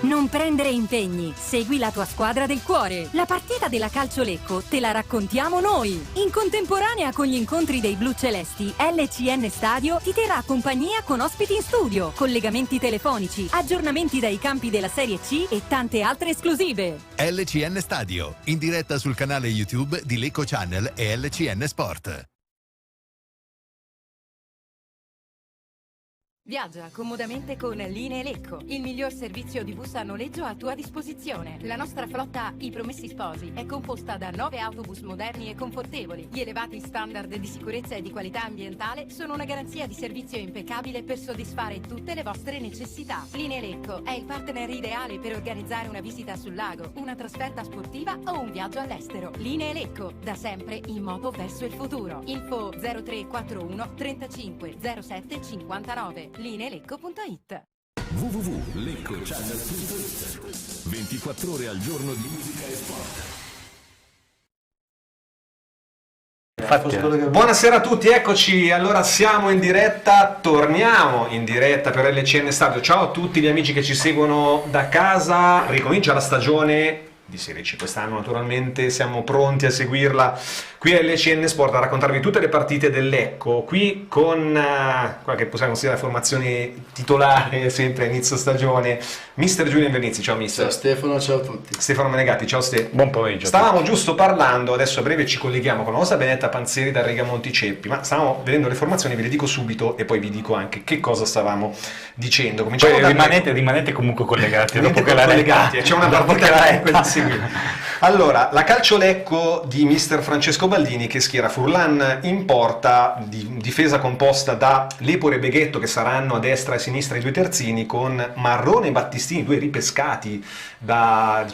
Non prendere impegni, segui la tua squadra del cuore. La partita della Calcio Lecco te la raccontiamo noi. In contemporanea con gli incontri dei blu celesti, LCN Stadio ti terrà compagnia con ospiti in studio, collegamenti telefonici, aggiornamenti dai campi della Serie C e tante altre esclusive. LCN Stadio, in diretta sul canale YouTube di Lecco Channel e LCN Sport. Viaggia comodamente con Linee Lecco, il miglior servizio di bus a noleggio a tua disposizione. La nostra flotta I Promessi Sposi è composta da 9 autobus moderni e confortevoli. Gli elevati standard di sicurezza e di qualità ambientale sono una garanzia di servizio impeccabile per soddisfare tutte le vostre necessità. Linee Lecco è il partner ideale per organizzare una visita sul lago, una trasferta sportiva o un viaggio all'estero. Linee Lecco, da sempre in moto verso il futuro. Info 0341 35 07 59. lineelecco.it. www.leccochannel.it 24 ore al giorno di musica e sport. Buonasera a tutti, eccoci, allora siamo in diretta, torniamo in diretta per LCN Stadio. Ciao a tutti gli amici che ci seguono da casa, ricomincia la stagione di Serie C quest'anno, naturalmente siamo pronti a seguirla qui a LCN Sport, a raccontarvi tutte le partite del Lecco, qui con quella che possiamo considerare la formazione titolare sempre a inizio stagione, Mister Giulio Vernizzi. Ciao Mister. Ciao Stefano, ciao a tutti. Stefano Menegatti, ciao Ste. Buon pomeriggio. Stavamo giusto parlando, adesso a breve ci colleghiamo con la nostra Benetta Panzeri da Regamonti Ceppi, ma stavamo vedendo le formazioni, ve le dico subito e poi vi dico anche che cosa stavamo dicendo. Cominciamo poi rimanete comunque collegati, dopo che collegati, c'è una partita da seguire. Allora, la Calcio Lecco di Mister Francesco Baldini che schiera Furlan in porta, difesa composta da Lepore e Beghetto che saranno a destra e a sinistra i due terzini, con Marrone e Battistini, due ripescati dal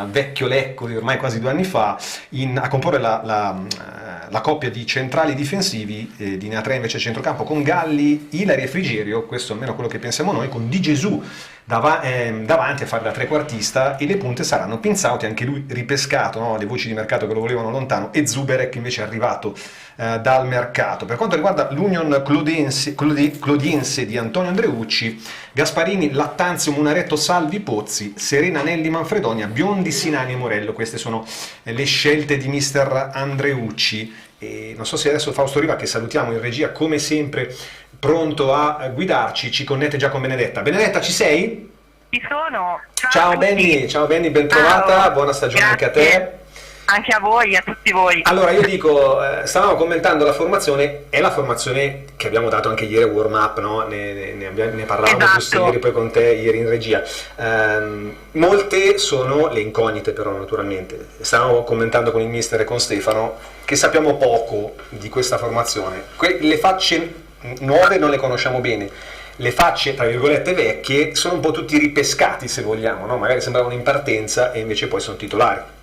vecchio Lecco di ormai quasi 2 anni fa, a comporre la coppia di centrali difensivi, di linea 3 invece centrocampo, con Galli, Ilari e Frigerio, questo almeno quello che pensiamo noi, con Di Gesù davanti a fare da trequartista, e le punte saranno Pinzauti, anche lui ripescato, no? Le voci di mercato che lo volevano lontano, e Zuberek invece è arrivato dal mercato. Per quanto riguarda l'Union Clodiense di Antonio Andreucci, Gasparini, Lattanzio, Munaretto, Salvi, Pozzi, Serena, Nelli, Manfredonia, Biondi, Sinani e Morello. Queste sono le scelte di Mister Andreucci. E non so se adesso Fausto Riva, che salutiamo in regia come sempre, pronto a guidarci, ci connette già con Benedetta. Benedetta, ci sei? Ci sono. Ciao Benny, ben trovata, buona stagione. Grazie. Anche a te. Anche a voi, a tutti voi. Allora io dico, stavamo commentando la formazione, è la formazione che abbiamo dato anche ieri a warm up, no? Ne parlavamo giusto ieri poi con te, ieri in regia. Molte sono le incognite però, naturalmente. Stavamo commentando con il mister e con Stefano che sappiamo poco di questa formazione. Le facce nuove non le conosciamo bene. Le facce, tra virgolette, vecchie sono un po' tutti ripescati, se vogliamo, no? Magari sembravano in partenza e invece poi sono titolari.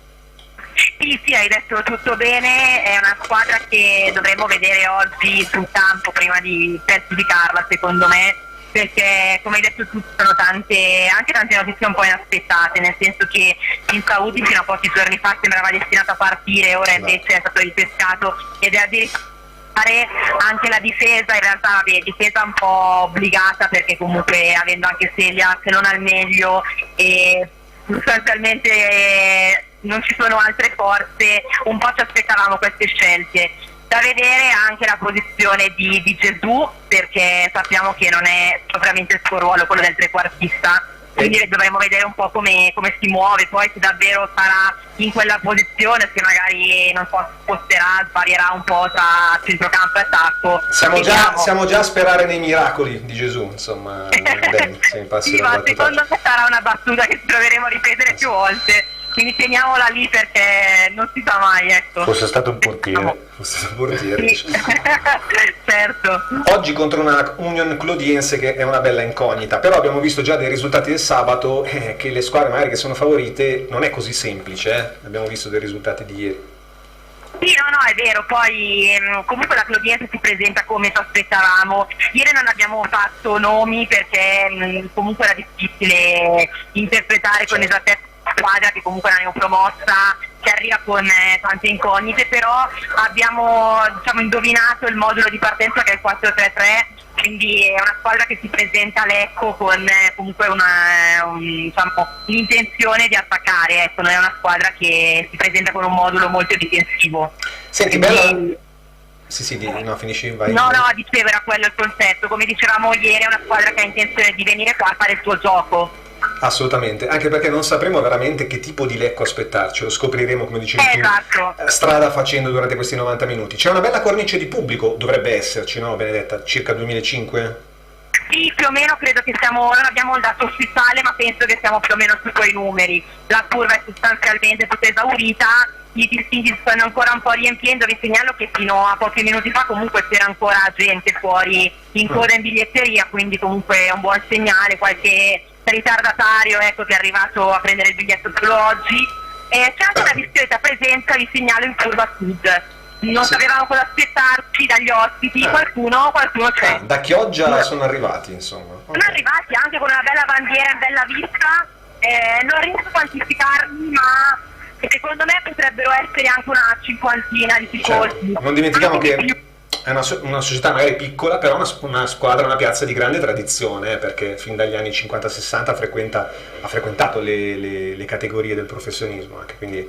Sì, hai detto tutto bene, è una squadra che dovremmo vedere oggi sul campo prima di certificarla, secondo me, perché come hai detto tu sono anche tante notizie un po' inaspettate, nel senso che in Saudi fino a pochi giorni fa sembrava destinato a partire, ora invece è stato ripescato ed è addirittura anche la difesa, in realtà difesa un po' obbligata, perché comunque avendo anche Celia se non al meglio e sostanzialmente non ci sono altre forze, un po' ci aspettavamo queste scelte. Da vedere anche la posizione di Gesù, perché sappiamo che non è propriamente il suo ruolo quello del trequartista, quindi dovremo vedere un po' come si muove, poi se davvero sarà in quella posizione, se magari non so, sposterà, svarierà un po' tra centrocampo e attacco. Siamo già a sperare nei miracoli di Gesù, insomma. Sì, ma secondo me sarà una battuta che troveremo a ripetere più volte, quindi teniamola lì perché non si sa mai, ecco. Fosse stato un portiere. Sì. Certo. Oggi contro una Union Clodiense che è una bella incognita, però abbiamo visto già dei risultati del sabato, che le squadre magari che sono favorite non è così semplice, abbiamo visto dei risultati di ieri. Sì, no, è vero, poi comunque la Clodiense si presenta come ci aspettavamo. Ieri non abbiamo fatto nomi perché comunque era difficile interpretare con esattezza la squadra che comunque è una neopromossa, che arriva con tante incognite, però abbiamo indovinato il modulo di partenza che è il 4-3-3, quindi è una squadra che si presenta a Lecco con comunque diciamo, l'intenzione di attaccare, ecco, non è una squadra che si presenta con un modulo molto difensivo. Senti, bella... Sì, no, finisci, vai. No, dicevo, era quello il concetto, come dicevamo ieri, è una squadra che ha intenzione di venire qua a fare il suo gioco. Assolutamente, anche perché non sapremo veramente che tipo di Lecco aspettarci, lo scopriremo, come dicevi tu, esatto, strada facendo durante questi 90 minuti. C'è una bella cornice di pubblico, dovrebbe esserci, no Benedetta? Circa 2005? Sì, più o meno credo che non abbiamo il dato ufficiale, ma penso che siamo più o meno su quei numeri. La curva è sostanzialmente tutta esaurita, i distinti si stanno ancora un po' riempiendo. Vi segnalo che fino a pochi minuti fa comunque c'era ancora gente fuori in coda in biglietteria, quindi comunque è un buon segnale. Qualche ritardatario, ecco, che è arrivato a prendere il biglietto solo oggi. C'è anche una discreta presenza, vi segnalo, in curva sud. Non sapevamo cosa aspettarci dagli ospiti, qualcuno c'è. Da Chioggia sono arrivati, insomma. Sono arrivati anche con una bella bandiera in bella vista, non riesco a quantificarli, ma secondo me potrebbero essere anche una cinquantina di tifosi. Non dimentichiamo che è una società magari piccola, però una squadra, una piazza di grande tradizione, perché fin dagli anni 50-60 ha frequentato le categorie del professionismo, anche, quindi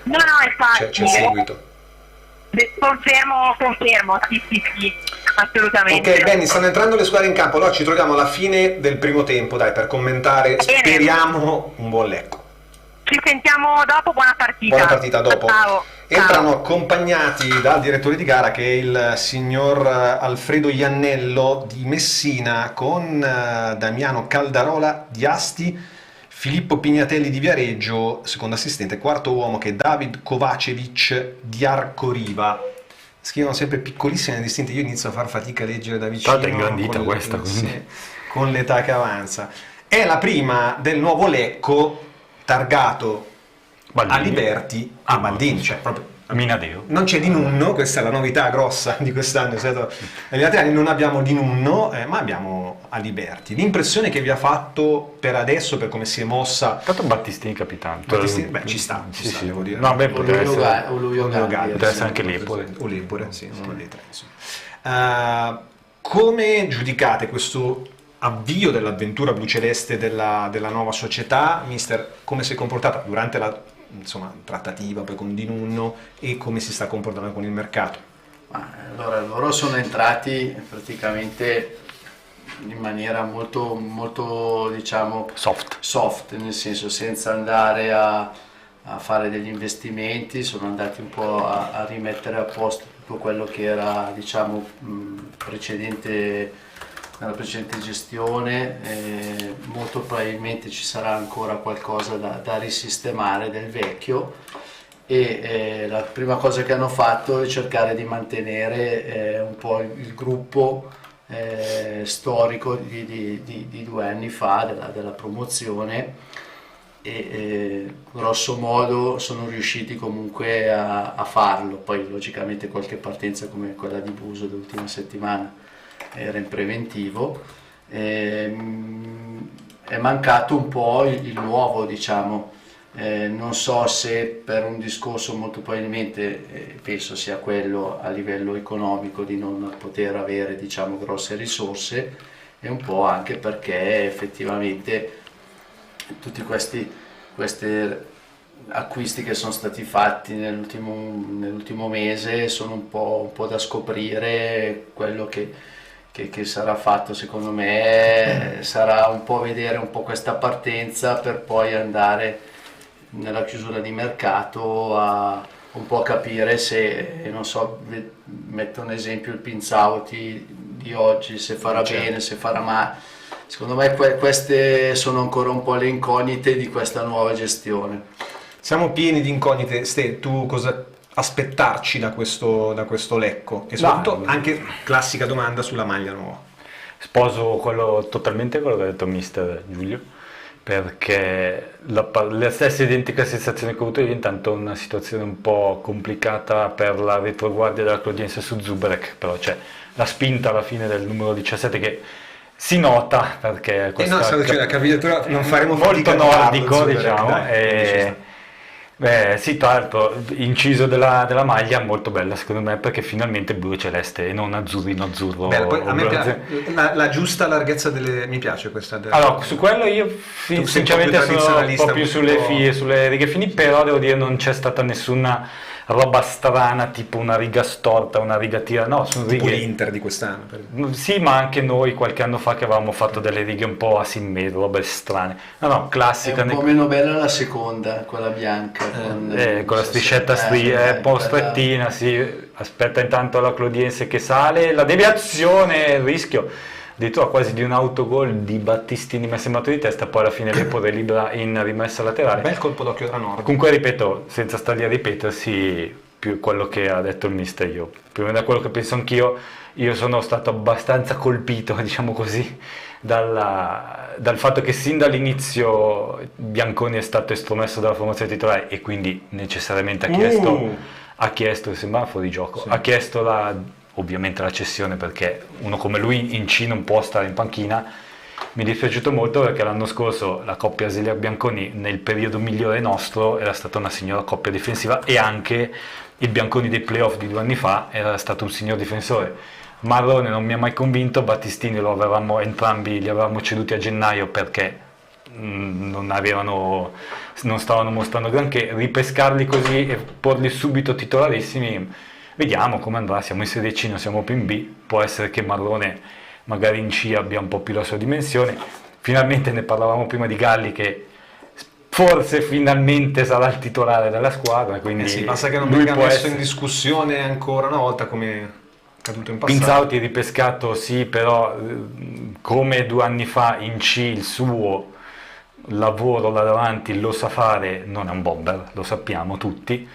no, infatti c'è seguito. Confermo, sì, assolutamente. Ok, Benny, stanno entrando le squadre in campo, allora ci troviamo alla fine del primo tempo, dai, per commentare. Bene. Speriamo un buon Lecco. Ci sentiamo dopo, buona partita. Buona partita dopo. Ciao. Entrano accompagnati dal direttore di gara, che è il signor Alfredo Iannello di Messina, con Damiano Caldarola di Asti, Filippo Pignatelli di Viareggio, secondo assistente, quarto uomo che è David Kovacevic di Arcoriva. Scrivono sempre piccolissime e distinte, io inizio a far fatica a leggere da vicino. Tanto è ingrandita questa, quindi. Con l'età che avanza. È la prima del nuovo Lecco targato Baldini. a Liberti a Baldini, cioè proprio Minadeo. non c'è Di Nunno, questa è la novità grossa di quest'anno. Negli altri anni non abbiamo Di Nunno, ma abbiamo Aliberti. L'impressione che vi ha fatto per adesso, per come si è mossa... Tanto Battistini capitano. Beh, ci sta, Sì. devo dire. No, beh, potrebbe essere Potrebbe essere anche Lepore. O Lepore, sì, sono dei tre, insomma. Come giudicate questo avvio dell'avventura bluceleste della nuova società? Mister, come si è comportata durante la trattativa poi con Di Nunno, e come si sta comportando con il mercato? Allora, loro sono entrati praticamente in maniera molto, molto, diciamo, soft, nel senso, senza andare a fare degli investimenti. Sono andati un po' a rimettere a posto tutto quello che era, diciamo, nella precedente gestione. Molto probabilmente ci sarà ancora qualcosa da risistemare del vecchio, e la prima cosa che hanno fatto è cercare di mantenere un po' il gruppo storico di 2 anni fa della promozione, e grosso modo sono riusciti comunque a farlo. Poi logicamente qualche partenza come quella di Buso dell'ultima settimana era in preventivo. È mancato un po' il nuovo, diciamo. Non so se per un discorso, molto probabilmente penso sia quello a livello economico, di non poter avere, diciamo, grosse risorse, e un po' anche perché effettivamente tutti questi acquisti che sono stati fatti nell'ultimo mese sono un po' da scoprire. Quello che sarà fatto, secondo me, sarà un po' vedere un po' questa partenza, per poi andare nella chiusura di mercato a un po' capire se, non so, metto un esempio, il Pinzauti di oggi, se farà bene, se farà male. Secondo me queste sono ancora un po' le incognite di questa nuova gestione. Siamo pieni di incognite. Ste, tu cosa aspettarci da questo Lecco? E soprattutto anche classica domanda sulla maglia nuova. Sposo totalmente quello che ha detto mister Giulio, perché la stessa identica sensazione che ho avuto io. Intanto una situazione un po' complicata per la retroguardia della Clodiense su Zubelek, però c'è la spinta alla fine del numero 17 che si nota, perché la candidatura non faremo molto fatica nordico, Zubelek, diciamo, Sì, tra l'altro, inciso della maglia molto bella secondo me, perché finalmente blu e celeste e non azzurrino azzurro. Beh, poi o a me blu piace azzurro. la giusta larghezza mi piace questa. Allora, su quello io Tu sei un po' sinceramente più sono un tradizionalista, po' più un sulle po'. sulle righe fini, però devo dire non c'è stata nessuna roba strana, tipo una riga storta, una riga tira, no, sono Tipo righe. l'Inter di quest'anno. Sì, ma anche noi qualche anno fa che avevamo fatto delle righe un po' asimmetriche, robe strane. No, È classica. un po' meno bella la seconda, quella bianca. Con la striscetta un po' strettina, sì. Aspetta intanto la Clodiense che sale, la deviazione, il rischio addirittura quasi di un autogol di Battistini, mi è sembrato di testa, poi alla fine Lepore libera in rimessa laterale. Bel colpo d'occhio da Nord. Comunque ripeto, senza stare lì a ripetersi, più quello che ha detto il mister, io più o meno da quello che penso anch'io, io sono stato abbastanza colpito, diciamo così, dal fatto che sin dall'inizio Bianconi è stato estromesso dalla formazione titolare e quindi necessariamente ha chiesto, sembra fuori gioco, sì. Ha chiesto ovviamente la cessione, perché uno come lui in C non può stare in panchina. Mi è dispiaciuto molto perché l'anno scorso la coppia Zelia-Bianconi nel periodo migliore nostro era stata una signora coppia difensiva, e anche il Bianconi dei playoff di 2 anni fa era stato un signor difensore. Marrone non mi ha mai convinto, Battistini entrambi li avevamo ceduti a gennaio perché non stavano mostrando granché. Ripescarli così e porli subito titolarissimi, vediamo come andrà. Siamo in Serie C, non siamo più in B, può essere che Marrone magari in C abbia un po' più la sua dimensione. Finalmente ne parlavamo prima di Galli, che forse finalmente sarà il titolare della squadra, quindi Sì, basta che non lui venga può messo essere in discussione ancora una volta come è caduto in passato. Pinzauti ripescato, sì, però come 2 anni fa in C il suo lavoro là davanti lo sa fare, non è un bomber, lo sappiamo tutti,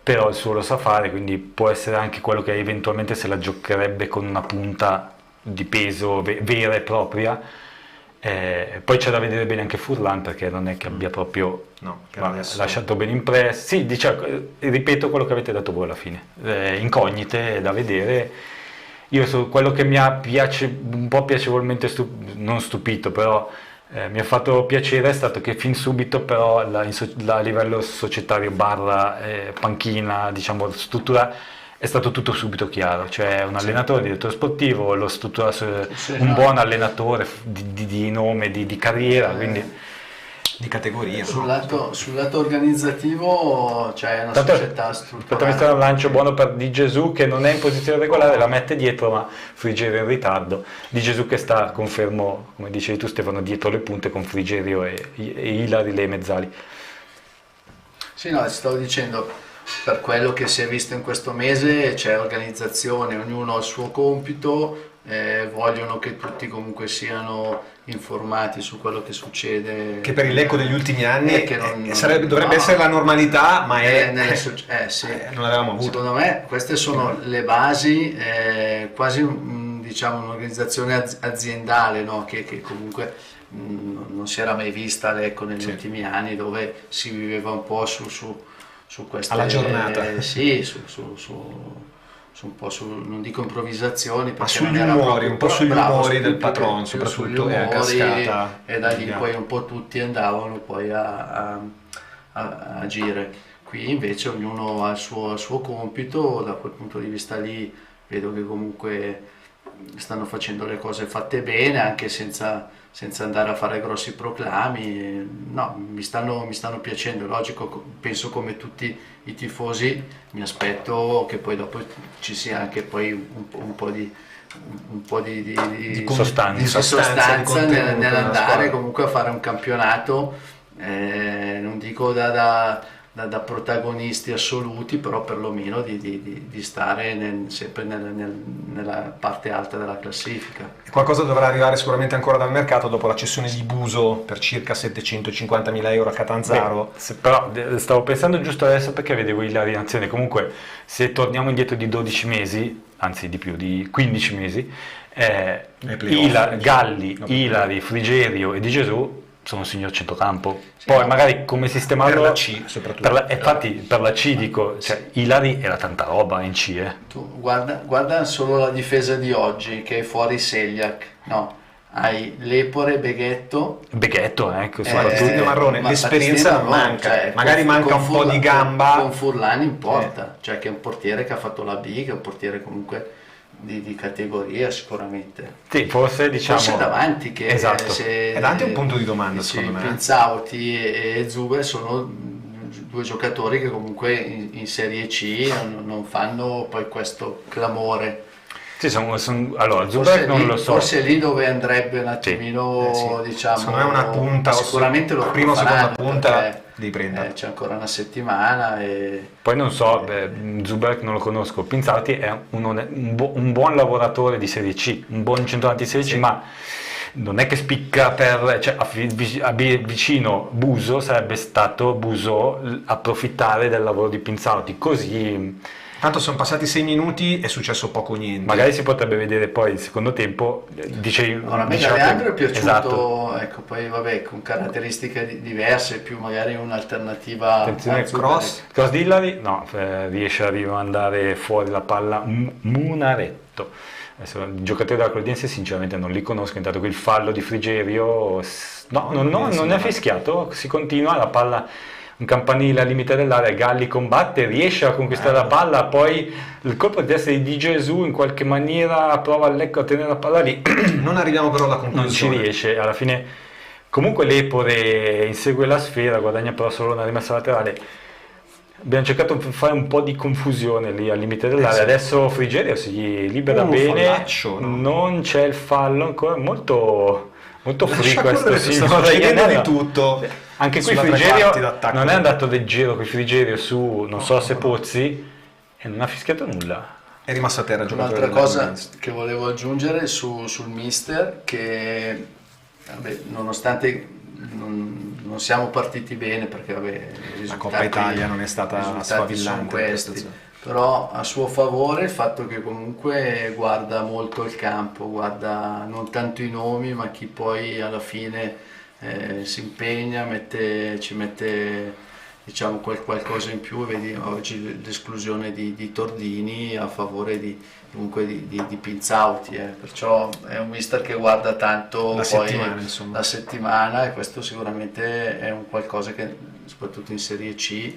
però il suo lo sa fare, quindi può essere anche quello che eventualmente se la giocherebbe con una punta di peso vera e propria. Poi c'è da vedere bene anche Furlan, perché non è che abbia proprio lasciato ben impresso. Sì, ripeto quello che avete detto voi alla fine, incognite da vedere. Io quello che mi ha un po' piacevolmente non stupito, però mi ha fatto piacere è stato che fin subito però a livello societario barra panchina, diciamo struttura, è stato tutto subito chiaro, cioè un allenatore, un direttore sportivo, un buon allenatore di nome, di carriera, quindi di categoria. Sul lato organizzativo c'è una società strutturata. Mi sta un lancio buono per Di Gesù, che non è in posizione regolare, la mette dietro, ma Frigerio in ritardo. Di Gesù che sta, confermo, come dicevi tu Stefano, dietro le punte con Frigerio e Ilari le mezzali. Sì, no, stavo dicendo, per quello che si è visto in questo mese c'è organizzazione, ognuno ha il suo compito, vogliono che tutti comunque siano informati su quello che succede. Che per il Lecco degli ultimi anni dovrebbe essere la normalità, ma sì. Non l'avevamo avuto. Secondo me queste sono le basi, quasi diciamo un'organizzazione aziendale, no? che comunque non si era mai vista Lecco negli ultimi anni, dove si viveva un po' su queste, alla giornata, sì, un po' non dico improvvisazione, ma sugli umori, un po' sugli umori del patron, soprattutto, e a cascata, e da lì poi un po' tutti andavano poi a agire. Qui invece ognuno ha il suo compito, da quel punto di vista lì vedo che comunque stanno facendo le cose fatte bene, anche senza andare a fare grossi proclami. No, mi stanno piacendo. Logico, penso come tutti i tifosi, mi aspetto che poi dopo ci sia anche poi un po' di sostanza nell'andare comunque a fare un campionato, non dico da protagonisti assoluti, però perlomeno di stare sempre nella parte alta della classifica. Qualcosa dovrà arrivare sicuramente ancora dal mercato dopo la cessione di Buso per circa 750.000 euro a Catanzaro. Però stavo pensando giusto adesso, perché vedevo Ilari in azione. Comunque se torniamo indietro di 12 mesi, anzi di più, di 15 mesi, Galli, Ilari, Frigerio e Di Gesù sono un signor centrocampo. Poi magari come sistemarlo per la C soprattutto, infatti per la C dico, cioè Ilari era tanta roba in C. Tu guarda solo la difesa di oggi, che è fuori Segliak, no? hai Lepore, Beghetto, ecco, Battistini Marrone, l'esperienza non manca, cioè, magari manca un po' di gamba. Con Furlan in porta, cioè che è un portiere che ha fatto la B, che è un portiere comunque di categoria sicuramente. Sì, forse Forse davanti che esatto. È davanti un punto di domanda secondo me. Pinzauti e Zuber sono due giocatori che comunque in Serie C non fanno poi questo clamore. Sì, allora Zuber non lo so. Forse è lì dove andrebbe un attimino, diciamo, secondo me una punta, sicuramente lo prima o seconda faranno, punta devi prendere. c'è ancora una settimana e Poi non so, Zuber non lo conosco, Pinzauti è un buon lavoratore di Serie C, un buon centravanti di Serie C, ma non è che spicca vicino Buso, sarebbe stato Buso approfittare del lavoro di Pinzauti, così. Tanto sono passati 6 minuti, è successo poco o niente. Magari si potrebbe vedere poi il secondo tempo. A me Leandro è piaciuto, esatto. Ecco, poi vabbè, con caratteristiche diverse, più magari un'alternativa. Attenzione, cross di Hillary, no, riesce a rimandare fuori la palla Munaretto. Adesso, i giocatori della Clodense sinceramente non li conosco, intanto che il fallo di Frigerio, non è fischiato, si continua, la palla. Un campanile al limite dell'area, Galli combatte, riesce a conquistare la palla, poi il colpo di testa di Gesù in qualche maniera prova a tenere la palla lì. Non arriviamo però alla conclusione. Non ci riesce, alla fine comunque Lepore insegue la sfera, guadagna però solo una rimessa laterale. Abbiamo cercato di fare un po' di confusione lì al limite dell'area, adesso Frigerio si libera bene, fallaccio, no? Non c'è il fallo ancora, molto free questo, stava chiedendo di tutto. Anche qui Frigerio non è andato leggero qui Frigerio su, non so se Pozzi, e non ha fischiato nulla. È rimasto a terra. Un'altra cosa che volevo aggiungere sul mister, che vabbè, nonostante non siamo partiti bene, perché vabbè, la Coppa Italia non è stata sfavillante, però a suo favore il fatto che comunque guarda molto il campo, guarda non tanto i nomi, ma chi poi alla fine si impegna, ci mette diciamo qualcosa in più. Vedi oggi l'esclusione di Tordini a favore di Pinzauti, perciò è un mister che guarda tanto la settimana, e questo sicuramente è un qualcosa che soprattutto in Serie C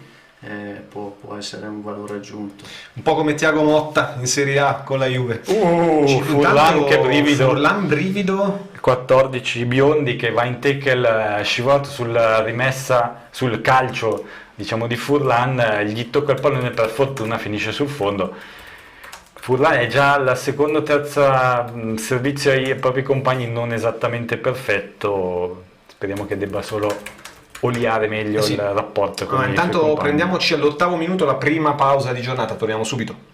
può essere un valore aggiunto. Un po' come Thiago Motta in Serie A con la Juve. Furlan, che brivido. Furlan brivido. 14 biondi che va in tackle, scivolato sulla rimessa, sul calcio diciamo di Furlan, gli tocca il pallone, per fortuna finisce sul fondo. Furlan è già al secondo o terzo servizio ai propri compagni, non esattamente perfetto, speriamo che debba solo oliare meglio il rapporto con i suoi compagni. Prendiamoci all'8° minuto la prima pausa di giornata, torniamo subito.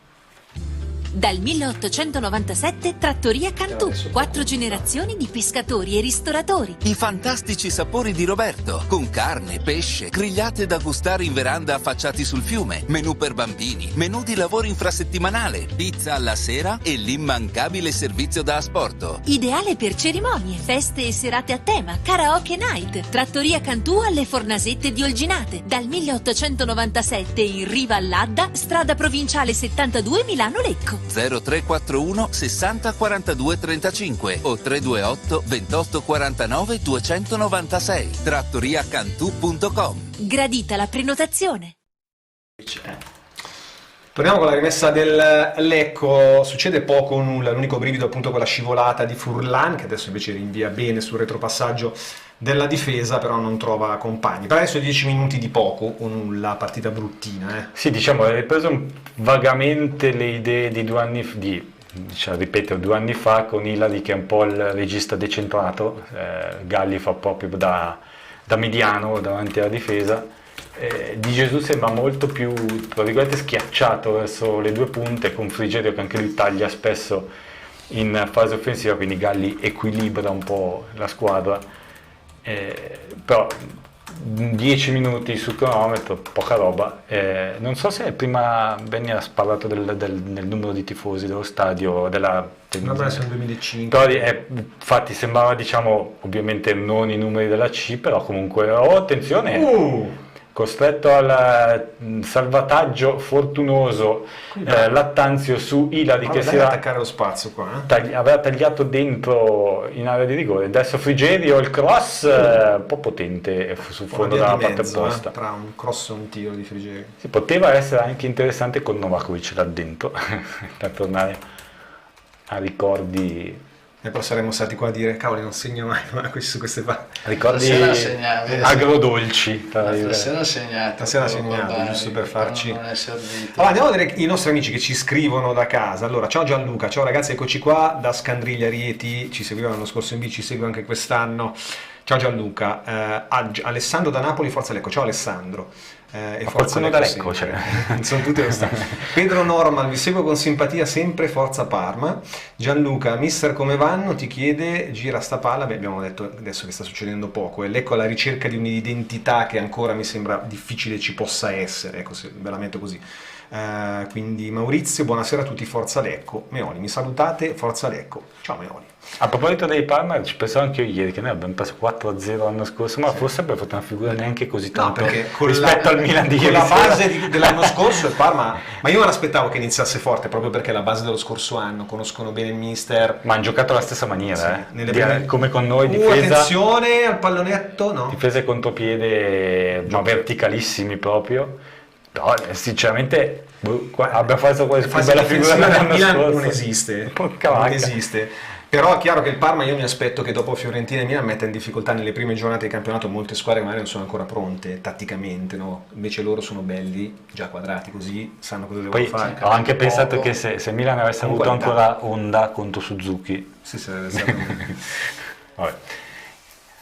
Dal 1897 Trattoria Cantù, 4 generazioni di pescatori e ristoratori. I fantastici sapori di Roberto, con carne, pesce, grigliate da gustare in veranda affacciati sul fiume, menù per bambini, menù di lavoro infrasettimanale, pizza alla sera e l'immancabile servizio da asporto. Ideale per cerimonie, feste e serate a tema, karaoke night. Trattoria Cantù alle Fornasette di Olginate, dal 1897 in riva all'Adda, strada provinciale 72 Milano-Lecco. 0341 60 42 35 o 328 28 49 296. trattoriacantù.com. Gradita la prenotazione. Torniamo con la rimessa del Lecco. Succede poco o nulla, l'unico brivido appunto con la scivolata di Furlan, che adesso invece rinvia bene sul retropassaggio della difesa, però non trova compagni. Per adesso 10 minuti di poco o nulla, partita bruttina. Sì, diciamo, hai preso vagamente le idee di 2 anni ripeto, 2 anni fa con Hillary, che è un po' il regista decentrato, Galli fa proprio da mediano davanti alla difesa. Di Gesù sembra molto più, tra virgolette, schiacciato verso le 2 punte, con Frigerio che anche lui taglia spesso in fase offensiva, quindi Galli equilibra un po' la squadra. Però 10 minuti sul cronometro, poca roba. Non so se prima Benny ha parlato del numero di tifosi dello stadio, Dovrebbe essere il 2005. Però infatti sembrava, diciamo, ovviamente non i numeri della C, però comunque attenzione, costretto al salvataggio fortunoso Lattanzio su Ilari che si era attaccare lo spazio qua. aveva tagliato dentro in area di rigore. Adesso Frigerio, il cross un po' potente sul fondo dalla parte opposta. Tra un cross e un tiro di Frigerio. Sì, poteva essere anche interessante con Novakovic là dentro per tornare a ricordi. E poi saremmo stati qua a dire cavoli non segno mai su queste ricordi agrodolci. Stasera segnato, giusto per farci. Non è servito. Allora andiamo a vedere i nostri amici che ci scrivono da casa. Allora, ciao Gianluca, ciao ragazzi, eccoci qua da Scandriglia Rieti, ci seguivano l'anno scorso in bici, ci segue anche quest'anno. Ciao Gianluca, Alessandro da Napoli, Forza Lecco, ciao Alessandro. E Forza Lecco da Lecco, sì. Sono tutti lo stesso. Pedro Norman, vi seguo con simpatia sempre, Forza Parma. Gianluca, mister come vanno? Ti chiede, gira sta palla. Beh, abbiamo detto adesso che sta succedendo poco. E Lecco alla ricerca di un'identità che ancora mi sembra difficile ci possa essere, ecco, ve la metto così. Quindi Maurizio, buonasera a tutti, Forza Lecco. Meoli, mi salutate, Forza Lecco. Ciao Meoli. A proposito dei Parma, ci pensavo anche io ieri che noi abbiamo preso 4-0 l'anno scorso, ma forse abbiamo fatto una figura neanche così tanto rispetto al Milan di ieri con la sera. base dell'anno scorso il Parma, ma io me l'aspettavo che iniziasse forte proprio perché la base dello scorso anno, conoscono bene il mister, ma hanno giocato alla stessa maniera, sì, come con noi, difesa, attenzione al pallonetto, no? Difesa e contropiede, ma verticalissimi proprio. No, sinceramente abbiamo fatto quasi più bella figura dell'anno scorso. Non esiste. Però è chiaro che il Parma, io mi aspetto che dopo Fiorentina e Milan metta in difficoltà nelle prime giornate di campionato molte squadre che magari non sono ancora pronte tatticamente, no? Invece loro sono belli, già quadrati, così sanno cosa devono fare. Ho anche pensato che se Milan avesse avuto ancora Honda contro Suzuki, sarebbe stato vabbè,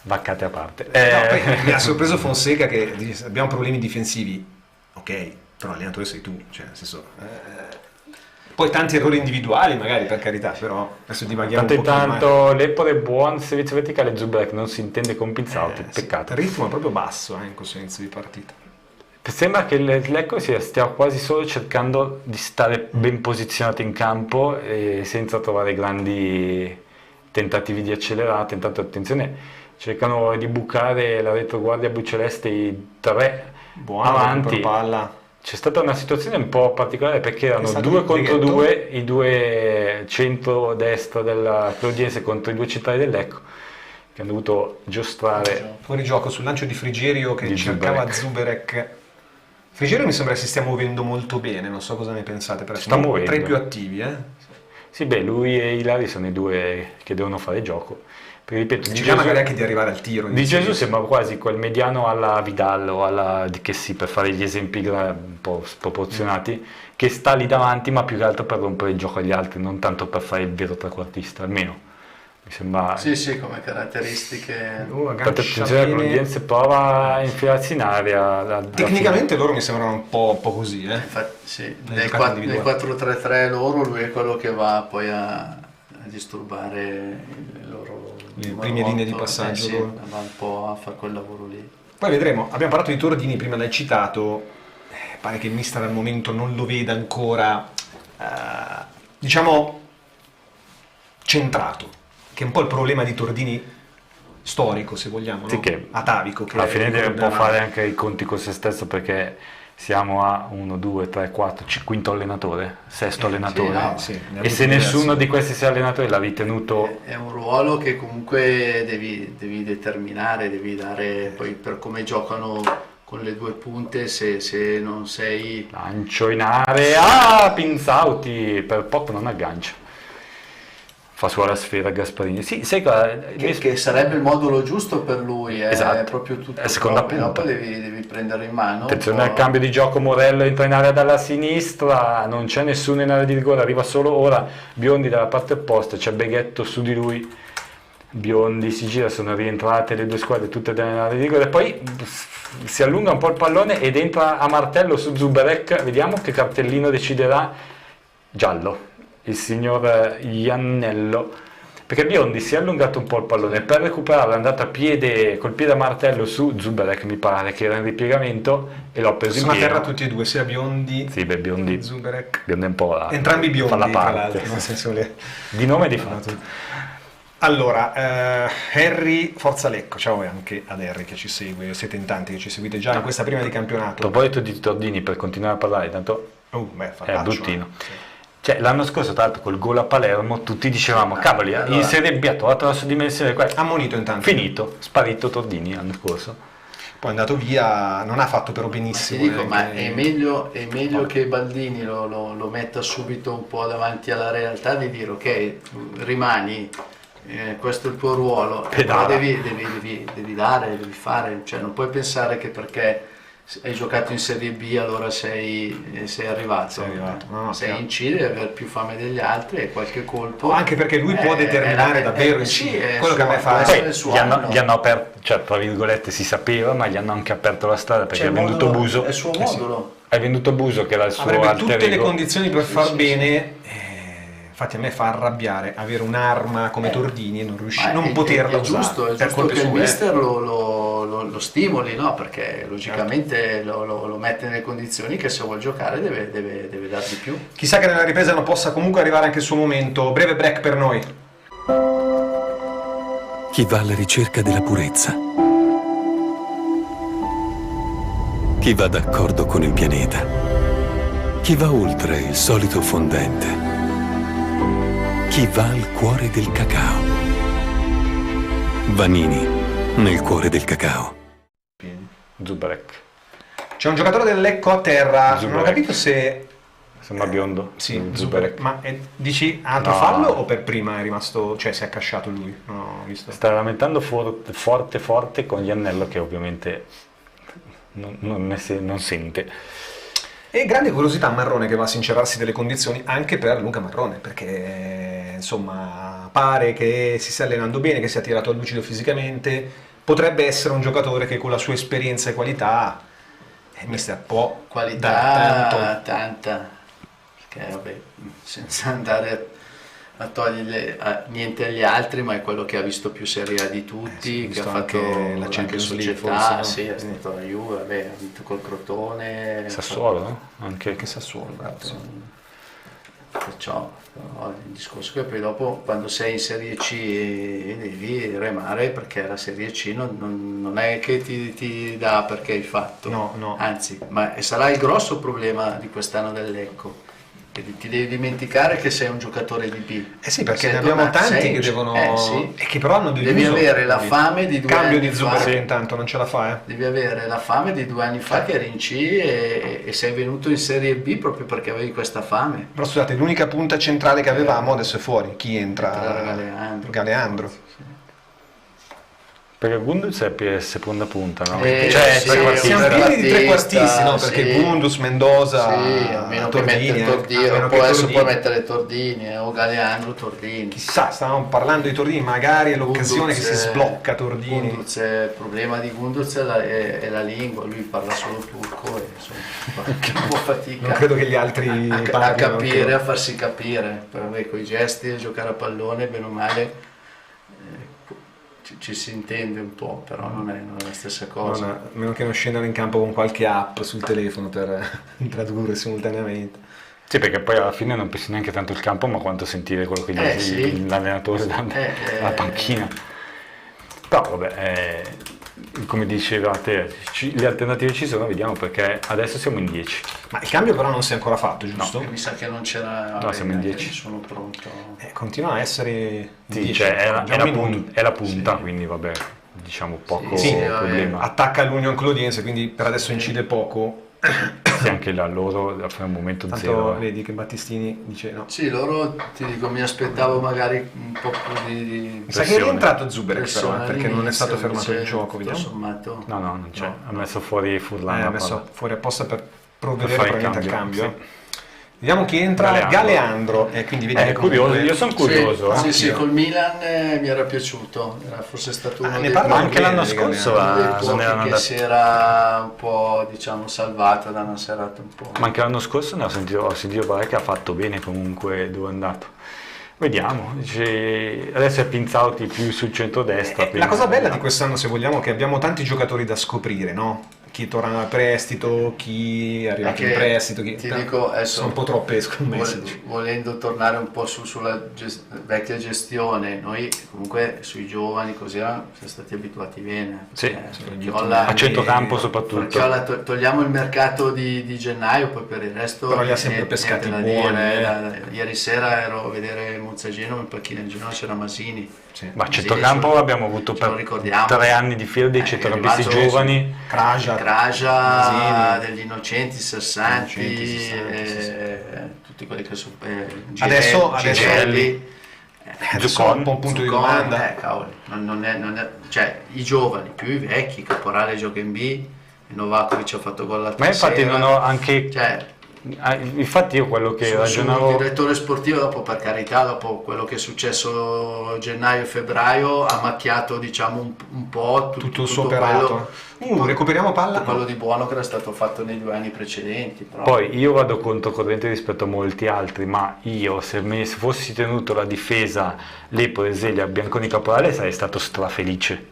vaccate a parte. No, mi ha sorpreso Fonseca che dice abbiamo problemi difensivi, ok, però l'allenatore sei tu, cioè nel senso... Poi tanti errori individuali magari, per carità, però adesso divaghiamo un po'. Tanto l'Empoli è buon, servizio verticale, Zubek non si intende con Pinzauti, peccato. Il ritmo è proprio basso in questo inizio di partita. Sembra che il Lecco stia quasi solo cercando di stare ben posizionato in campo e senza trovare grandi tentativi di accelerare. Intanto attenzione, cercano di bucare la retroguardia bluceleste, i tre avanti. Palla. C'è stata una situazione un po' particolare perché erano 2 contro 2, i due centro-destra della Claudiense contro i due centrali del Lecco, che hanno dovuto giostrare. Fuori gioco sul lancio di Frigerio che cercava Zuberek. Frigerio mi sembra che si stia muovendo molto bene, non so cosa ne pensate, però sono tra i più attivi. Sì, beh, lui e Ilari sono i due che devono fare gioco. Perché, ripeto, ci magari anche di arrivare al tiro. Di Gesù sembra quasi quel mediano alla Vidal o alla Che sì, per fare gli esempi un po' sproporzionati, che sta lì davanti, ma più che altro per rompere il gioco agli altri, non tanto per fare il vero trequartista, almeno. Mi sembra... Sì, come caratteristiche... attenzione, la Claudiense prova a infilarsi in area. Tecnicamente loro mi sembrano un po' così, Infatti, sì. Nel 4-3-3 loro, lui è quello che va poi a disturbare il loro... le prime linee di passaggio, va un po' a fare quel lavoro lì. Poi vedremo, abbiamo parlato di Tordini, prima l'hai citato, pare che il mister al momento non lo veda ancora diciamo centrato, che è un po' il problema di Tordini storico, se vogliamo, sì, no? che atavico, che alla fine deve un po' fare anche i conti con se stesso, perché siamo a 1, 2, 3, 4, quinto allenatore, sesto allenatore, e se nessuno di questi 6 allenatori l'ha ritenuto... È un ruolo che comunque devi determinare, devi dare, poi per come giocano con le due punte, se non sei... Lancio in area, Pinzauti, per poco non aggancia. Fa sulla sfera Gasparini. Sì, sai che sarebbe il modulo giusto per lui, esatto. È proprio tutto. È seconda punta. Dopo devi prendere in mano. Attenzione al cambio di gioco, Morello entra in area dalla sinistra, non c'è nessuno in area di rigore, arriva solo ora Biondi dalla parte opposta, c'è Beghetto su di lui, Biondi si gira, sono rientrate le due squadre tutte nell'area di rigore, poi si allunga un po' il pallone ed entra a martello su Zuberek, vediamo che cartellino deciderà. Giallo. Il signor Iannello, perché Biondi si è allungato un po' il pallone, per recuperarlo è andato a piede, col piede a martello su Zuberek, mi pare che era in ripiegamento, e l'ho preso in pieno. Sono a terra tutti e due, sia Biondi, Biondi, Zuberek, Biondi un po' entrambi Biondi, fa la tra parte, l'altro, nel senso di nome e di fatto. Allora, Harry, forza Lecco, ciao anche ad Harry che ci segue, siete in tanti che ci seguite già in questa prima di A campionato. proposito di Tordini, per continuare a parlare, tanto è fattaccio, bruttino. sì. Cioè, l'anno scorso, tra l'altro, col gol a Palermo, tutti dicevamo, cavoli, allora, in Serie B ha trovato la sua dimensione, Ammonito intanto. finito, sparito Tordini l'anno scorso. Poi è andato via, non ha fatto però Ti benissimo. dico, ma è meglio che Baldini lo metta subito un po' davanti alla realtà di dire ok, rimani, questo è il tuo ruolo, però devi dare, devi fare, cioè non puoi pensare che perché hai giocato in Serie B allora sei arrivato. No, sei in C, devi avere più fame degli altri e qualche colpo. Anche perché lui può determinare davvero in C. Quello che a me fa Gli hanno aperto, cioè tra virgolette si sapeva, ma gli hanno anche aperto la strada perché ha venduto Buso. È il suo modulo. Hai venduto Buso che era il suo avrebbe alter tutte le ego. condizioni per far bene. Infatti a me fa arrabbiare avere un'arma come Tordini e non poterla usare. È giusto che il mister lo stimoli, no? Perché logicamente lo mette nelle condizioni che se vuol giocare deve dar di più. Chissà che nella ripresa non possa comunque arrivare anche il suo momento. Breve break per noi. Chi va alla ricerca della purezza. Chi va d'accordo con il pianeta. Chi va oltre il solito fondente. Chi va al cuore del cacao. Vanini, nel cuore del cacao. Zubarek. C'è un giocatore del Lecco a terra, Zubarek. non ho capito se... Sembra biondo. Sì, Zubarek. Ma dici altro fallo o per prima è rimasto, cioè si è accasciato lui? Non ho visto. Sta lamentando forte con Iannello che ovviamente non sente. E grande curiosità Marrone che va a sincerarsi delle condizioni anche per Luca Marrone, perché insomma pare che si stia allenando bene, che sia tirato a lucido fisicamente, potrebbe essere un giocatore che con la sua esperienza e qualità mister può qualità tanta, perché vabbè, senza andare a togliere niente agli altri, ma è quello che ha visto più Serie A di tutti, che ha fatto la anche Champions League, società, forse, no? sì, è stato la Juve, vabbè, ha vinto col Crotone, Sassuolo, no? Anche Sassuolo, perciò no, il discorso che poi dopo quando sei in Serie C devi remare, perché la Serie C non è che ti dà perché hai fatto, no. Anzi, ma sarà il grosso problema di quest'anno del Lecco. Ti devi dimenticare che sei un giocatore di B. Sì, perché ne abbiamo tanti che devono sì. e che però hanno deluso. Devi avere la fame di 2 cambio anni di Zubarek fa. intanto non ce la fa, Devi avere la fame di 2 anni fa che eri in C e sei venuto in Serie B proprio perché avevi questa fame. Però scusate, l'unica punta centrale che avevamo adesso è fuori. Chi entra? Galeandro. Perché Gunduz è seconda punta, no? Siamo pieni di trequartisti, no? Perché Gunduz, Mendoza, a meno Tordini, che Tordini, poi adesso puoi mettere Tordini o Galeandro Tordini. Chissà, stavamo parlando di Tordini, magari è l'occasione che si sblocca Tordini. Il problema di Gunduz è la lingua, lui parla solo turco e insomma fa un po' fatica. Non credo che gli altri a capire, a farsi capire, con i gesti, a giocare a pallone, bene o male. Ci si intende un po', però non è la stessa cosa. A meno che non scendano in campo con qualche app sul telefono per tradurre simultaneamente. Sì, perché poi alla fine non pensi neanche tanto il campo, ma quanto sentire quello che dice l'allenatore dalla panchina. Però vabbè, come dicevate, le alternative ci sono, vediamo, perché adesso siamo in 10. Ma il cambio però non si è ancora fatto, giusto? No, mi sa che non c'era. No, siamo in 10. Sono pronto. Continua a essere sì, 10. Cioè è la punta, sì. Quindi vabbè, diciamo poco problema. Attacca l'Union Clodiense, quindi per adesso incide poco. Sì, anche là loro a un momento tanto zero. Vedi che Battistini dice no. Sì, loro ti dico, mi aspettavo magari un po' più di sa che è rientrato Zubarek però, perché non è stato fermato il gioco, vediamo. Sommato. No, non c'è. Ha messo fuori Furlan. Ha messo fuori apposta per provvedere probabilmente al cambio. Sì. Vediamo chi entra, Galeandro. Quindi vediamo curioso, io sono curioso. Sì, col Milan mi era piaciuto, era forse stato uno dei ma anche l'anno scorso che si era un po', diciamo, salvato da una serata un po'. Ma anche l'anno scorso ho sentito che ha fatto bene comunque dove è andato. Vediamo, adesso è Pinzauti più sul centrodestra. La cosa bella di quest'anno, se vogliamo, è che abbiamo tanti giocatori da scoprire, no? chi torna a prestito, chi è arrivato in prestito, ti dico, sono un po' troppe scommesse. Volendo tornare un po' sulla vecchia gestione, noi comunque sui giovani così siamo stati abituati bene. Sì, a centrocampo soprattutto. Togliamo il mercato di gennaio, poi per il resto però li ha sempre pescati buoni. Ieri sera ero a vedere Monzagino, in panchina in Genoa c'era Masini. Sì. Ma centrocampo abbiamo avuto per 3 anni di fila dei centrocampisti giovani, Kraja degli Innocenti, Sassanti, tutti quelli che sono adesso un po' un punto di domanda. Cavoli, non è, cioè i giovani più i vecchi, Caporale gioca in B, Novakovic ha fatto gol l'altra sera. Ma infatti non ho anche, infatti io quello che ragionavo, il direttore sportivo, dopo, per carità, dopo quello che è successo gennaio e febbraio, ha macchiato, diciamo, un po' tutto il suo operato. Recuperiamo palla, quello di buono che era stato fatto nei 2 anni precedenti, però. Poi io vado controcorrente rispetto a molti altri, ma io se fossi tenuto la difesa Lepore, Zelia, Bianconi, Caporale, sarei stato strafelice,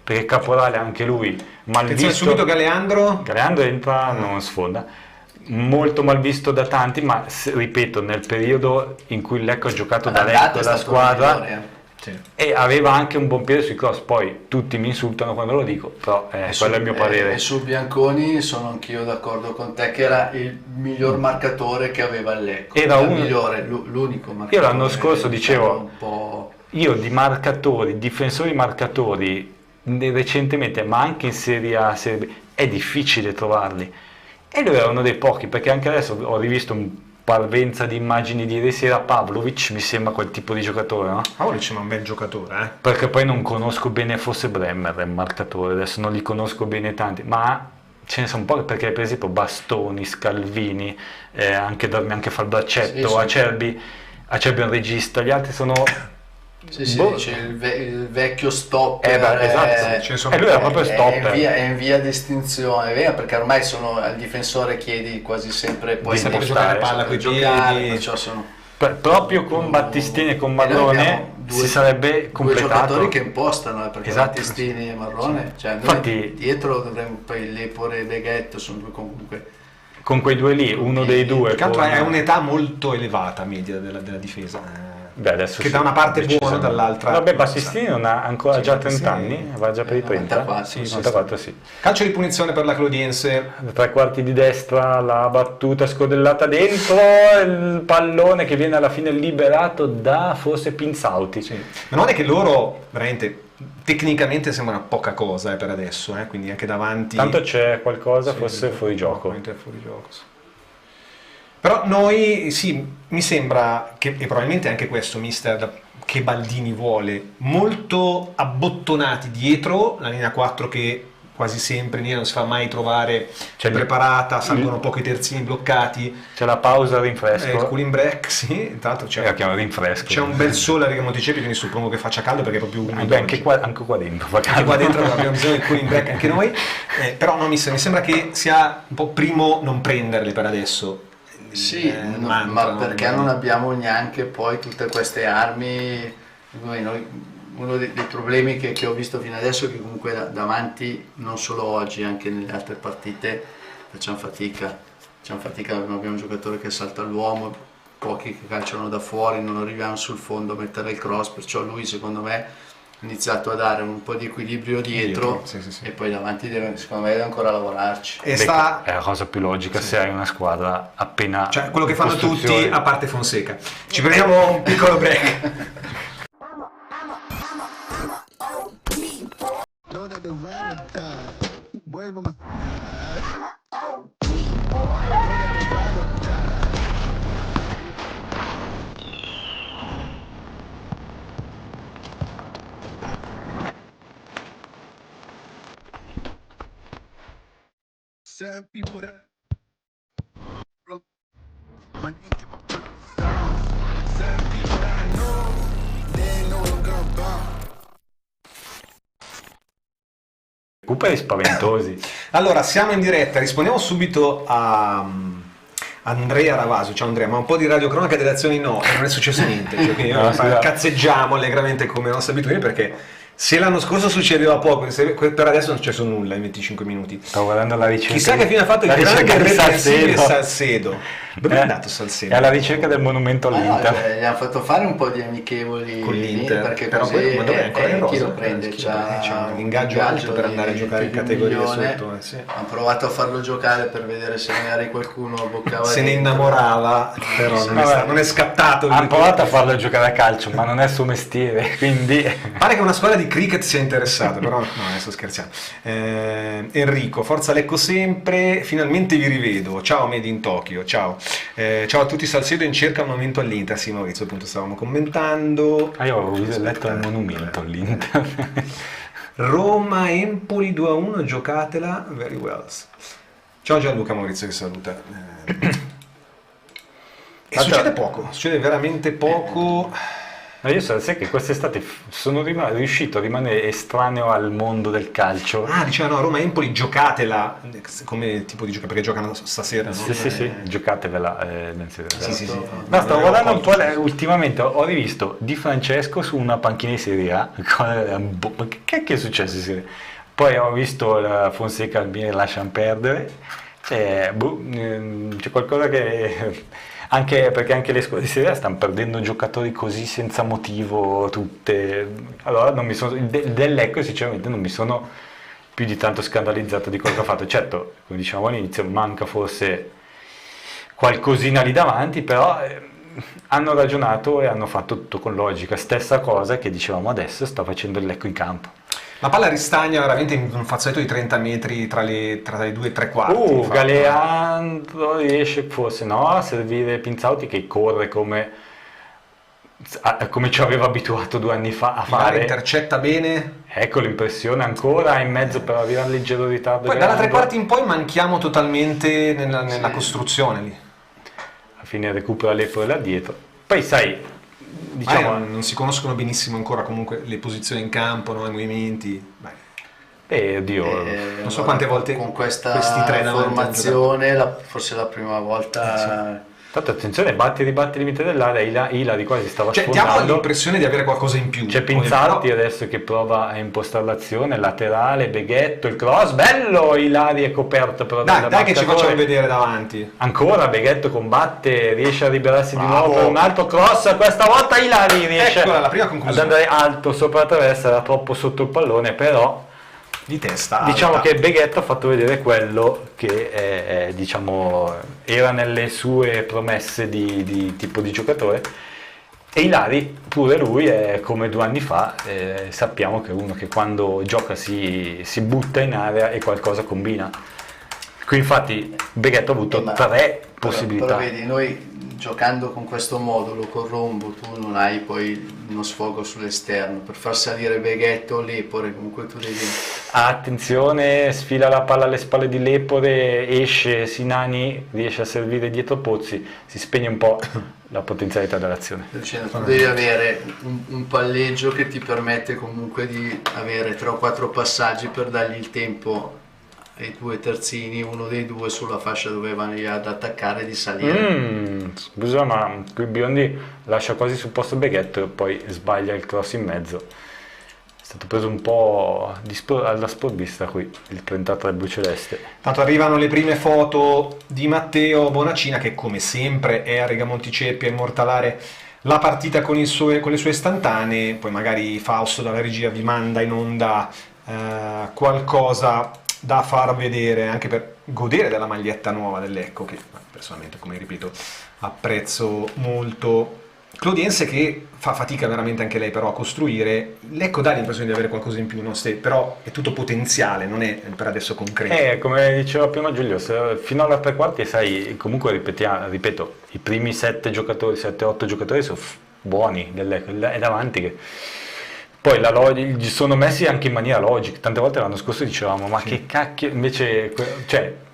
perché Caporale anche lui mal visto. Subito Galeandro entra, non sfonda, molto mal visto da tanti, ma ripeto, nel periodo in cui il Lecco ha giocato da retto la squadra, e aveva anche un buon piede sui cross. Poi tutti mi insultano quando lo dico, però quello è il mio parere. E su Bianconi sono anch'io d'accordo con te, che era il miglior marcatore che aveva il Lecco, era l'unico marcatore. Io l'anno scorso dicevo, io di marcatori, difensori marcatori recentemente, ma anche in Serie A, Serie B, è difficile trovarli. E lui era uno dei pochi, perché anche adesso ho rivisto un parvenza di immagini di ieri sera. Pavlovic mi sembra quel tipo di giocatore, no? Pavlovic è un bel giocatore, Perché poi non conosco bene, forse Bremer è un marcatore, adesso non li conosco bene tanti, ma ce ne sono un po', perché per esempio Bastoni, Scalvini, anche Faldaccetto, Acerbi è un regista, gli altri sono... dice il vecchio stopper, esatto. Lui era proprio stopper, è in via di estinzione, perché ormai al difensore chiedi quasi sempre poi di giocare palla coi piedi, proprio con Battistini e con Marrone si sarebbe completato. 2 giocatori che impostano, perché Battistini e Marrone, infatti dietro dovremmo, poi Lepore e Beghetto sono 2 comunque, con quei 2 lì, uno dei 2 che altro è un'età molto elevata media della difesa. Adesso che da una parte è buono, dall'altra. Vabbè, Battistini non ha ancora già 30 anni, va già per i 30. 94, sì. Calcio di punizione per la Clodiense. 3/4 di destra, la battuta scodellata dentro, il pallone che viene alla fine liberato da forse Pinzauti. Ma non è che loro veramente tecnicamente sembra poca cosa per adesso, quindi anche davanti. Tanto c'è qualcosa, forse fuori gioco. Però noi, mi sembra che, e probabilmente anche questo mister che Baldini vuole, molto abbottonati dietro, la linea 4 che quasi sempre non si fa mai trovare preparata, salgono pochi terzini bloccati. C'è la pausa rinfresco. Il cooling break, tra l'altro c'è un bel sole a Riga Monticelli, quindi suppongo che faccia caldo perché è proprio umido. Anche qua dentro fa caldo. Anche qua dentro abbiamo bisogno del cooling break anche noi, però no, mi sembra che sia un po' primo non prenderle per adesso. Ma perché non abbiamo neanche poi tutte queste armi? Uno dei problemi che ho visto fino adesso è che comunque davanti, non solo oggi, anche nelle altre partite facciamo fatica, non abbiamo un giocatore che salta all'uomo, pochi che calciano da fuori, non arriviamo sul fondo a mettere il cross, perciò lui secondo me ha iniziato a dare un po' di equilibrio dietro. E poi davanti secondo me deve ancora lavorarci. È la cosa più logica se hai una squadra appena, cioè quello che fanno tutti a parte Fonseca. Ci prendiamo un piccolo break. Recuperi spaventosi. Allora, siamo in diretta, rispondiamo subito a Andrea Ravasio. Ciao Andrea, ma un po' di radiocronaca delle azioni no, non è successo niente, cazzeggiamo allegramente come nostra abitudine perché Se l'anno scorso succedeva poco, per adesso non è successo nulla in 25 minuti. Stavo guardando la ricerca. Chissà che fine ha fatto il grande irreprensibile Salcedo. Dove è andato Salcedo? È alla ricerca del monumento all'Inter. Gli hanno fatto fare un po' di amichevoli con l'Inter, perché però così poi dov'è ancora in rosa? chi lo prende? C'ha un ingaggio alto per andare a giocare in categoria sotto. Sì. Hanno provato a farlo giocare per vedere se magari qualcuno boccava. Se ne innamorava, però non è scattato. Hanno provato a farlo giocare a calcio, ma non è il suo mestiere, quindi... Pare che una squadra di cricket sia interessata, però no, adesso scherziamo. Enrico, forza Lecco sempre, finalmente vi rivedo. Ciao Made in Tokyo, ciao. Ciao a tutti, Salcedo in cerca un momento all'Inter. Sì, Maurizio, appunto stavamo commentando. Io avevo letto il monumento all'Inter. Roma Empoli 2-1, giocatela very well. Ciao Gianluca, Maurizio che saluta. E succede poco, succede veramente poco. Io sai che quest'estate sono riuscito a rimanere estraneo al mondo del calcio. Dicevano Roma Empoli, giocatela come tipo di gioco, perché giocano stasera, no? Sì, giocatevela. Sì. No, stavo guardando un po', ultimamente ho rivisto Di Francesco su una panchina di Serie A. Ma che è successo in Serie A? Poi ho visto la Fonseca Albieri lasciano perdere. C'è qualcosa che... Anche perché anche le squadre di Serie A stanno perdendo giocatori così senza motivo tutte. Allora del Lecco sinceramente non mi sono più di tanto scandalizzato di quello che ha fatto. Certo, come dicevamo all'inizio, manca forse qualcosina lì davanti, però hanno ragionato e hanno fatto tutto con logica. Stessa cosa che dicevamo adesso sta facendo il Lecco in campo. La palla ristagna veramente in un fazzoletto di 30 metri tra le 2 e 3 quarti. Galeandro riesce forse a servire Pinzauti che corre come ci aveva abituato 2 anni fa a fare. Intercetta bene. Ecco l'impressione ancora in mezzo per avere un leggero ritardo. Poi dalla 3 quarti in poi manchiamo totalmente nella costruzione lì. Alla fine recupera l'Epore là dietro. Poi sai... Diciamo, non si conoscono benissimo ancora comunque le posizioni in campo, no? I movimenti. Non so quante volte con questa questi 3 formazione forse la prima volta Tanto attenzione, batti limite dell'area, Ilari quasi stava sfondando. Diamo l'impressione di avere qualcosa in più. C'è Pinzarti adesso che prova a impostare l'azione, laterale, Beghetto, il cross, bello, Ilari è coperto però dai che ci facciamo vedere davanti. Ancora Beghetto combatte, riesce a liberarsi di nuovo per un altro cross, questa volta Ilari riesce la prima conclusione. ad andare alto sopra la traversa, era troppo sotto il pallone, però di testa diciamo alta. Che Beghetto ha fatto vedere quello che diciamo era nelle sue promesse di tipo di giocatore, e Ilari pure lui è come 2 anni fa, sappiamo che è uno che quando gioca si butta in area e qualcosa combina. Qui infatti Beghetto ha avuto 3 possibilità. Però vedi, noi giocando con questo modulo con Rombo tu non hai poi uno sfogo sull'esterno per far salire Beghetto o Lepore, comunque tu devi... Attenzione, sfila la palla alle spalle di Lepore, esce Sinani, riesce a servire dietro Pozzi, si spegne un po' la potenzialità dell'azione. Tu devi avere un palleggio che ti permette comunque di avere 3 o 4 passaggi per dargli il tempo ai 2 terzini, uno dei 2 sulla fascia dove vanno ad attaccare, di salire. Scusa, ma qui Biondi lascia quasi sul posto Beghetto e poi sbaglia il cross in mezzo. È stato preso un po' alla sprovvista qui il 33 blu celeste. Tanto arrivano le prime foto di Matteo Bonacina che come sempre è a Rigamonti Ceppi a immortalare la partita con le sue istantanee. Poi magari Fausto dalla regia vi manda in onda qualcosa da far vedere anche per godere della maglietta nuova dell'Ecco, che personalmente, come ripeto, apprezzo molto. Clodiense che fa fatica veramente anche lei però a costruire. L'Ecco dà l'impressione di avere qualcosa in più, no? Però è tutto potenziale, non è per adesso concreto. Come diceva prima Giulio, fino alla 3 quarti sai, comunque ripeto, i primi 7-8 giocatori sono buoni dell'Ecco, è davanti che... Poi gli sono messi anche in maniera logica. Tante volte l'anno scorso dicevamo ma che cacchio, invece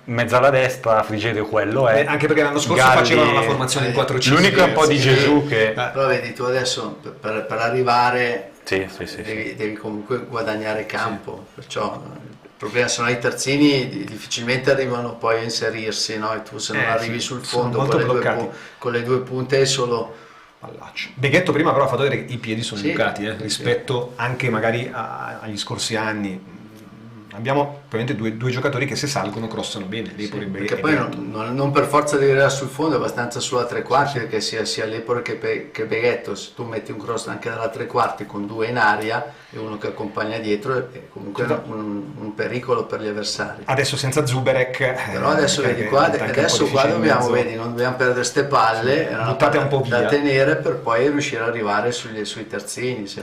mezzo alla destra Frigerio quello è. Anche perché l'anno scorso facevano una formazione in 4-5. L'unico è un po' di Gesù che... Però vedi, tu adesso per arrivare sì. Devi comunque guadagnare campo, perciò il problema sono i terzini, difficilmente arrivano poi a inserirsi, no? E tu se non arrivi sul fondo con le 2 punte è solo Pallaccio. Beghetto prima però ha fatto vedere che i piedi sono bucati rispetto sì. anche magari agli scorsi anni. Abbiamo probabilmente due giocatori che se salgono crossano bene, Lepore e perché poi non per forza devi arrivare sul fondo, è abbastanza sulla tre quarti, perché sia Lepore che Beghetto, se tu metti un cross anche dalla tre quarti con due in aria e uno che accompagna dietro, è comunque un pericolo per gli avversari. Adesso senza Zuberek, però adesso vedi qua, adesso qua dobbiamo non dobbiamo perdere queste palle, buttate un po' via da tenere per poi riuscire ad arrivare sui terzini. Sì,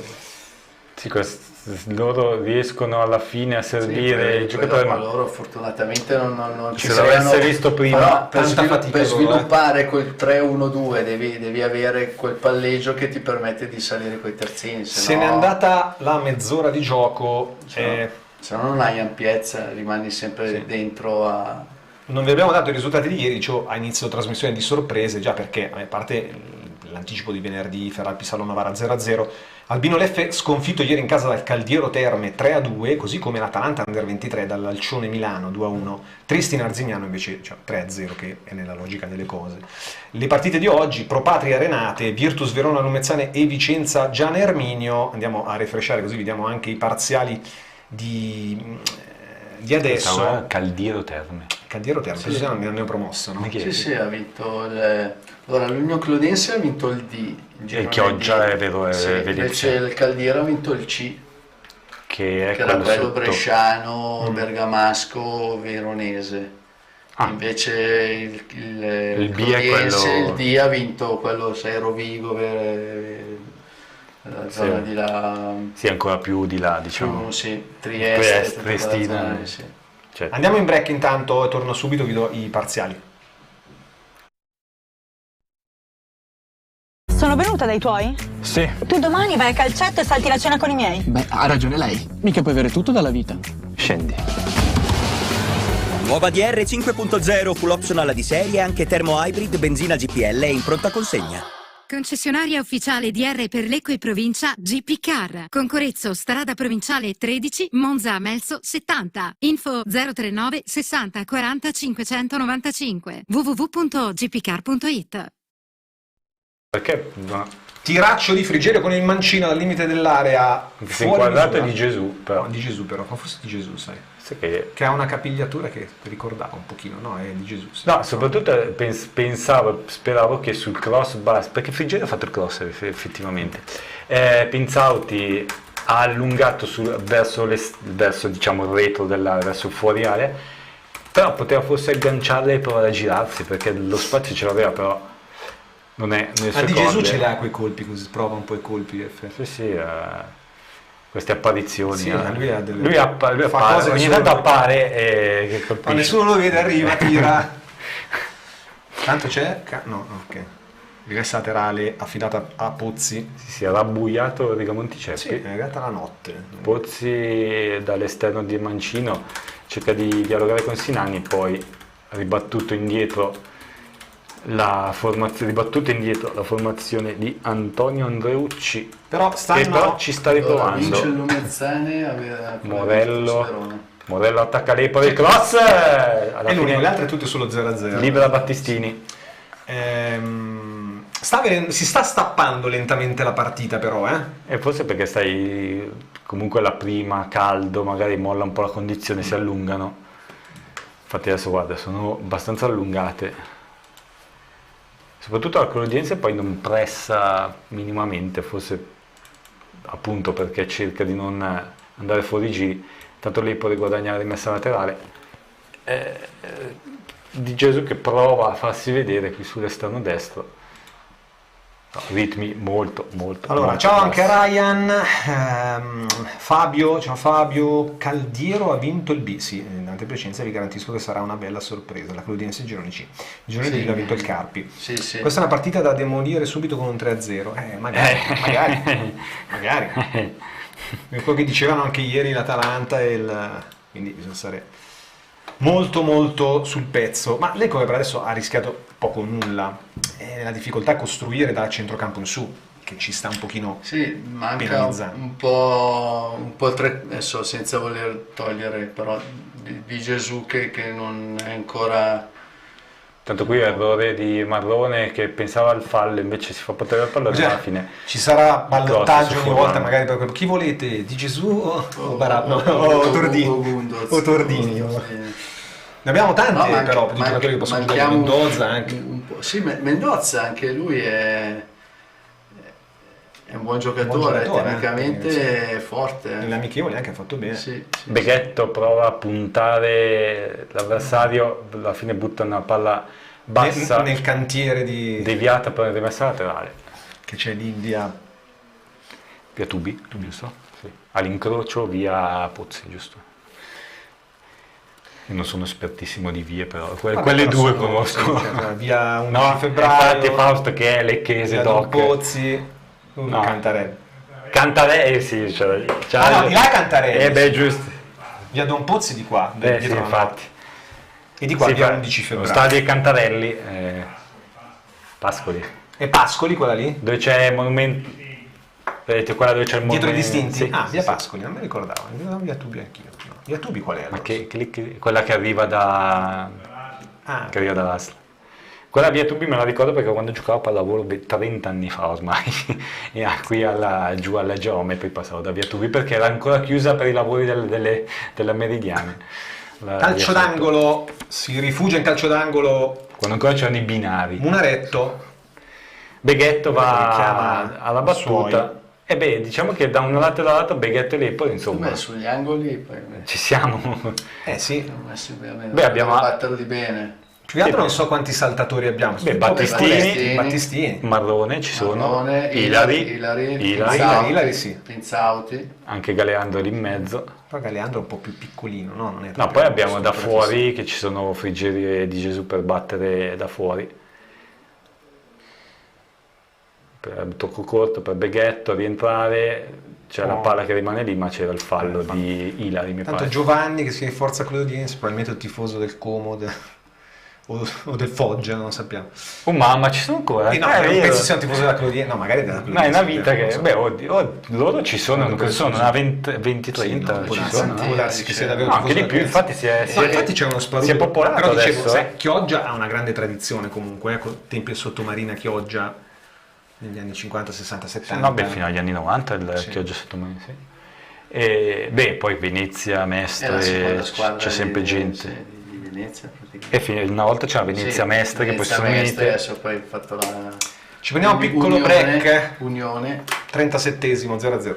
loro riescono alla fine a servire il giocatore, ma loro fortunatamente non ci se l'avesse visto prima, per sviluppare quel 3-1-2 devi avere quel palleggio che ti permette di salire coi terzini, se n'è andata la mezz'ora di gioco, se no non hai ampiezza, rimani sempre dentro a... Non vi abbiamo dato i risultati di ieri, a inizio trasmissione di sorprese, già perché a parte l'anticipo di venerdì, Ferral Pisalo Novara 0-0, Albino Leffe sconfitto ieri in casa dal Caldiero Terme 3-2, così come l'Atalanta Under 23 dall'Alcione Milano 2-1, Triestina Arzignano invece 3-0, che è nella logica delle cose. Le partite di oggi: Pro Patria Renate, Virtus Verona Lumezzane e Vicenza Gian Erminio. Andiamo a refresciare così vediamo anche i parziali di adesso. Caldiero Terme, così ne ho promosso, no? Sì, ha vinto allora l'Unione Clodense ha vinto il D, il Chioggia è vero, invece il Caldiero ha vinto il C, che era quello bresciano, bergamasco, veronese. Invece il B è quello, il D ha vinto quello Rovigo, la zona di là, ancora più di là, diciamo, Trieste, Triestina. Andiamo in break intanto e torno subito, vi do i parziali. Sono venuta dai tuoi? Sì. Tu domani vai a calcetto e salti la cena con i miei? Beh, ha ragione lei. Mica puoi avere tutto dalla vita. Scendi. Nuova DR 5.0 full optional di serie, anche termo hybrid, benzina GPL e in pronta consegna. Concessionaria ufficiale DR per Lecco e provincia GP Car. Concorrezzo strada provinciale 13, Monza Melso 70. Info 039 60 40 595. www.gpcar.it. Perché tiraccio di Frigerio con il mancino al limite dell'area, si inquadrato di Gesù, però. No, di Gesù però, forse di Gesù, sai. Che ha una capigliatura che ricordava un pochino, no? È di Gesù. No, soprattutto speravo che sul crossbar, perché Frigerio ha fatto il cross effettivamente, Pinzauti ha allungato verso diciamo il retro dell'area, verso il fuori area, però poteva forse agganciarle e provare a girarsi, perché lo spazio ce l'aveva, però non è nel suo Di corde. Gesù ce l'ha quei colpi, così prova un po' i colpi, in effetti. Sì, queste apparizioni. Sì, lui appare, ogni tanto appare e colpisce. Ma nessuno lo vede, arriva, tira. Tanto c'è? No, ok. Diversa laterale affidata a Pozzi. Si è rabbuiato Rigamonti Ceppi. Sì, è arrivata la notte. Pozzi dall'esterno di Mancino cerca di dialogare con Sinani, poi ribattuto indietro la formazione di Antonio Andreucci, però ci sta riprovando. Morello attacca Lepore, il cross alla fine, le altre tutte sullo 0-0. libera Battistini. Si sta stappando lentamente la partita, però E forse perché stai comunque la prima caldo, magari molla un po' la condizione, si allungano. Infatti adesso guarda, sono abbastanza allungate. Soprattutto la Clodiense poi non pressa minimamente, forse appunto perché cerca di non andare fuori giri, tanto lei può guadagnare rimessa laterale. Di Gesù che prova a farsi vedere qui sull'esterno destro. Ritmi molto allora molto ciao bassi. Anche Ryan, ciao Fabio. Caldiero ha vinto il B, sì, in anteprecedenza vi garantisco che sarà una bella sorpresa. La Clodiense Gironi C, il Gironi D ha vinto il Carpi. Sì. Questa è una partita da demolire subito con un 3-0, magari quello che dicevano anche ieri l'Atalanta quindi bisogna stare molto sul pezzo. Ma Lecco per adesso ha rischiato poco o nulla, la difficoltà a costruire dal centrocampo in su, che ci sta un pochino manca un po' adesso, senza voler togliere però di Gesù che non è ancora Tanto qui errore di Marrone che pensava al fallo, invece si fa potere il pallone, alla fine ci sarà ballottaggio ogni Forlán. volta, magari per chi volete, Di Gesù o Tordini? O Tordini. Ne abbiamo tanti però, di giocatori che possono giocare. Mendoza anche. Sì, Mendoza anche lui è un buon giocatore, tecnicamente è forte. Nelle amichevoli anche ha fatto bene. Sì. Beghetto prova a puntare l'avversario, alla fine butta una palla bassa nel cantiere deviata per rimessa laterale. Che c'è l'India. Via Tubi, giusto? Sì. All'incrocio via Pozzi, giusto? Io non sono espertissimo di vie, però quelle due conosco. Via 11 febbraio. Infatti Fausto che è Lecchese, Doc. Pozzi, Cantarelli. Cantarelli, sì. Di là Cantarelli. Beh, giusto. Via Don Pozzi di qua. Sì, infatti. E di qua via 11 febbraio. Stadio Cantarelli, Pascoli. E Pascoli, quella lì? Dove c'è il monumento. Vedete, quella dove c'è il dietro monumento. i distinti? Sì, via Pascoli, non mi ricordavo. Via Tubi anch'io. No. Via Tubi qual è? Ma quella che arriva da. Che arriva dall'Asla. Quella via Tubi me la ricordo perché quando giocavo a pallavolo 30 anni fa ormai, e qui giù alla Geome poi passavo da via Tubi perché era ancora chiusa per i lavori della Meridiane. Calcio d'angolo, si rifugia in calcio d'angolo. Quando ancora c'erano i binari. Munaretto. Beghetto va alla battuta. E diciamo che da un lato e dall'altro Beghetto e Lepore, insomma. Sugli angoli poi ci siamo. Sì. Abbiamo batterlo di bene. Più che altro non so quanti saltatori abbiamo. Battistini, Marrone ci sono, Ilari, sì. Pinzauti. Anche Galeandro lì in mezzo. Però Galeandro è un po' più piccolino, no? Non è poi abbiamo da fuori che ci sono Friggeri e Di Gesù per battere da fuori. Per tocco corto per Beghetto rientrare, c'è la palla che rimane lì, ma c'era il fallo di Ilari, mi pare. Tanto Giovanni che si rinforza quello di Dienz, probabilmente il tifoso del Como o del Foggia, non lo sappiamo. Ma ci sono ancora. Non penso sia un tifoso della Clodiense, no, magari della Clodiense. No, è una vita che, loro ci sono, non sono, una 20-30 ci sono. Può darsi che sia davvero anche di più, infatti infatti c'è uno sparuto. Si è popolato però adesso. Dicevo, Chioggia ha una grande tradizione comunque, tempi sottomarina Chioggia negli anni 50, 60, 70. Fino agli anni 90 il Chioggia sottomarina, sì. E poi Venezia, Mestre, c'è sempre gente. Di Venezia e una volta c'era Venezia Mestre che poi sono unite. Adesso poi fatto ci prendiamo un piccolo break. Unione 37esimo 0-0.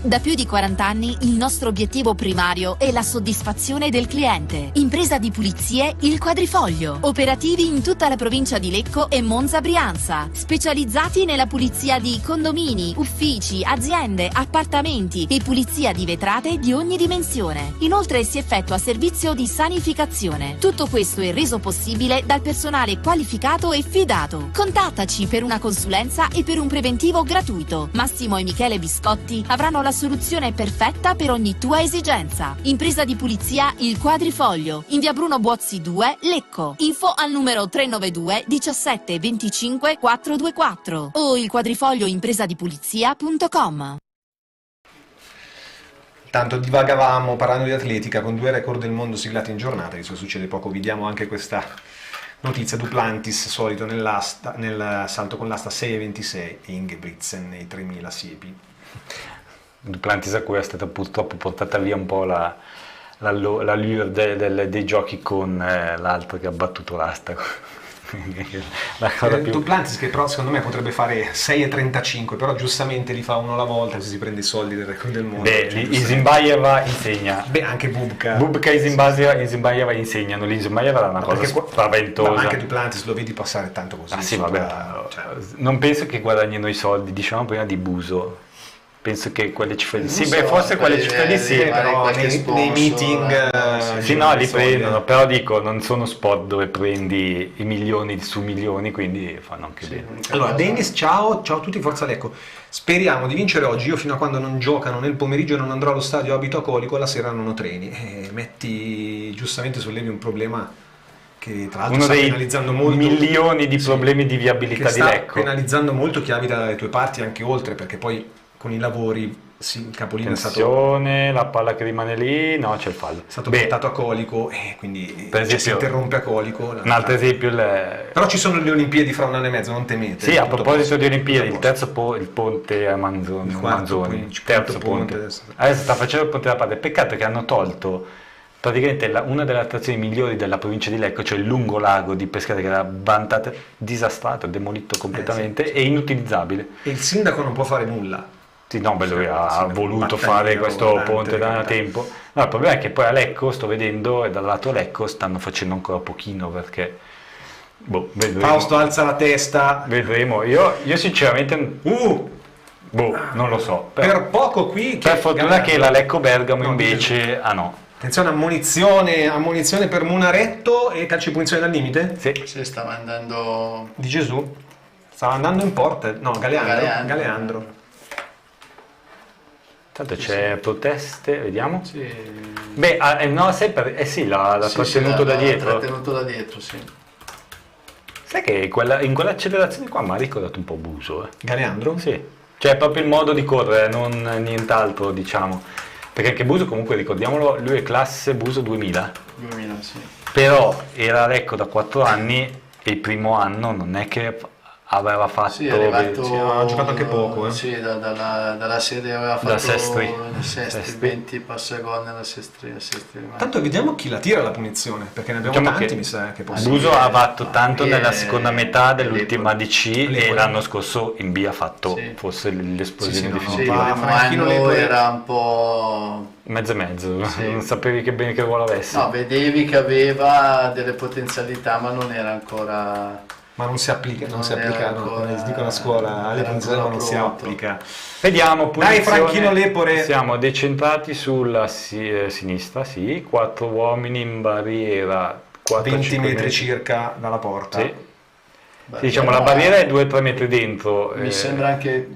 Da più di 40 anni il nostro obiettivo primario è la soddisfazione del cliente. Impresa di pulizie Il Quadrifoglio. Operativi in tutta la provincia di Lecco e Monza Brianza. Specializzati nella pulizia di condomini, uffici, aziende, appartamenti e pulizia di vetrate di ogni dimensione. Inoltre si effettua servizio di sanificazione. Tutto questo è reso possibile dal personale qualificato e fidato. Contattaci per una consulenza e per un preventivo gratuito. Massimo e Michele Biscotti avranno la soluzione perfetta per ogni tua esigenza. Impresa di pulizia Il Quadrifoglio, in via Bruno Buozzi 2, Lecco. Info al numero 392 17 25 424 o ilquadrifoglioimpresadipulizia.com. Tanto divagavamo parlando di atletica con 2 record del mondo siglati in giornata, questo succede poco, vediamo anche questa notizia. Duplantis solito nel salto con l'asta 6,26 e Ingebrigtsen nei 3000 siepi. Duplantis a cui è stata purtroppo portata via un po' la lure dei giochi con l'altro che ha battuto l'asta. Duplantis che però secondo me potrebbe fare 6,35, però giustamente li fa uno alla volta così si prende i soldi del record del mondo. Isinbayeva insegna. Anche Bubka e Isinbayeva insegnano. L'Isinbayeva era una cosa spaventosa. Ma anche Duplantis lo vedi passare tanto così. Sì, vabbè. Non penso che guadagnino i soldi, dicevamo prima di Buso. Penso che quelle cifre di forse quelle cifre di però nei meeting li prendono, però dico, non sono spot dove prendi i milioni su milioni, quindi fanno anche bene. Allora, Dennis, ciao a tutti, forza Lecco. Speriamo di vincere oggi. Io fino a quando non giocano nel pomeriggio non andrò allo stadio, abito a Colico, la sera non ho treni. Metti giustamente sollevi un problema che tra l'altro sta penalizzando molto, milioni di problemi di viabilità di Lecco. Sta penalizzando molto chi abita dalle tue parti, anche oltre, perché poi con i lavori Sì, il capolino è stato... Attenzione, la palla che rimane lì, no, c'è il fallo. È stato portato a colico e quindi per esempio, si interrompe a colico. Un altro esempio... Però ci sono le Olimpiadi fra un anno e mezzo, non temete. Sì, a proposito di Olimpiadi, il terzo il ponte a Manzoni. Il terzo ponte. Adesso sta facendo il ponte della parte. Peccato che hanno tolto praticamente una delle attrazioni migliori della provincia di Lecco, cioè il lungo lago di Pescate, che era vantato, disastrato, demolito completamente e inutilizzabile. E il sindaco non può fare nulla. Sì, no, beh, lui ha voluto fare questo ponte da tempo. No, il problema è che poi a Lecco, sto vedendo, e dal lato Lecco stanno facendo ancora pochino, perché... vedremo. Fausto alza la testa. Vedremo. Io sinceramente... non lo so. Per poco qui... Per fortuna che la Lecco Bergamo invece... Ah no. Attenzione, ammonizione per Munaretto e calcio di punizione dal limite? Sì, stava andando... Di Gesù. Stava andando in porta. No, Galeandro. Tanto c'è proteste, vediamo. Sì. Beh, no, sempre, sì, l'ha trattenuto da dietro. L'ha trattenuto da dietro, sì. Sai che in quell'accelerazione qua mi ha ricordato un po' Buso. Galeandro? Sì. Cioè proprio il modo di correre, non nient'altro, diciamo. Perché anche Buso, comunque, ricordiamolo, lui è classe Buso 2000. 2000, sì. Però era a Lecco da 4 anni e il primo anno non è che... aveva fatto... Sì, è arrivato, ha giocato anche poco. Sì, dalla serie aveva fatto... Da Sestri. 20 passagol nella Sestri. Tanto vediamo chi la tira la punizione, perché ne abbiamo tanti, mi sa che possiamo... Buso ha fatto tanto nella seconda metà dell'ultima DC e l'anno scorso in B ha fatto forse l'esplosione definitiva. Il primo anno era un po'... mezzo, non sapevi che bene che ruolo avesse. No, vedevi che aveva delle potenzialità, ma non era ancora... Ma non si applica, come si dicono a scuola, alle punizioni non si applica. Vediamo, dai Franchino Lepore. Siamo decentrati sulla sinistra, sì, 4 uomini in barriera, 20 metri circa dalla porta. Sì. Diciamo la barriera è 2-3 metri dentro. Mi sembra anche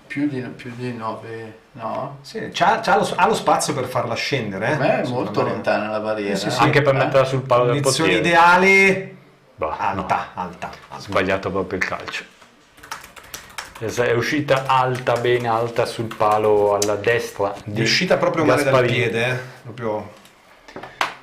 più di 9, no? Sì, ha lo spazio per farla scendere. Per me è molto lontana la barriera. Sì, anche per metterla sul palo del portiere. Condizione ideale... alta. Sbagliato proprio il calcio. È uscita bene alta sul palo alla destra. È uscita proprio male dal piede, proprio.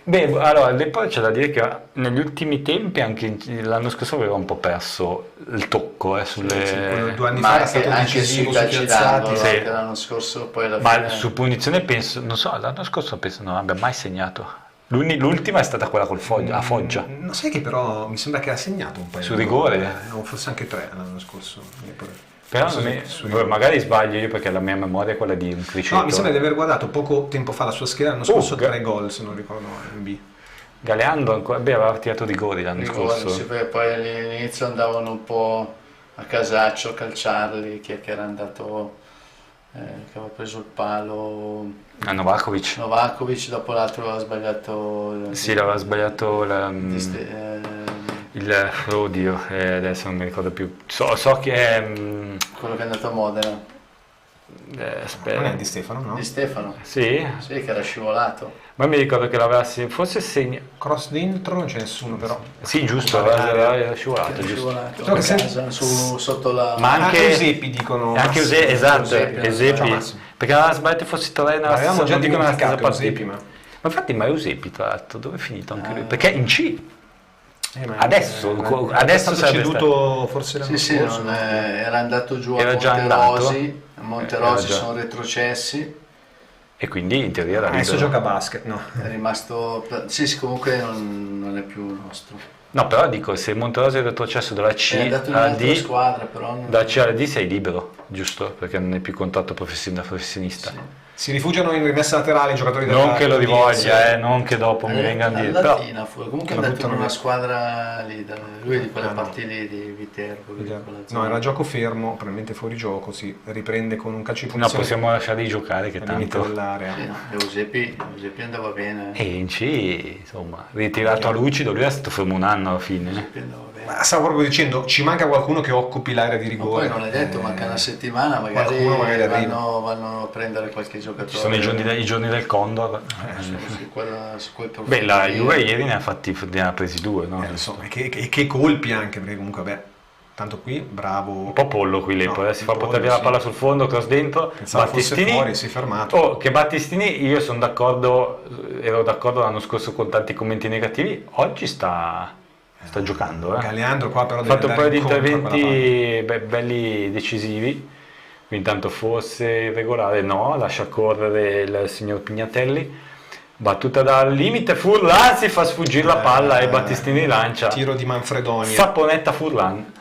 Beh, allora, poi c'è da dire che negli ultimi tempi, anche l'anno scorso, aveva un po' perso il tocco sulle... 2 anni fa era stato decisivo su piazzati. L'anno scorso poi ma su punizione penso, non so, l'anno scorso penso non abbia mai segnato. L'ultima è stata quella a Foggia. No, sai che però mi sembra che ha segnato un paio. Su rigore? No, forse anche 3 l'anno scorso. Però magari sbaglio io, perché la mia memoria è quella di un Criceto. No, mi sembra di aver guardato poco tempo fa la sua scheda, l'anno scorso 3 gol, se non ricordo male, in B. Galeandro aveva tirato rigori l'anno scorso. Sì, perché poi all'inizio andavano un po' a casaccio a calciarli, chi è che era andato... che aveva preso il palo Novakovic, dopo l'altro aveva sbagliato l'aveva sbagliato oddio, adesso non mi ricordo più, so che è quello che è andato a Modena, non è Di Stefano, no? Di Stefano, sì, che era scivolato, ma mi ricordo che l'aveva forse cross dentro, non c'è nessuno però, sì, giusto, aveva scivolato, sotto la... ma anche Esepi dicono, anche Esepi, perché aveva sbagliato forse Torino, avevamo già dicono la stessa Esepi, ma infatti Eusepi tra l'altro dove è finito anche lui, perché in C adesso sarebbe ceduto forse l'anno scorso, era andato giù a Monterosi sono retrocessi e quindi in teoria era adesso gioca a basket, no? È rimasto comunque non è più nostro. No, però dico, se Monterosi è retrocesso dalla C alla D, squadra, però dalla C alla D sei libero, giusto? Perché non è più contratto professionista. Sì. Si rifugiano in rimessa laterale i giocatori della non che lo rivoglia, non che dopo mi venga a dire, però comunque è andato in una squadra lì, lui è di quelle parti lì di Viterbo. No, era gioco fermo, probabilmente fuori gioco, si riprende con un calcio di punizione. No, possiamo lasciarli giocare che tanto dell'area. Eusepi andava bene. E in C, insomma, ritirato a lucido, lui è stato fermo un anno alla fine. Ma stavo proprio dicendo, ci manca qualcuno che occupi l'area di rigore. Ma poi non è detto, manca una settimana, magari vanno a prendere qualche giocatore. Ci sono i giorni del Condor. Su quel beh, la Juve ieri ne ha presi 2, no? Insomma, che colpi anche, perché comunque Tanto qui, bravo. Un po' pollo qui Lepore, si fa portare via la palla sul fondo, cross dentro. Pensavo Battistini, fosse fuori, si è fermato. Oh, che Battistini, io sono d'accordo, ero d'accordo l'anno scorso con tanti commenti negativi, oggi sta giocando. Galeandro qua però ha fatto un paio di interventi belli decisivi, intanto forse irregolare, no, lascia correre il signor Pignatelli. Battuta dal limite, Furlan si fa sfuggire la palla e Battistini lancia. Tiro di Manfredoni. Saponetta Furlan.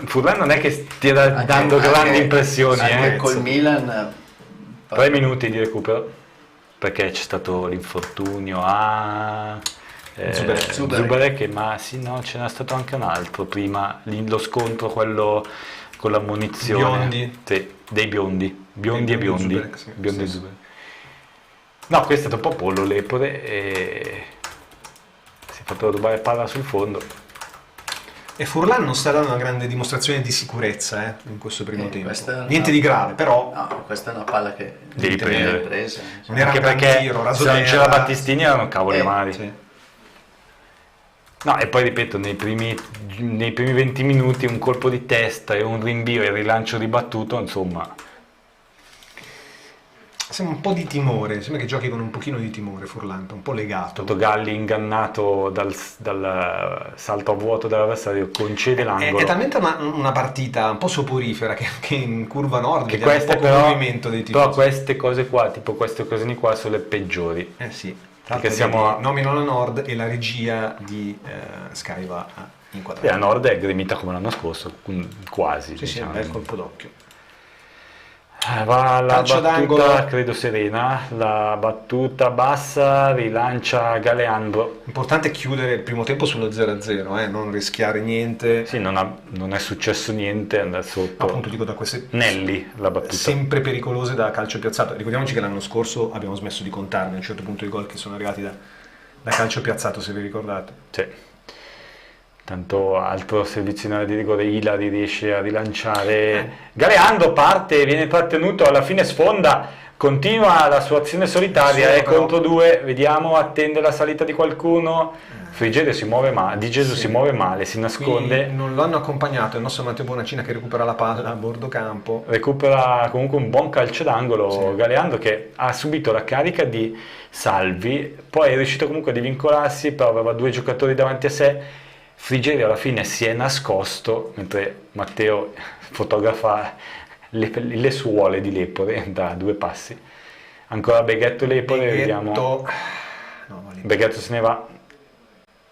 Furlan non è che stia dando grandi impressioni. Anche col Milan. 3 minuti di recupero, perché c'è stato l'infortunio a Zuberek, ma sì, no, ce n'è stato anche un altro prima, lo scontro, quello con la munizione. Biondi. Sì, dei biondi. Biondi e biondi. Zuberek, sì. Biondi e Zuberek. No, questo è stato un po' pollo Lepore e si è fatto rubare palla sul fondo. E Furlan non sta dando una grande dimostrazione di sicurezza in questo primo tempo. Niente di grave, però. No, questa è una palla che devi prendere. Presa. Non era anche un gran perché tiro, se non c'era Battistini erano cavoli amari. Sì. No, e poi ripeto, nei primi 20 minuti un colpo di testa e un rinvio e rilancio ribattuto, insomma. Sembra un po' di timore, sembra che giochi con un pochino di timore Furlan, un po' legato. Galli ingannato dal salto a vuoto dell'avversario, concede l'angolo. È talmente una partita un po' soporifera che in curva nord che vediamo queste poco movimento dei tifosi. Però queste cose qua, tipo queste occasioni qua, sono le peggiori. Sì. Perché siamo nomino la Nord e la regia di Sky va a inquadrare. La Nord è gremita come l'anno scorso, quasi. Sì, diciamo. sì, è un bel colpo d'occhio. Va la Calcio battuta, d'angolo. credo serena, la battuta bassa, rilancia Galeandro. Importante chiudere il primo tempo sullo 0-0, non rischiare niente. Sì, non è successo niente, andare sotto. Appunto dico da queste Nelli la battuta. sempre pericolose da calcio piazzato. Ricordiamoci che l'anno scorso abbiamo smesso di contarne a un certo punto i gol che sono arrivati da calcio piazzato, se vi ricordate. Sì. Tanto altro servizio in area di rigore, Ilari riesce a rilanciare. Galeando parte, viene trattenuto, alla fine sfonda, continua la sua azione solitaria, è contro due, vediamo, attende la salita di qualcuno. Frigerio si muove male, Di Gesù si muove male, si nasconde. Quindi non lo hanno accompagnato il nostro Matteo Bonacina che recupera la palla a bordo campo. Recupera comunque un buon calcio d'angolo, sì. Galeando che ha subito la carica di Salvi, poi è riuscito comunque a divincolarsi, però aveva due giocatori davanti a sé. Frigerio alla fine si è nascosto mentre Matteo fotografa le suole di Lepore da 2 passi. Ancora Beghetto Lepore, vediamo. Beghetto se ne va.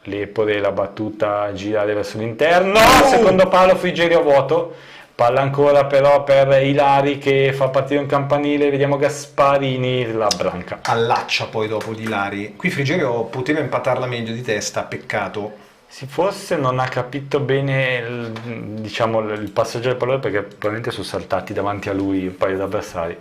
Lepore, la battuta a girare verso l'interno. Secondo palo, Frigerio a vuoto. Palla ancora però per Ilari che fa partire un campanile. Vediamo Gasparini, la branca. Allaccia poi dopo di Ilari. Qui Frigerio poteva impattarla meglio di testa, peccato. Sì, forse non ha capito bene il passaggio del pallone perché probabilmente sono saltati davanti a lui un paio di avversari.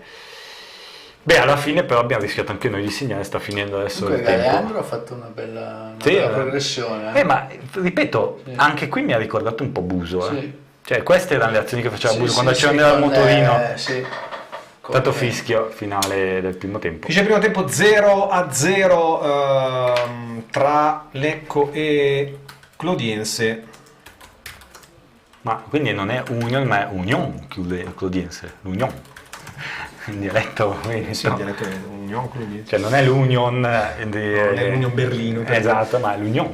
Beh, alla fine però abbiamo rischiato anche noi di segnare, sta finendo adesso il tempo. Galeandro ha fatto una bella progressione. Ma ripeto, anche qui mi ha ricordato un po' Buso. Sì. Cioè, queste erano le azioni che faceva Buso quando c'era il motorino. Tanto fischio finale del primo tempo. Dice primo tempo 0-0 tra Lecco e Clodiense. Ma quindi non è Union, ma è Union Clodiense. L'Union. In dialetto. Sì, in dialetto Union Clodiense. Cioè non è l'Union. Non è l'Union Berlino. Esatto, ma è l'Union.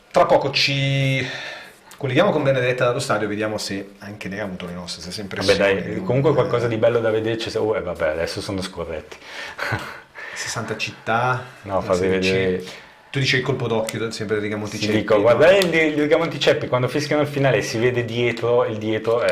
Tra poco ci colleghiamo con Benedetta dallo stadio, vediamo se anche lei ha avuto le nostre impressioni. Vabbè dai, comunque qualcosa di bello da vederci. Vabbè, adesso sono scorretti. 60 città. No, fate vedere. Tu dici il colpo d'occhio sempre dei Rigamonti Ceppi. Dico, guardate il Rigamonti Ceppi, quando fischiano il finale si vede dietro, il dietro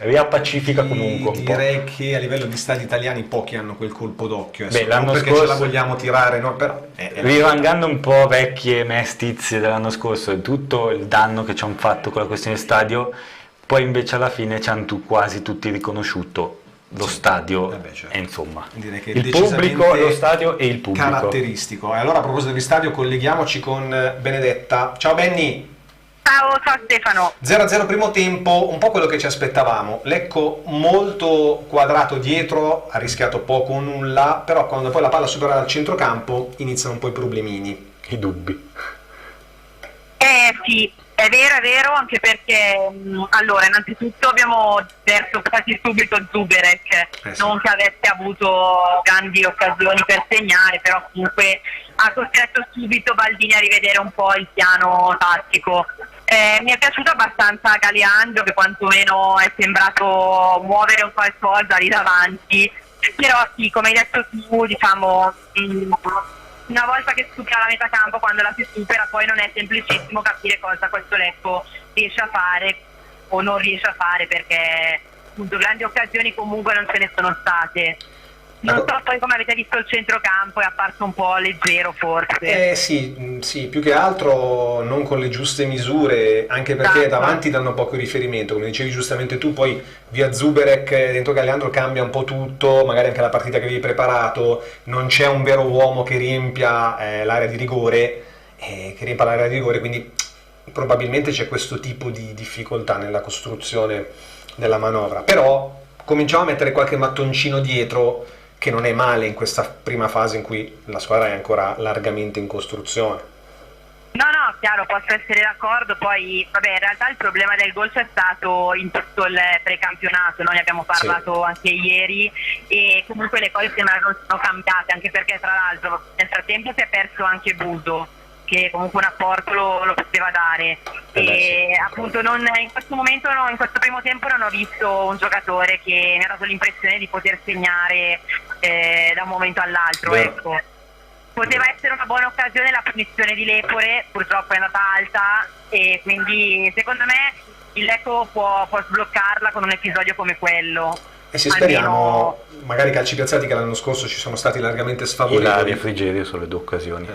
riappacifica comunque un po'. Direi che a livello di stadi italiani pochi hanno quel colpo d'occhio. Beh, l'anno perché scorso ce la vogliamo tirare, no? Però rirangando un po' vecchie mestizie dell'anno scorso e tutto il danno che ci hanno fatto con la questione stadio, poi invece alla fine ci hanno quasi tutti riconosciuto lo stadio, certo. Insomma, direi che il pubblico, lo stadio e il pubblico caratteristico. E allora a proposito di stadio colleghiamoci con Benedetta. Ciao Benny. Ciao Stefano. 0-0 primo tempo, un po' quello che ci aspettavamo. Lecco molto quadrato dietro, ha rischiato poco o nulla, però quando poi la palla supera il centrocampo iniziano un po' i problemini. I dubbi. Sì, È vero, anche perché allora, innanzitutto abbiamo perso quasi subito Zuberek, sì. Non che avesse avuto grandi occasioni per segnare, però comunque ha costretto subito Baldini a rivedere un po' il piano tattico. Mi è piaciuto abbastanza Caliandro, che quantomeno è sembrato muovere un qualcosa lì davanti, però sì, come hai detto tu, diciamo, una volta che supera la metà campo, quando la si supera, poi non è semplicissimo capire cosa questo Lecco riesce a fare o non riesce a fare, perché appunto grandi occasioni comunque non ce ne sono state. Non so poi come avete visto il centrocampo, è apparso un po' leggero forse. Sì, più che altro non con le giuste misure, anche perché davanti danno poco riferimento, come dicevi giustamente tu, poi via Zuberek dentro Caliandro cambia un po' tutto, magari anche la partita che avevi preparato, non c'è un vero uomo che riempia l'area di rigore, quindi probabilmente c'è questo tipo di difficoltà nella costruzione della manovra, però cominciamo a mettere qualche mattoncino dietro, che non è male in questa prima fase in cui la squadra è ancora largamente in costruzione. No, chiaro, posso essere d'accordo. Poi, vabbè, in realtà il problema del gol c'è stato in tutto il precampionato, noi ne abbiamo parlato anche ieri, e comunque le cose sembrano sono cambiate, anche perché tra l'altro nel frattempo si è perso anche Buso, che comunque un apporto lo poteva dare, appunto in questo momento, in questo primo tempo non ho visto un giocatore che mi ha dato l'impressione di poter segnare da un momento all'altro, ecco. Poteva essere una buona occasione la punizione di Lepore, purtroppo è andata alta, e quindi secondo me il Lecco può sbloccarla con un episodio come quello. E se speriamo, magari i calci piazzati che l'anno scorso ci sono stati largamente sfavorevoli. Ilaria e Frigerio sono le due occasioni.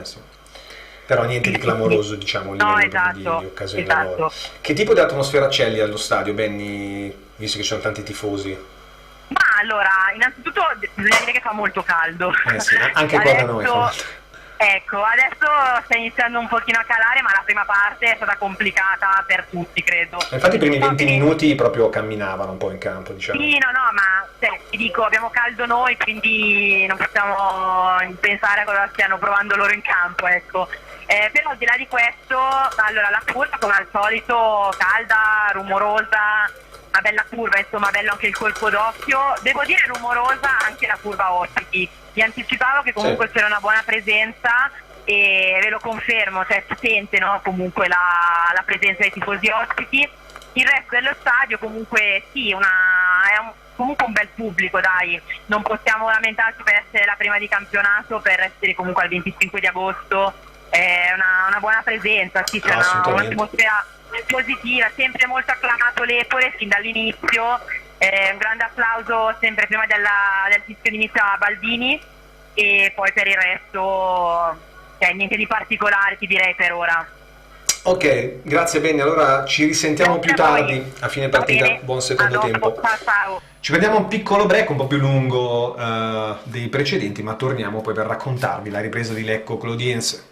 Però niente di clamoroso, diciamo, di occasioni da loro. Che tipo di atmosfera c'è lì allo stadio, Benny, visto che ci sono tanti tifosi? Ma allora, innanzitutto bisogna dire che fa molto caldo. Sì, anche qua da noi. Ecco, adesso sta iniziando un pochino a calare, ma la prima parte è stata complicata per tutti, credo. Infatti i primi 20 minuti proprio camminavano un po' in campo, diciamo. Sì, no, ma ti dico, abbiamo caldo noi, quindi non possiamo pensare a cosa stiano provando loro in campo, ecco. Però al di là di questo, allora la curva come al solito calda, rumorosa, una bella curva, insomma bello anche il colpo d'occhio, devo dire rumorosa anche la curva ospiti. Vi anticipavo che comunque c'era una buona presenza e ve lo confermo, cioè si sente, no, comunque la presenza dei tifosi ospiti. Il resto dello stadio comunque sì, comunque un bel pubblico, dai, non possiamo lamentarci per essere la prima di campionato, per essere comunque al 25 di agosto. È una buona presenza, sì, c'è un'atmosfera positiva, sempre molto acclamato Lepore fin dall'inizio, un grande applauso sempre prima del fischio d'inizio a Baldini, e poi per il resto niente di particolare, ti direi per ora. Ok, grazie Benny, allora ci risentiamo più tardi a fine partita, buon secondo tempo. Ciao. Ci prendiamo un piccolo break un po' più lungo dei precedenti, ma torniamo poi per raccontarvi la ripresa di Lecco Clodiense.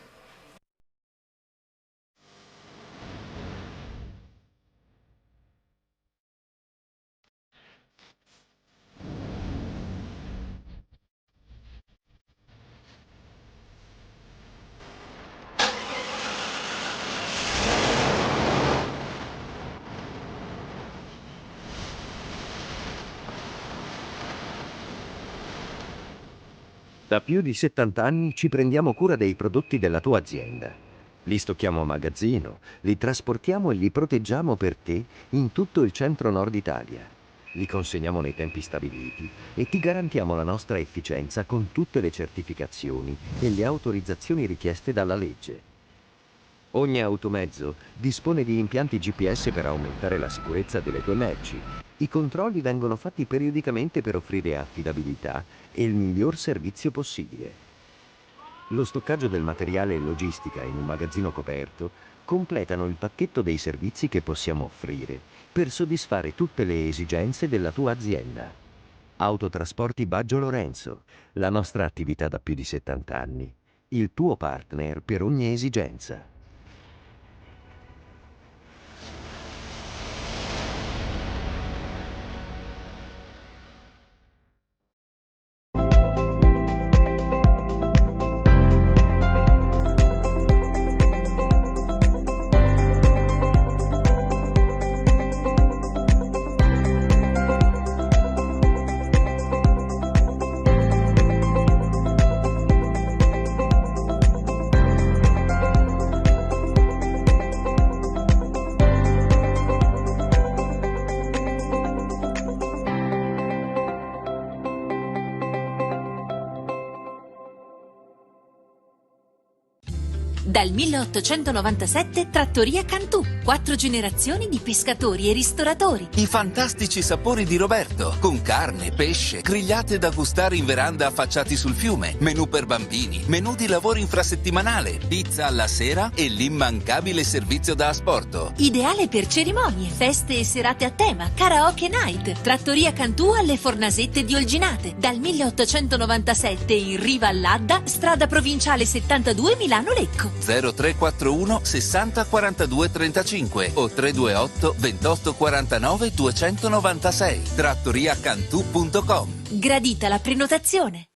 Da più di 70 anni ci prendiamo cura dei prodotti della tua azienda. Li stocchiamo a magazzino, li trasportiamo e li proteggiamo per te in tutto il centro-nord Italia. Li consegniamo nei tempi stabiliti e ti garantiamo la nostra efficienza con tutte le certificazioni e le autorizzazioni richieste dalla legge. Ogni automezzo dispone di impianti GPS per aumentare la sicurezza delle tue merci. I controlli vengono fatti periodicamente per offrire affidabilità e il miglior servizio possibile. Lo stoccaggio del materiale e logistica in un magazzino coperto completano il pacchetto dei servizi che possiamo offrire per soddisfare tutte le esigenze della tua azienda. Autotrasporti Baggio Lorenzo, la nostra attività da più di 70 anni, il tuo partner per ogni esigenza. Dal 1897 Trattoria Cantù, 4 generazioni di pescatori e ristoratori. I fantastici sapori di Roberto, con carne, pesce, grigliate da gustare in veranda affacciati sul fiume, menù per bambini, menù di lavoro infrasettimanale, pizza alla sera e l'immancabile servizio da asporto. Ideale per cerimonie, feste e serate a tema, karaoke night. Trattoria Cantù alle Fornasette di Olginate. Dal 1897 in riva all'Adda, strada provinciale 72 Milano-Lecco. 0341 60 42 35 o 328 28 49 296. trattoriacantù.com. Gradita la prenotazione.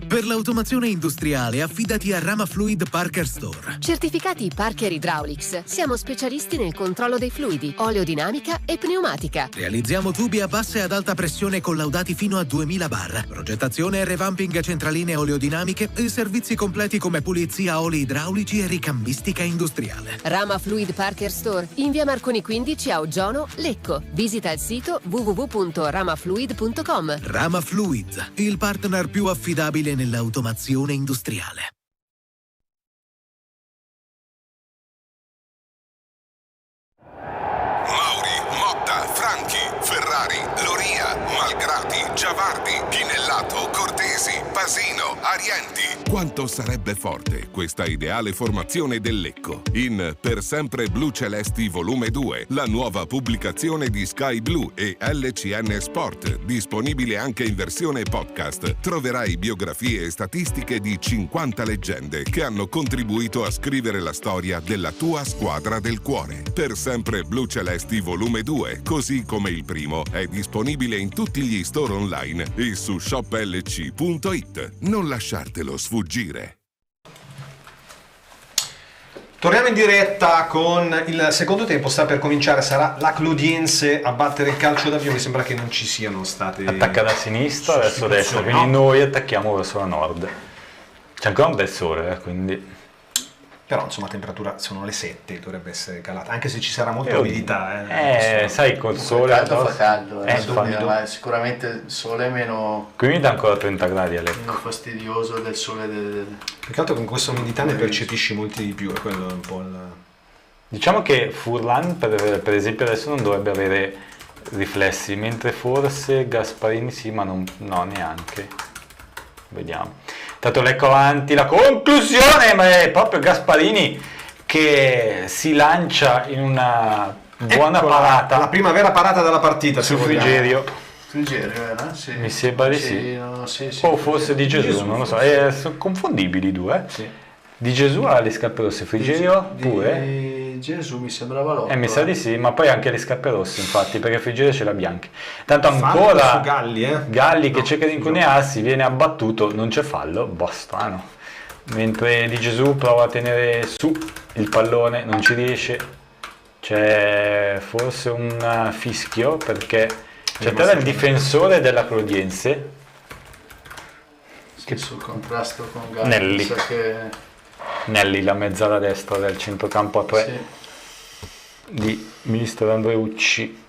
Per l'automazione industriale affidati a Rama Fluid Parker Store. Certificati Parker Hydraulics. Siamo specialisti nel controllo dei fluidi, oleodinamica e pneumatica. Realizziamo tubi a bassa e ad alta pressione collaudati fino a 2000 bar. Progettazione e revamping centraline oleodinamiche e servizi completi come pulizia oli idraulici e ricambistica industriale. Rama Fluid Parker Store in via Marconi 15 a Oggiano, Lecco. Visita il sito www.ramafluid.com. Rama Fluid, il partner più affidabile nell'automazione industriale. Mauri, Motta, Franchi, Ferrari, Loria, Malgrati, Giavardi, Pinellato, Cortesi, Pasino, Arienti. Quanto sarebbe forte questa ideale formazione del Lecco. In Per sempre blu celesti volume 2, la nuova pubblicazione di Sky Blue e LCN Sport, disponibile anche in versione podcast, troverai biografie e statistiche di 50 leggende che hanno contribuito a scrivere la storia della tua squadra del cuore. Per sempre blu celesti volume 2, così come il primo, è disponibile in tutti gli store online e su shoplc.it. Non lasciartelo sfuggire. Torniamo in diretta con il secondo tempo, sta per cominciare, sarà la Clodiense a battere il calcio d'avvio, mi sembra che non ci siano state... Attacca da sinistra verso destra, quindi noi attacchiamo verso la nord. C'è ancora un bel sole, quindi... Però insomma la temperatura sono le 7, dovrebbe essere calata, anche se ci sarà molta umidità. Sai, col sole... Fa caldo, ma sicuramente il sole è meno... Qui dà ancora 30 gradi a Lecco. Meno fastidioso del sole Più che altro con questa umidità ne percepisci molti di più, è quello un po' il... Diciamo che Furlan, per esempio, adesso non dovrebbe avere riflessi, mentre forse Gasparini sì, ma no, neanche. Vediamo. Tanto Lecco avanti, la conclusione, ma è proprio Gasparini che si lancia in una buona parata. La prima vera parata della partita su Frigerio. Frigerio era? Sì. Mi sembra di sì. Sì, o forse di Gesù, non lo so. Sono confondibili i due. Sì. Di Gesù ha le scarpe rosse, Frigerio pure. Gesù mi sembrava l'otto. Mi sa di sì, ma poi anche le scarpe rosse, infatti, perché Frigerio ce l'ha bianche. Tanto ancora Galli che cerca di incunearsi, viene abbattuto, non c'è fallo, strano. Mentre Di Gesù prova a tenere su il pallone, non ci riesce. C'è forse un fischio perché c'è il difensore della Clodiense. Che sul contrasto con Galli. Nelli, la mezzala destra del centrocampo a 3 di mister Andreucci.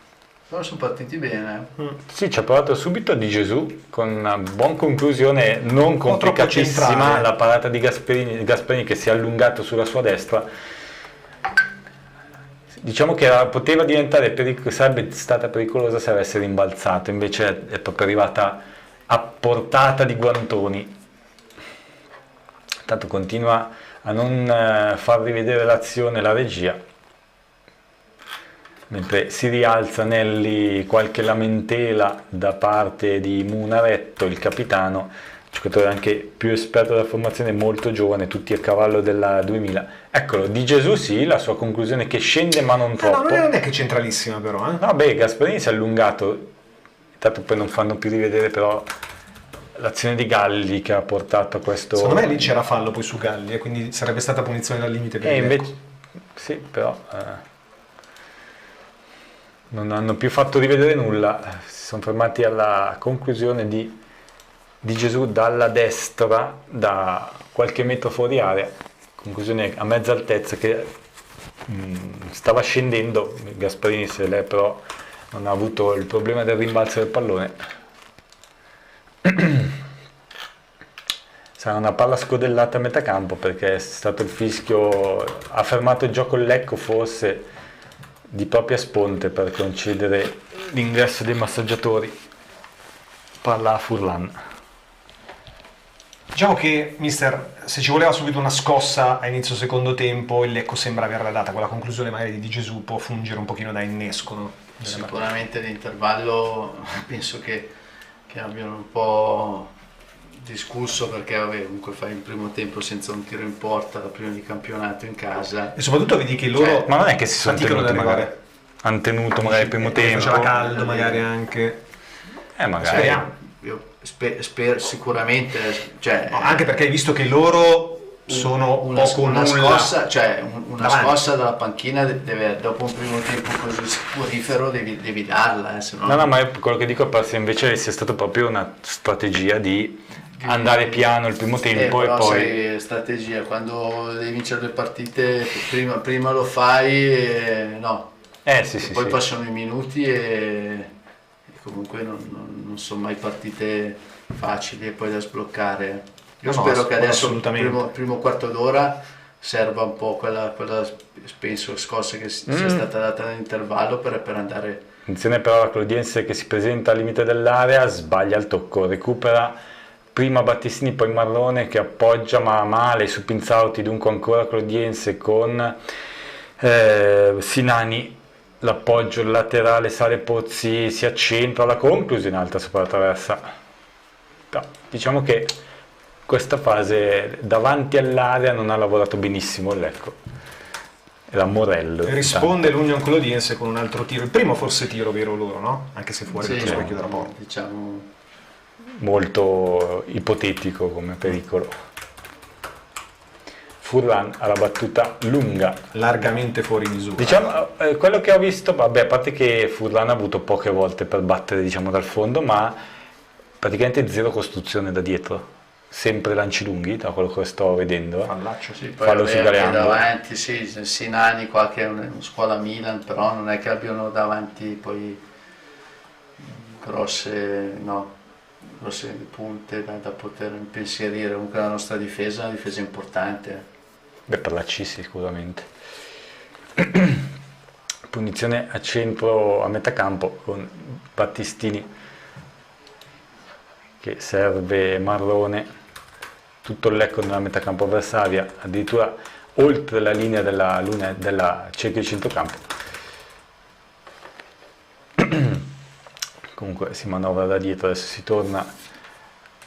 Però sono partiti bene. Sì, ci ha provato subito Di Gesù con una buona conclusione, non complicatissima, la parata di Gasperini che si è allungato sulla sua destra. Diciamo che poteva diventare sarebbe stata pericolosa se avesse rimbalzato, invece è proprio arrivata a portata di guantoni. Tanto continua a non far rivedere l'azione la regia, mentre si rialza Nelli, qualche lamentela da parte di Munaretto, il capitano, giocatore anche più esperto della formazione, molto giovane, tutti a cavallo della 2000. Eccolo, Di Gesù sì, la sua conclusione che scende ma non troppo. No, non è che centralissima però. No, Gasparini si è allungato, tanto poi non fanno più rivedere però l'azione di Galli che ha portato a questo... Secondo me lì c'era fallo poi su Galli e quindi sarebbe stata punizione dal limite per il Lecco. Sì, però non hanno più fatto rivedere nulla, si sono fermati alla conclusione di Gesù dalla destra, da qualche metro fuori area, conclusione a mezza altezza che stava scendendo, Gasparini se l'è però non ha avuto il problema del rimbalzo del pallone. Sarà una palla scodellata a metà campo perché è stato il fischio, ha fermato il gioco il Lecco forse di propria sponte per concedere l'ingresso dei massaggiatori. Palla a Furlan. Diciamo che mister, se ci voleva subito una scossa a inizio secondo tempo, il Lecco sembra averla data, quella conclusione magari di Di Gesù può fungere un pochino da innesco, no? Sicuramente l'intervallo penso che abbiano un po' discusso perché comunque fai il primo tempo senza un tiro in porta, la prima di campionato in casa e soprattutto vedi che loro ma non è che si sono tenuti magari hanno tenuto magari il primo tempo, faceva caldo magari anche magari io sicuramente, cioè, no, anche perché hai visto che loro sono una scossa, cioè una davanti. scossa dalla panchina dopo un primo tempo così sudorifero devi darla, se no... No, ma quello che dico è se invece sia stata proprio una strategia di andare piano il primo tempo e però poi... sai, strategia, quando devi vincere le partite prima lo fai e no, sì, poi sì. passano i minuti e comunque non sono mai partite facili e poi da sbloccare. Io spero che adesso il primo quarto d'ora serva un po' quella penso scossa che sia stata data nell'intervallo per andare. Attenzione però la Clodiense che si presenta al limite dell'area, sbaglia il tocco, recupera prima Battistini poi Marrone che appoggia ma male su Pinzauti, dunque ancora Clodiense con Sinani, l'appoggio laterale sale Pozzi, si accentra la conclusione alta sopra la traversa. No, diciamo che questa fase davanti all'area non ha lavorato benissimo il Lecco. Era Morello. Risponde l'Union Clodiense con un altro tiro, il primo forse tiro vero loro, no? Anche se fuori dallo specchio della porta. Diciamo molto ipotetico come pericolo. Furlan alla battuta lunga. Largamente fuori misura. Diciamo, quello che ho visto, vabbè, a parte che Furlan ha avuto poche volte per battere, diciamo, dal fondo, ma praticamente zero costruzione da dietro. Sempre lanci lunghi, da quello che sto vedendo. Fallaccio, sì. Fallo su Galeando. Davanti, sì, Sinani qua che è una scuola Milan, però non è che abbiano davanti poi grosse punte da poter impensierire. Comunque la nostra difesa è una difesa importante. Beh, per la C sicuramente. Punizione a centro, a metà campo con Battistini che serve Marrone, tutto il Lecco nella metà campo avversaria, addirittura oltre la linea della cerchio di centrocampo. Comunque si manovra da dietro, adesso si torna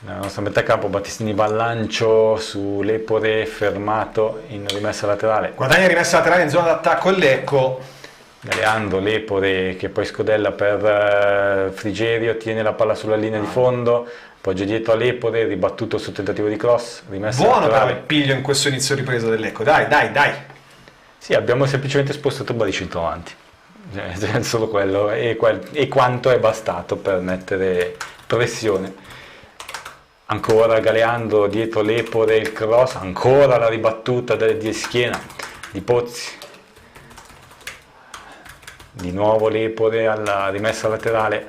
nella nostra metà campo, Battistini va al lancio su Lepore, fermato in rimessa laterale. Guadagna rimessa laterale in zona d'attacco il Lecco. Galeando, Lepore che poi scodella per Frigerio, tiene la palla sulla linea di fondo, appoggia dietro a Lepore, ribattuto sul tentativo di cross, rimessa buono laterale. però il piglio in questo inizio ripresa del Lecco, dai. Sì, abbiamo semplicemente spostato il baricentro avanti, solo quello, e quanto è bastato per mettere pressione. Ancora Galeando dietro Lepore, il cross, ancora la ribattuta di schiena di Pozzi. Di nuovo Lepore alla rimessa laterale,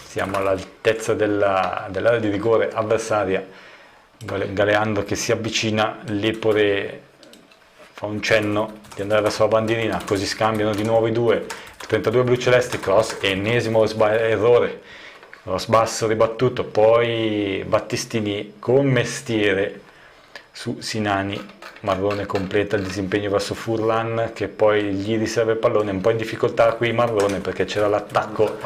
siamo all'altezza dell'area di rigore avversaria, Galeando che si avvicina, Lepore fa un cenno di andare verso la bandierina, così scambiano di nuovo i due, 32 blu-celesti, cross, ennesimo errore, cross basso ribattuto, poi Battistini con mestiere su Sinani, Marrone completa il disimpegno verso Furlan che poi gli riserva il pallone, un po' in difficoltà qui Marrone perché c'era l'attacco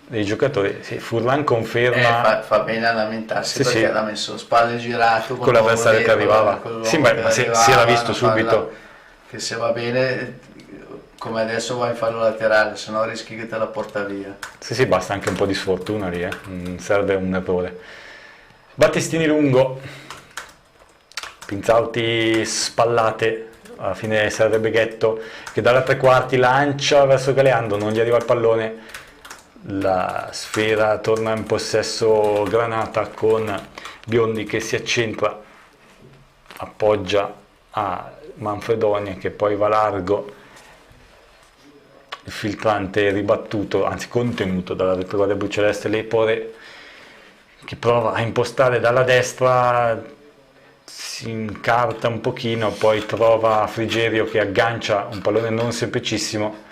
dei giocatori. Sì, Furlan conferma, fa bene a lamentarsi sì, perché sì, l'ha messo spalle girato con l'avversario che arrivava, sì, ma si era visto subito che se va bene come adesso vai in fallo laterale, se no rischi che te la porta via. Sì, basta anche un po' di sfortuna lì, serve un errore. Battistini lungo, Pinzauti spallate, alla fine serve Beghetto che dalla tre quarti lancia verso Galeando, non gli arriva il pallone, la sfera torna in possesso Granata con Biondi che si accentra, appoggia a Manfredoni che poi va largo, il filtrante ribattuto, anzi contenuto dalla retroguardia bluceleste, Lepore che prova a impostare dalla destra, si incarta un pochino, poi trova Frigerio che aggancia un pallone non semplicissimo,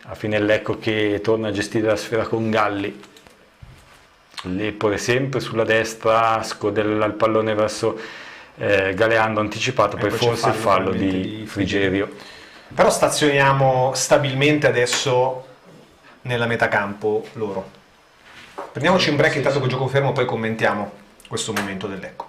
alla fine il Lecco che torna a gestire la sfera con Galli, Lepore sempre sulla destra, scodella il pallone verso Galeando anticipato, poi forse il fallo di Frigerio. Però stazioniamo stabilmente adesso nella metà campo loro. Prendiamoci un break intanto col gioco fermo, poi commentiamo questo momento del Lecco.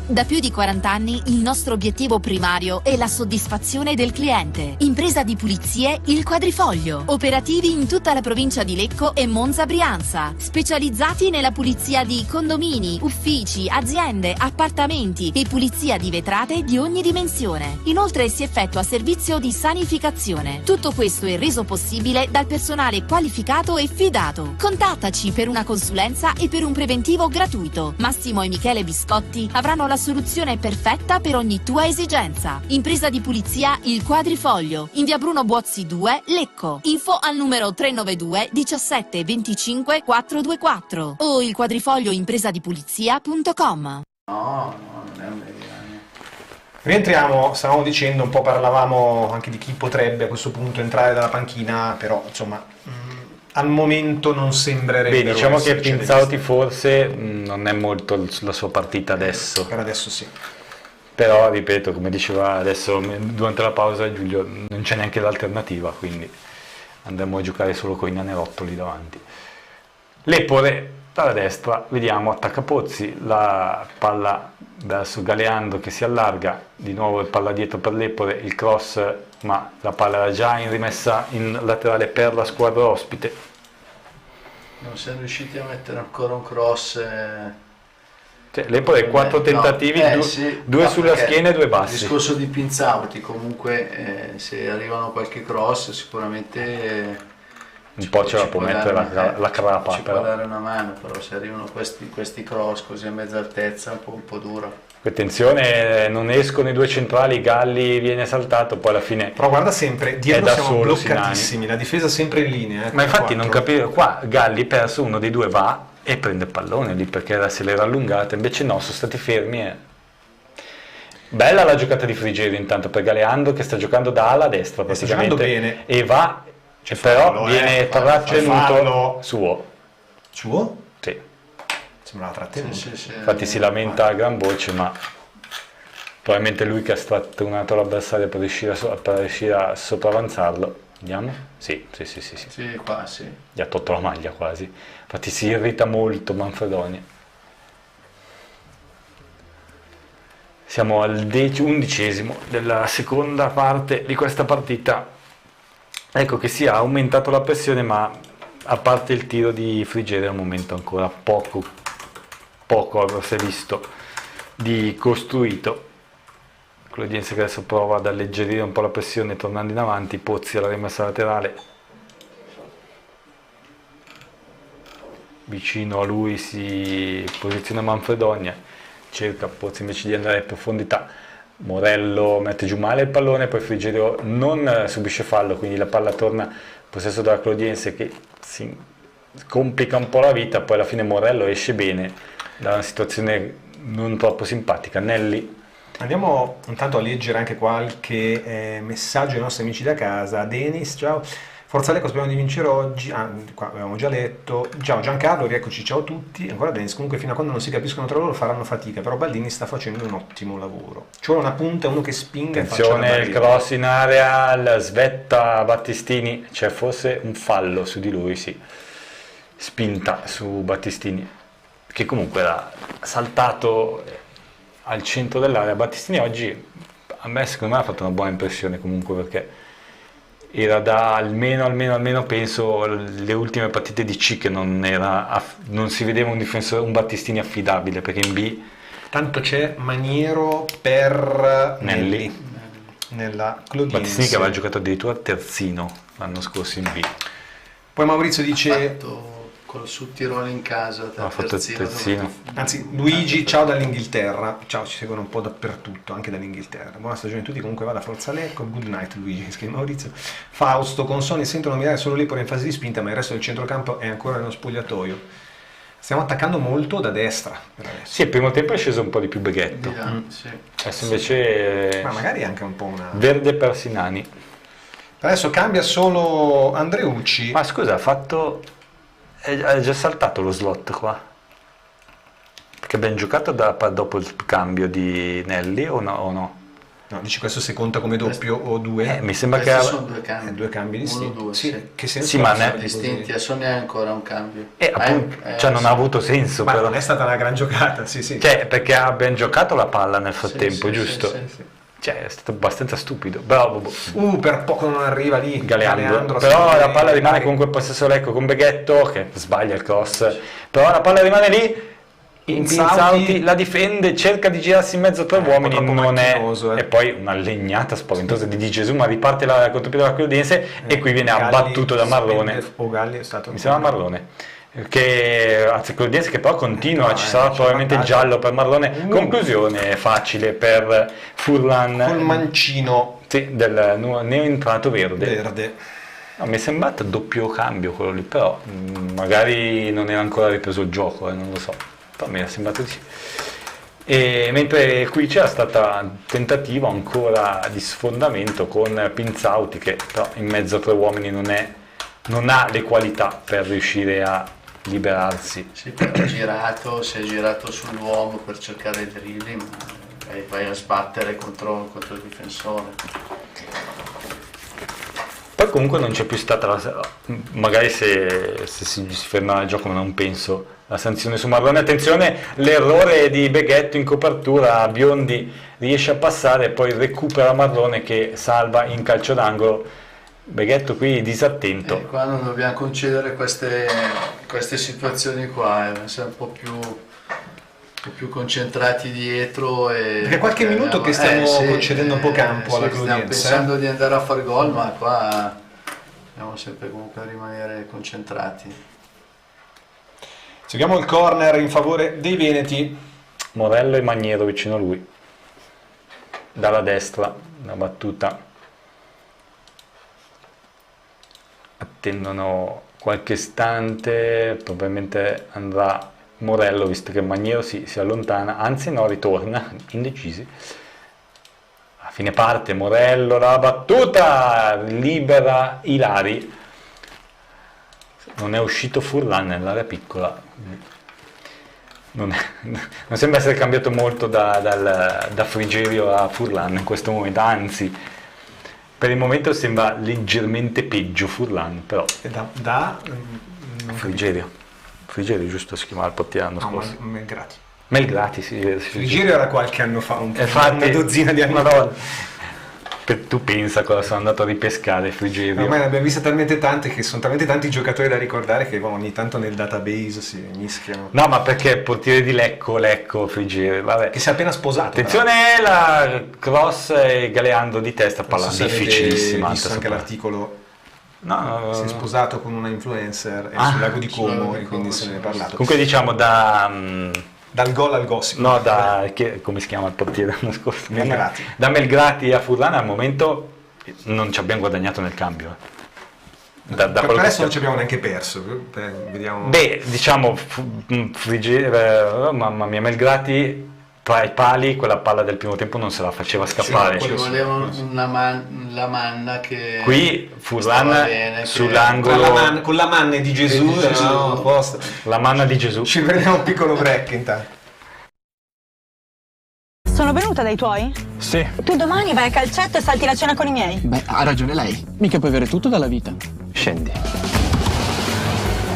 Da più di 40 anni il nostro obiettivo primario è la soddisfazione del cliente. Impresa di pulizie Il Quadrifoglio. Operativi in tutta la provincia di Lecco e Monza Brianza. Specializzati nella pulizia di condomini, uffici, aziende, appartamenti e pulizia di vetrate di ogni dimensione. Inoltre si effettua servizio di sanificazione. Tutto questo è reso possibile dal personale qualificato e fidato. Contattaci per una consulenza e per un preventivo gratuito. Massimo e Michele Biscotti avranno la soluzione perfetta per ogni tua esigenza. Impresa di pulizia Il Quadrifoglio, in via Bruno Buozzi 2, Lecco. Info al numero 392 17 25 424 o ilquadrifoglioimpresadipulizia.com. No, non è un mediano. Rientriamo, stavamo dicendo, un po' parlavamo anche di chi potrebbe a questo punto entrare dalla panchina, però insomma al momento non sembrerebbe. Beh, diciamo che Pinzauti forse non è molto la sua partita adesso. Per adesso sì. Però, ripeto, come diceva adesso durante la pausa Giulio, non c'è neanche l'alternativa, quindi andremo a giocare solo con i nanerottoli davanti. Lepore dalla destra, vediamo, attacca Pozzi, la palla verso Galeando che si allarga, di nuovo il palla dietro per Lepore, il cross, ma la palla era già rimessa in laterale per la squadra ospite. Non siamo riusciti a mettere ancora un cross. Lepore 4 tentativi, due sulla schiena e 2 bassi. Il discorso di Pinzauti, comunque se arrivano qualche cross sicuramente un po' ce la può mettere la crapa, ci può dare una mano, però se arrivano questi cross così a mezza altezza è un po' dura. Attenzione, non escono i due centrali, Galli viene saltato, poi alla fine però guarda sempre, dietro siamo bloccatissimi, la difesa sempre in linea. Ma infatti 4. Non capivo, qua Galli perso, uno dei due va e prende il pallone lì perché se l'era allungata, invece no, sono stati fermi. Bella la giocata di Frigerio intanto per Galeando che sta giocando da ala a destra praticamente, bene. E va, però viene trattenuto suo. Suo? Sì. Sembrava trattenuto. Sì, infatti si lamenta a gran voce, ma probabilmente lui che ha strattonato l'avversario per riuscire a sopravanzarlo. Vediamo? Sì. Sì, qua sì. Gli ha tolto la maglia quasi. Infatti si irrita molto Manfredoni. Siamo al 11° della seconda parte di questa partita. Ecco che si è aumentato la pressione, ma a parte il tiro di Frigerio al momento ancora poco si è visto di costruito. L'udienza che adesso prova ad alleggerire un po' la pressione tornando in avanti. Pozzi alla rimessa laterale, vicino a lui si posiziona Manfredonia, cerca Pozzi invece di andare in profondità, Morello mette giù male il pallone, poi Frigerio non subisce fallo, quindi la palla torna in possesso della Clodiense che si complica un po' la vita, poi alla fine Morello esce bene da una situazione non troppo simpatica. Nelli. Andiamo intanto a leggere anche qualche messaggio ai nostri amici da casa. Denis, ciao. Forza Lecco, speriamo di vincere oggi. Qua avevamo già letto. Ciao Giancarlo, rieccoci, ciao a tutti. Ancora Denis, comunque fino a quando non si capiscono tra loro faranno fatica, però Baldini sta facendo un ottimo lavoro. Ci vuole una punta, uno che spinga. Attenzione, il cross in area, la svetta Battistini, c'è forse un fallo su di lui, sì. Spinta su Battistini, che comunque era saltato al centro dell'area. Battistini oggi a me secondo me ha fatto una buona impressione comunque, perché era da almeno penso le ultime partite di C che non si vedeva un Battistini affidabile, perché in B tanto c'è Maniero per Nelli nella Clodiense. Battistini che aveva giocato addirittura terzino l'anno scorso in B. Poi Maurizio dice col Sudtirolo in casa, terzino. Anzi, Luigi, ciao dall'Inghilterra. Ciao, ci seguono un po' dappertutto, anche dall'Inghilterra. Buona stagione a tutti, comunque vada Forza Lecco. Good night Luigi, scrive Maurizio. Fausto, con Sony sento nominare solo Lepore in fase di spinta, ma il resto del centrocampo è ancora nello spogliatoio. Stiamo attaccando molto da destra per adesso. Sì, il primo tempo è sceso un po' di più Beghetto. Sì. Adesso invece ma magari anche un po' una verde per Sinani. Adesso cambia solo Andreucci. Ma scusa, è già saltato lo slot qua? Perché abbiamo giocato dopo il cambio di Nelli o no? No, dici questo se conta come doppio o due? Mi sembra che sono due cambi. Due cambi distinti. Uno, due, sì. Che senso sì, ma ne distinti, adesso ne è ancora un cambio. Appunto, cioè non ha avuto senso, ma però. non è stata una gran giocata, sì. Cioè, perché abbiamo giocato la palla nel frattempo, Sì, giusto? sì. Cioè, è stato abbastanza stupido. Però, per poco non arriva lì. Galeandro. Però la palla rimane comunque possesso Lecco con Beghetto, che sbaglia il cross. Però la palla rimane lì. Pinzauti la difende, cerca di girarsi in mezzo a tre uomini, non è, e poi una legnata spaventosa di Di Gesù, ma riparte la contropiede della Cludense e qui viene abbattuto da Marlone. Galli è stato mi sembra Marlone, anzi Cludense che però continua, ci sarà probabilmente il giallo per Marlone. Conclusione facile per Furlan col mancino del neoentrato verde. No, mi è sembrato doppio cambio quello lì, però magari non era ancora ripreso il gioco, non lo so. Mi è sembrato di sì. E mentre qui c'era stata un tentativo ancora di sfondamento con Pinzauti, che però in mezzo a tre uomini non ha le qualità per riuscire a liberarsi. Sì, si è girato sull'uomo per cercare il dribbling, ma vai a sbattere contro il difensore. Poi comunque non c'è più stata magari se si ferma il gioco, ma non penso, la sanzione su Marlone. Attenzione, l'errore di Beghetto in copertura, Biondi riesce a passare e poi recupera Marlone che salva in calcio d'angolo. Beghetto qui disattento. Qua non dobbiamo concedere queste situazioni qua, siamo un po' più concentrati dietro. Perché qualche minuto che stiamo concedendo un po' campo alla Cludense. Stiamo pensando di andare a fare gol, ma qua dobbiamo sempre comunque rimanere concentrati. Seguiamo il corner in favore dei veneti. Morello e Magniero vicino a lui. Dalla destra, la battuta. Attendono qualche istante, probabilmente andrà Morello, visto che Magniero si allontana, anzi no, ritorna, indecisi. A fine parte Morello, la battuta, libera Ilari. Non è uscito Furlan nell'area piccola. Non sembra essere cambiato molto da Frigerio a Furlan in questo momento, anzi per il momento sembra leggermente peggio Furlan, però Frigerio, giusto, si chiamava il portiere l'anno scorso. Melgrati, sì. Frigerio era qualche anno fa, una dozzina di anni fa. Tu pensa cosa sono andato a ripescare Frigerio. Ormai ne abbiamo viste talmente tante che sono talmente tanti giocatori da ricordare che ogni tanto nel database si mischiano. No, ma perché portiere di Lecco Frigerio, vabbè. Che si è appena sposato. Attenzione, la cross e Galeandro di testa, palla difficilissima. Ho visto anche l'articolo. No. Si è sposato con una influencer sul lago di Como e quindi se ne è parlato. Comunque diciamo dal gol al gossip. No, come si chiama il portiere l'anno scorso? Melgrati. Da Melgrati a Furlan al momento non ci abbiamo guadagnato nel cambio. Per adesso non ci abbiamo neanche perso. Vediamo. Beh, diciamo, mamma mia, Melgrati tra i pali, quella palla del primo tempo non se la faceva scappare. Ci voleva la manna che qui Furlan sull'angolo con la manna di Gesù, la manna di Gesù. Ci prendiamo un piccolo break intanto. Sono venuta dai tuoi? Sì. Tu domani vai a calcetto e salti la cena con i miei? Beh, ha ragione lei. Mica puoi avere tutto dalla vita. Scendi.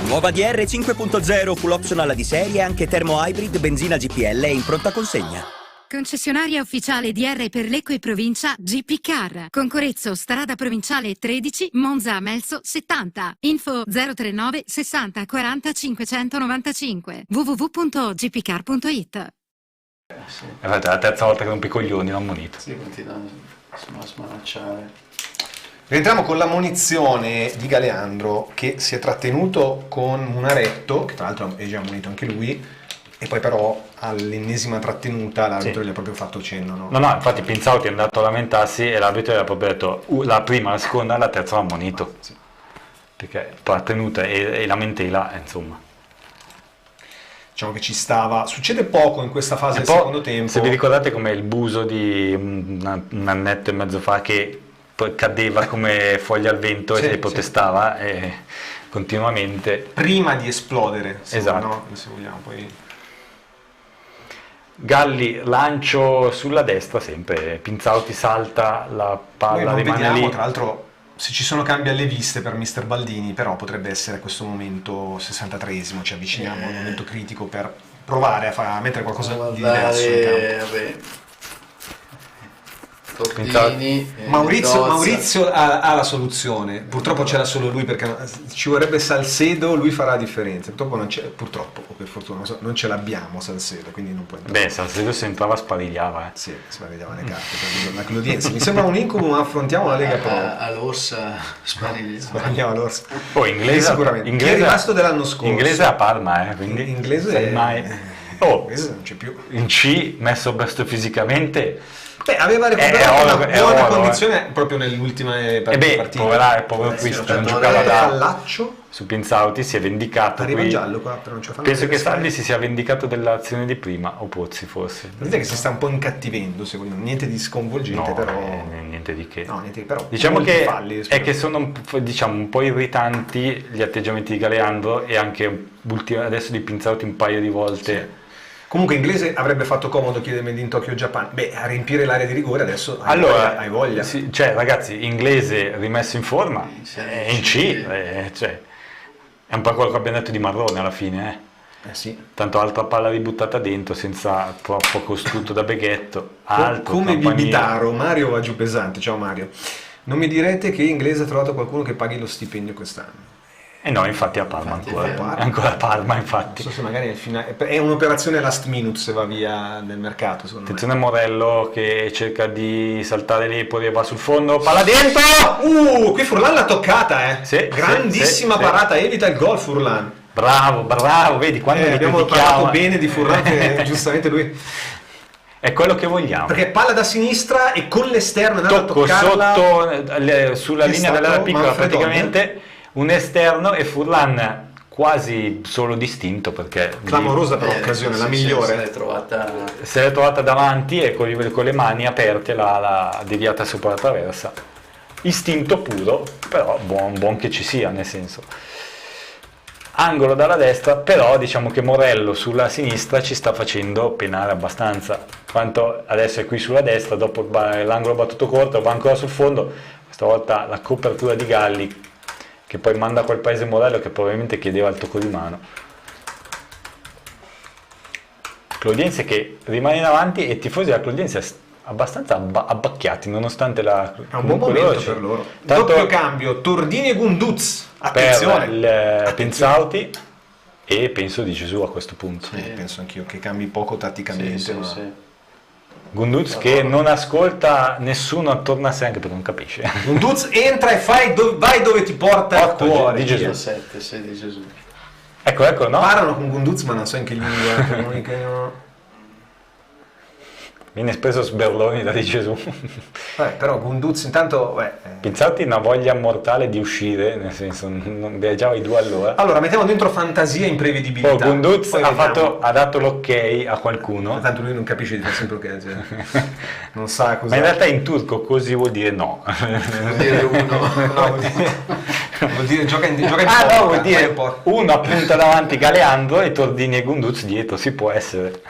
Nuova DR 5.0 full optional di serie, anche termo hybrid, benzina GPL in pronta consegna. Concessionaria ufficiale DR per Lecco e provincia GP Car. Concorrezzo strada provinciale 13, Monza Melso 70. Info 039 60 40 595. www.gpcar.it. È la terza volta che rompi i coglioni, non monito. Sì, continuano a smanacciare. Rientriamo con la munizione di Galeandro che si è trattenuto con Munaretto, che tra l'altro è già munito anche lui, e poi però all'ennesima trattenuta l'arbitro gli ha proprio fatto cenno. No, infatti Pinzauti è andato a lamentarsi e l'arbitro gli ha proprio detto la prima, la seconda, la terza va munito. Sì. Perché trattenuta e lamentela, insomma. Diciamo che ci stava, succede poco in questa fase del secondo tempo. Se vi ricordate come il Buso di un annetto e mezzo fa che poi cadeva come foglia al vento e protestava continuamente prima di esplodere, esatto. No? Se vogliamo poi. Galli lancio sulla destra sempre, Pinzauti salta, la palla Noi non rimane vediamo, lì. tra l'altro, se ci sono cambi alle viste per Mister Baldini, però potrebbe essere questo momento 63esimo, ci avviciniamo al momento critico per provare a mettere qualcosa di diverso in campo. Vabbè. Tordini, Maurizio ha la soluzione, purtroppo c'era solo lui perché ci vorrebbe Salcedo, lui farà la differenza, purtroppo non c'è, purtroppo o per fortuna non ce l'abbiamo Salcedo, quindi non può entrare. Beh, Salcedo se entrava sparigliava. Sì, sparigliava le carte per l'udienza. Mi sembra un incubo, ma affrontiamo la Lega Pro. All'Orsa sparigliava l'Orsa. Poi inglese sicuramente. Chi è rimasto dell'anno scorso? Inglese a Parma, quindi inglese sai mai. Oh, inglese non c'è più. In C, messo best fisicamente. Beh, aveva recuperato una buona condizione proprio nell'ultima partita. Povero Cristo, non giocava Fallaccio su Pinzauti, si è vendicato. Arriva qui. in giallo qua, però non ce la fanno. Penso che Salvi si sia vendicato dell'azione di prima, o Pozzi forse. Vedete che si sta un po' incattivendo, secondo me. Niente di sconvolgente, no, però. Niente di che. No, niente, però diciamo che falli, è che sono un po' irritanti gli atteggiamenti di Galeandro e anche adesso di Pinzauti un paio di volte. Sì. Comunque inglese avrebbe fatto comodo chiedermi in Tokyo Japan. Beh, a riempire l'area di rigore adesso hai voglia. Sì, cioè ragazzi, inglese rimesso in forma, è in C, cioè, è un po' quello che abbiamo detto di Marrone alla fine. Sì. Tanto altra palla ributtata dentro senza troppo costruito da Beghetto. Alto, come Campaniere. Bibitaro, Mario va giù pesante. Ciao Mario. Non mi direte che inglese ha trovato qualcuno che paghi lo stipendio quest'anno? No, infatti a Parma ancora a Parma, infatti. Non so se magari al finale è un'operazione last minute se va via nel mercato. Attenzione Morello che cerca di saltare l'Epori e va sul fondo, palla dentro! Qui Furlan l'ha toccata, Sì, grandissima sì, parata, evita il gol Furlan. Bravo, vedi quando abbiamo parlato bene di Furlan che giustamente lui è quello che vogliamo. Perché palla da sinistra e con l'esterno è andato a tocco toccarla sotto sulla linea dell'area piccola praticamente. Un esterno e Furlan quasi solo distinto perché clamorosa per occasione, la migliore se l'è trovata davanti e con le mani aperte l'ha deviata sopra la traversa, istinto puro, però buon che ci sia, nel senso angolo dalla destra, però diciamo che Morello sulla sinistra ci sta facendo penare abbastanza, quanto adesso è qui sulla destra, dopo l'angolo battuto corto va ancora sul fondo, questa volta la copertura di Galli che poi manda a quel paese Morello che probabilmente chiedeva il tocco di mano. Clodiense che rimane in avanti e i tifosi della Clodiense abbastanza abbacchiati nonostante la... È un buon momento per loro. Doppio cambio, Tordini e Gunduz. Attenzione! Per il Pinzauti e penso di Gesù a questo punto. Sì, penso anch'io che cambi poco tatticamente. Sì. Gunduz che non ascolta nessuno attorno a sé anche perché non capisce. Gunduz entra e vai dove ti porta il cuore. Di Gesù. 17, 6 di Gesù. Ecco, no? Parlano con Gunduz ma non so in che lingua. Viene speso sberloni da Di Gesù. Però Gunduz intanto... Pinzauti una voglia mortale di uscire, nel senso non viaggiava i due allora. Allora mettiamo dentro fantasia e imprevedibilità. Poi Gunduz ha dato l'ok a qualcuno. Tanto lui non capisce di fare sempre ok, cioè, non sa cosa. Ma in realtà in turco così vuol dire no. Vuol dire uno. No, vuol dire gioca in porca. No, vuol dire uno appunta davanti Galeandro e Tordini e Gunduz dietro, si può essere.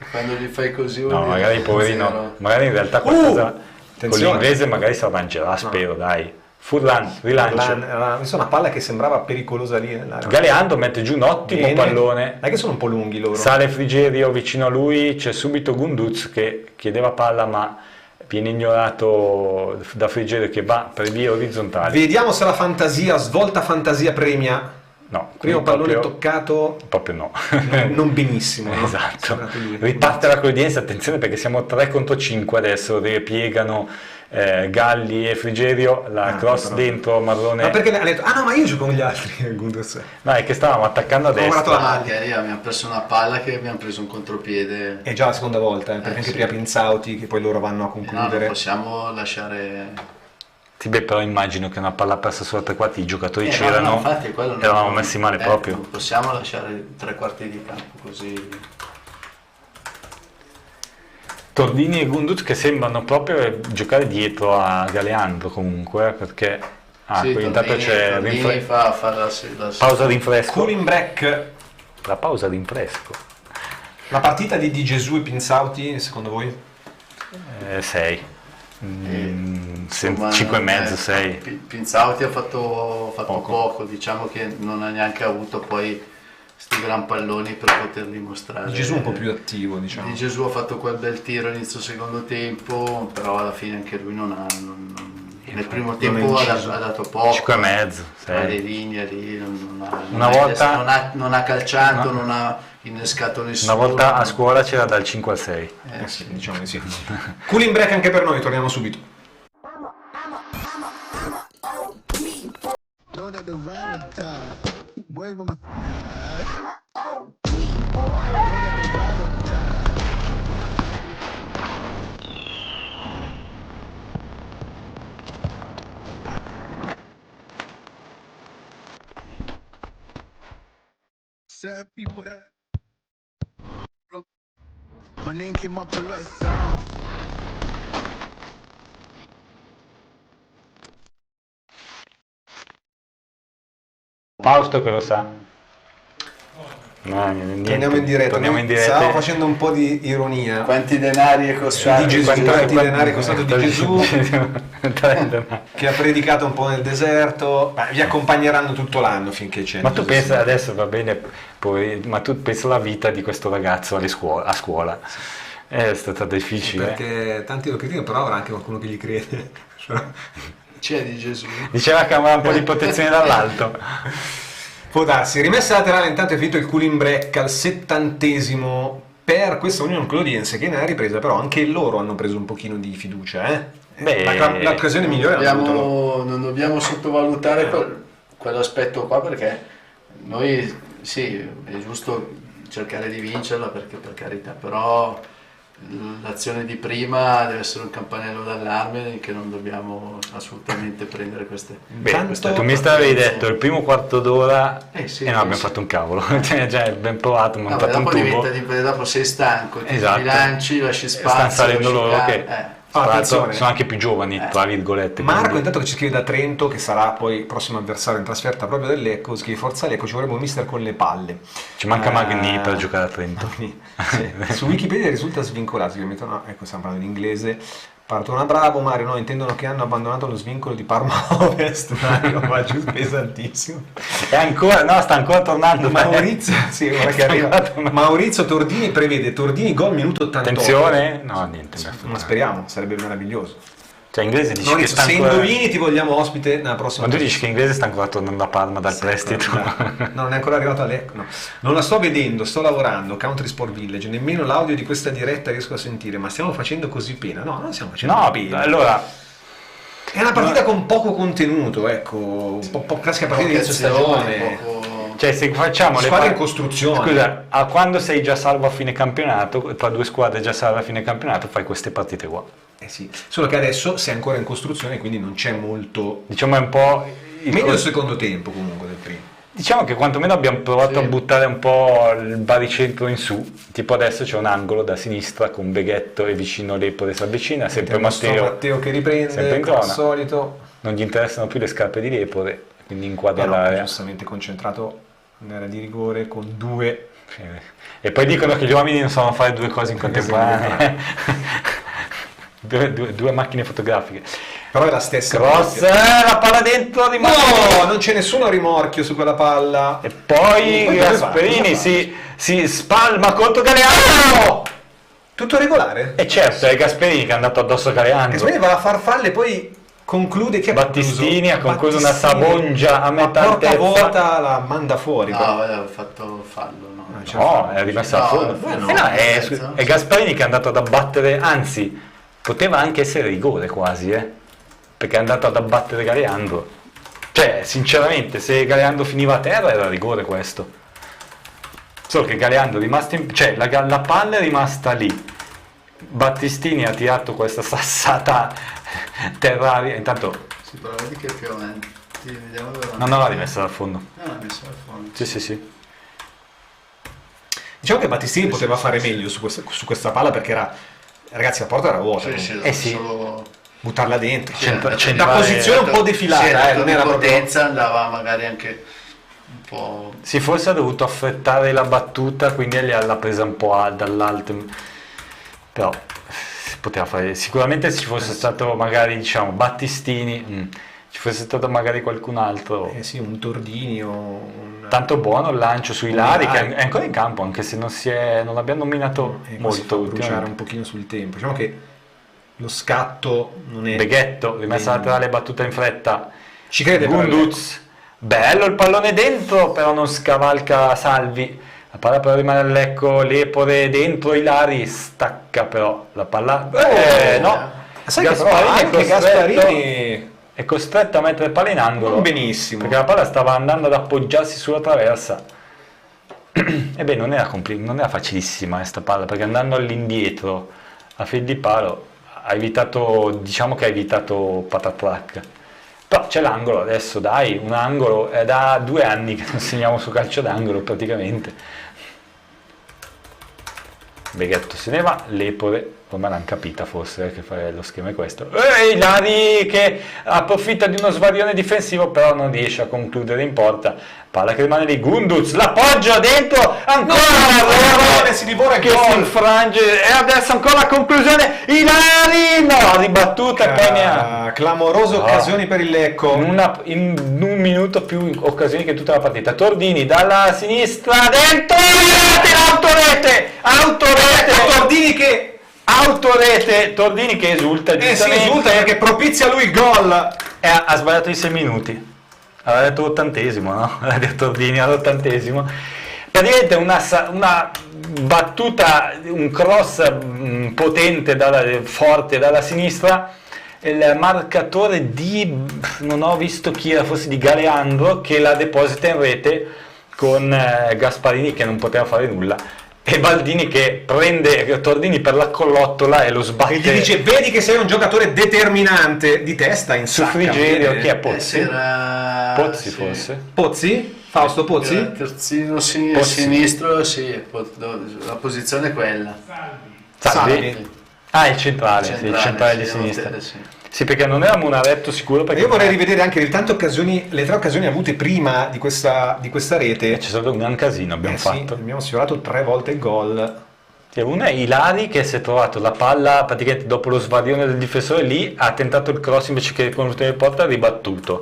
Quando gli fai così no, magari poverino, magari in realtà qualcosa con l'inglese magari si arrangerà, spero, dai. Furlan, rilancio. Una palla che sembrava pericolosa lì nell'area. Galeandro mette giù un ottimo pallone. È che sono un po' lunghi loro. Sale Frigerio vicino a lui, c'è subito Gunduz che chiedeva palla ma viene ignorato da Frigerio che va per vie orizzontali. Vediamo se la fantasia, svolta fantasia premia. No, primo pallone toccato proprio no. Non benissimo, no? Esatto. Riparte la Clodiense, attenzione perché siamo 3 contro 5 adesso, ripiegano Galli e Frigerio, la cross dentro Marrone. Ma perché ha detto no ma io gioco con gli altri Gunduz. No, è che stavamo attaccando a destra. Abbiamo preso una palla che abbiamo preso un contropiede. È già la seconda volta, perché anche prima Pinzauti che poi loro vanno a concludere. No, non possiamo lasciare. Sì, beh, però immagino che una palla persa sulla tre quarti, i giocatori c'erano, eravamo messi male proprio. Non possiamo lasciare 3 quarti di campo così. Tordini e Gunduz che sembrano proprio giocare dietro a Galeandro comunque, perché sì, qui intanto c'è fa la pausa rinfresco. Cooling break. La pausa rinfresco. La partita di Gesù e Pinzauti, secondo voi? 6. 5,5, 6. Pinzauti ha fatto poco, diciamo che non ha neanche avuto poi questi gran palloni per poterli mostrare. Di Gesù un po' più attivo, diciamo. Di Gesù ha fatto quel bel tiro inizio secondo tempo, però alla fine anche lui nel primo tempo ha dato poco. 5,5, 6. Le linee lì, non ha calciato, non ha innescato nessuno. Una volta a scuola c'era dal 5 al 6. Sì, diciamo di sì. Cooling break anche per noi, torniamo subito. My name came up the right time. Fausto che lo sa. No, niente. Torniamo in diretta. Stiamo facendo un po' di ironia. Quanti denari è costato di Gesù? Quanti denari è costato di Gesù? Che ha predicato un po' nel deserto. Vi accompagneranno tutto l'anno finché c'è. Ma tu pensa adesso, va bene, poi, ma tu pensa alla vita di questo ragazzo a scuola. È stata difficile. Perché tanti lo criticano, però avrà anche qualcuno che gli crede. C'è di Gesù. Diceva che aveva un po' di protezione dall'alto. Può darsi. Rimessa laterale, intanto è finito il cooling break al 70° per questa Union Clodiense, che ne ha ripresa, però anche loro hanno preso un pochino di fiducia. L'occasione migliore non dobbiamo sottovalutare quell'aspetto qua, perché noi sì, è giusto cercare di vincerla, perché per carità, però l'azione di prima deve essere un campanello d'allarme che non dobbiamo assolutamente prendere queste. Tu mi stavi detto il primo quarto d'ora e no, abbiamo fatto un cavolo. Cioè, ben provato, montato un tubo. Dopo sei stanco, ti bilanci, lasci spazio. Stanno salendo loro che sono anche più giovani, tra virgolette. Marco intanto che ci scrive da Trento, che sarà poi il prossimo avversario in trasferta proprio del Lecco, scrive: Forza Lecco, ci vorrebbe un mister con le palle. Ci manca Magni per giocare a Trento. Sì. Su Wikipedia risulta svincolato, no, ecco, stiamo parlando in inglese. Partona, bravo Mario, no, intendono che hanno abbandonato lo svincolo di Parma Ovest. Mario va giù pesantissimo. È ancora, no, sta ancora tornando. Maurizio, sì, ora che arriva. Maurizio Tordini prevede Tordini gol minuto 88. Attenzione, no, niente. Ma speriamo, sarebbe meraviglioso. Cioè, inglese dice Maurizio, che sta se indovini ti vogliamo ospite nella prossima. Ma tu dici che inglese sta ancora tornando a Parma dal prestito? No, non è ancora arrivato a Lecco. No. Non la sto vedendo, sto lavorando. Country Sport Village, nemmeno l'audio di questa diretta riesco a sentire. Ma stiamo facendo così pena? No, non stiamo facendo pena. Allora, è una partita con poco contenuto, ecco, un po' classica partita di inizio stagione. Cioè, se facciamo le squadre in costruzione. Scusa, quando sei già salvo a fine campionato, tra due squadre già salve a fine campionato, fai queste partite qua. Sì, solo che adesso sei ancora in costruzione, quindi non c'è molto. Diciamo è un po'. Meglio il secondo tempo comunque del primo. Diciamo che quantomeno abbiamo provato a buttare un po' il baricentro in su. Tipo adesso c'è un angolo da sinistra con Beghetto e vicino Lepore si avvicina, sempre Matteo che riprende, come al solito. Non gli interessano più le scarpe di Lepore, quindi inquadra l'area. Giustamente concentrato nell'area di rigore con due. E poi dicono che gli uomini non sanno fare due cose in contemporanea. Due macchine fotografiche. Però è la stessa. Cross, la palla dentro di No, non c'è nessuno rimorchio su quella palla. E poi Gasperini si spalma contro Galeano. Tutto regolare? E certo, è Gasperini che è andato addosso a Galeano. Gasperini va a farfalle e poi conclude che Battistini ha concluso una sabongia a metà porta vuota, la manda fuori. No, ha fatto fallo. No, è rimessa a fondo. È Gasperini che è andato ad abbattere, anzi poteva anche essere rigore quasi, perché è andato ad abbattere Galeando. Cioè, sinceramente, se Galeando finiva a terra era rigore questo. Solo che Galeando è rimasto la palla è rimasta lì. Battistini ha tirato questa sassata terraria. Intanto sì, però vedi che più o meno vediamo dove non l'ha rimessa dal fondo. L'ha messa dal fondo. Sì. Diciamo che Battistini poteva fare meglio su questa palla, perché era, ragazzi, la porta era vuota. Solo buttarla dentro. La posizione un po' defilata, non era potenza, andava magari anche un po'... Sì, forse ha dovuto affrettare la battuta, quindi l'ha presa un po' dall'alto, però si poteva fare. Sicuramente se ci fosse stato magari, diciamo, Battistini, ci fosse stato magari qualcun altro. Sì, un Tordini o un... Tanto buono il lancio su Ilari, che è ancora in campo, anche se non l'abbiamo nominato molto. Bruciare un pochino sul tempo. Diciamo che lo scatto non è... Beghetto, rimessa laterale, battuta in fretta. Ci crede Gunduz. Bello il pallone dentro, però non scavalca Salvi. La palla però rimane al Lecco, Lepore dentro, Ilari stacca però la palla. No. Sai che però anche Gasparini è costretto a mettere palla in angolo. Non benissimo. Perché la palla stava andando ad appoggiarsi sulla traversa. E beh, non era facilissima questa palla, perché andando all'indietro a fil di palo ha evitato patatrack. Però c'è l'angolo adesso, dai, un angolo, è da 2 anni che non segniamo su calcio d'angolo praticamente. Beghetto se ne va, Lepore ormai l'hanno capita forse che fare lo schema è questo. Ilari che approfitta di uno svarione difensivo, però non riesce a concludere in porta. Palla che rimane di Gunduz, l'appoggio dentro, ancora si divora che si infrange, e adesso ancora la conclusione, Ilari, no, ribattuta e poi ne ha clamorose occasioni per il Lecco. In un minuto più occasioni che tutta la partita. Tordini dalla sinistra, dentro, Tordini che esulta giustamente. Sì, esulta perché propizia lui il gol. Ha sbagliato i 6 minuti. Aveva detto l'80°, no? Aveva detto Tordini all'80°. Praticamente una battuta, un cross potente, forte dalla sinistra. Il marcatore non ho visto chi era, forse di Galeandro, che la deposita in rete con Gasparini che non poteva fare nulla. E Baldini che prende Tordini per la collottola e lo sbatte. E gli dice: vedi che sei un giocatore determinante, di testa in su Frigerio. Chi è Pozzi? Pozzi, sì. Forse Pozzi? Fausto Pozzi? Terzino sinistro, sì, la posizione è quella. Salvi. Ah, il centrale di sinistra. Sì, perché non era Munaretto sicuro. Perché io vorrei rivedere anche le 3 occasioni avute prima di questa rete. C'è stato un gran casino, abbiamo fatto. Sì, abbiamo sfiorato 3 volte il gol. Una è Ilari che si è trovato la palla praticamente dopo lo svarione del difensore lì, ha tentato il cross invece che con il porta ha ribattuto.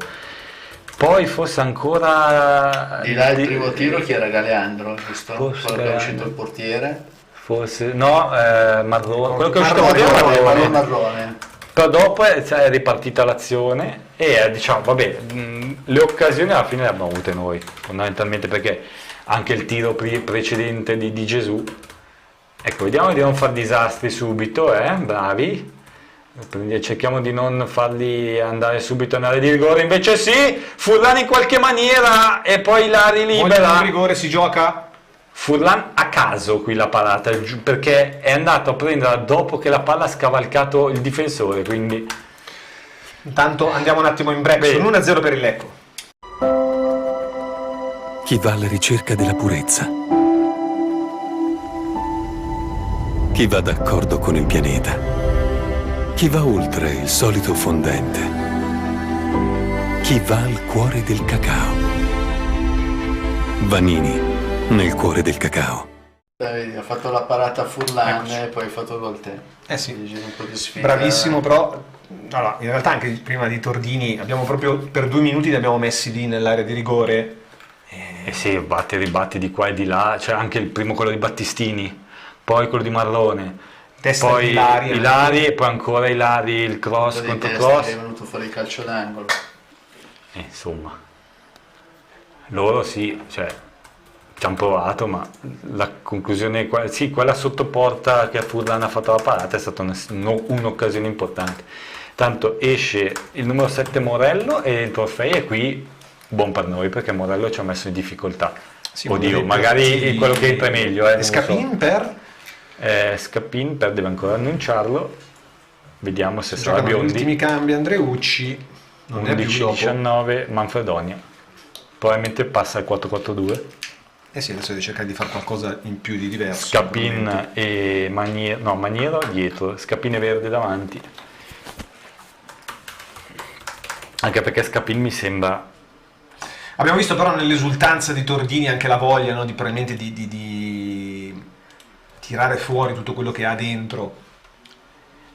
Poi forse ancora... Di là il primo tiro chi era? Galeandro, giusto? Quello che è uscito il portiere? Forse, no, Marrone. Quello che è uscito il Marrone. Però dopo è ripartita l'azione e diciamo, vabbè, le occasioni alla fine le abbiamo avute noi, fondamentalmente, perché anche il tiro precedente di Gesù. Ecco, vediamo di non fare disastri subito, bravi. Cerchiamo di non farli andare subito nell'area di rigore, invece sì, Furlan in qualche maniera e poi Ilari libera. Il rigore si gioca. Furlan a caso qui la parata, perché è andato a prenderla dopo che la palla ha scavalcato il difensore, quindi... Intanto andiamo un attimo in break, sono 1-0 per il Lecco. Chi va alla ricerca della purezza, chi va d'accordo con il pianeta, chi va oltre il solito fondente, chi va al cuore del cacao. Vanini, nel cuore del cacao. Ha fatto la parata a Furlan e poi ha fatto il gol te. Sì, un po' di sfida. Bravissimo, però allora, in realtà anche prima di Tordini abbiamo proprio per 2 minuti li abbiamo messi lì nell'area di rigore. Sì, ribatti di qua e di là, c'è anche il primo quello di Battistini, poi quello di Marrone, testa poi di Ilari e poi ancora Ilari, il cross contro cross. È venuto fuori il calcio d'angolo. Insomma, loro sì, cioè ci hanno provato, ma la conclusione è sì, quella sotto porta che a Furlan ha fatto la parata è stata un'occasione importante. Tanto esce il numero 7 Morello e il trofeo è qui buon per noi, perché Morello ci ha messo in difficoltà. Sì, oddio, magari quello che entra è meglio. Scapin per? Scapin per deve ancora annunciarlo. Vediamo se sarà Biondi. Gli ultimi cambi Andreucci, 11-19 Manfredonia. Probabilmente passa al 4-4-2. Sì, adesso deve cercare di fare qualcosa in più di diverso. Scapin e Maniero dietro, Scapin e Verde davanti. Anche perché Scapin mi sembra Abbiamo visto però nell'esultanza di Tordini anche la voglia, no, probabilmente di tirare fuori tutto quello che ha dentro.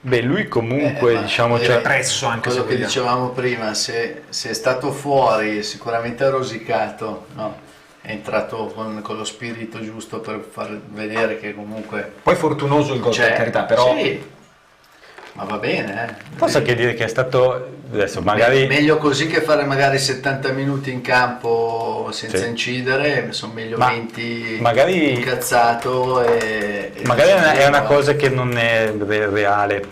Beh, lui comunque c'è presso anche quello se che vogliamo. dicevamo prima, se è stato fuori, sicuramente ha rosicato, no? È entrato con lo spirito giusto per far vedere che comunque... Poi fortunoso il gol, per carità, però... Sì, ma va bene, Posso anche dire che è stato, adesso magari... Meglio così che fare magari 70 minuti in campo senza Sì. incidere, sono meglio Ma 20 magari- incazzato e Magari è una cosa che non è reale,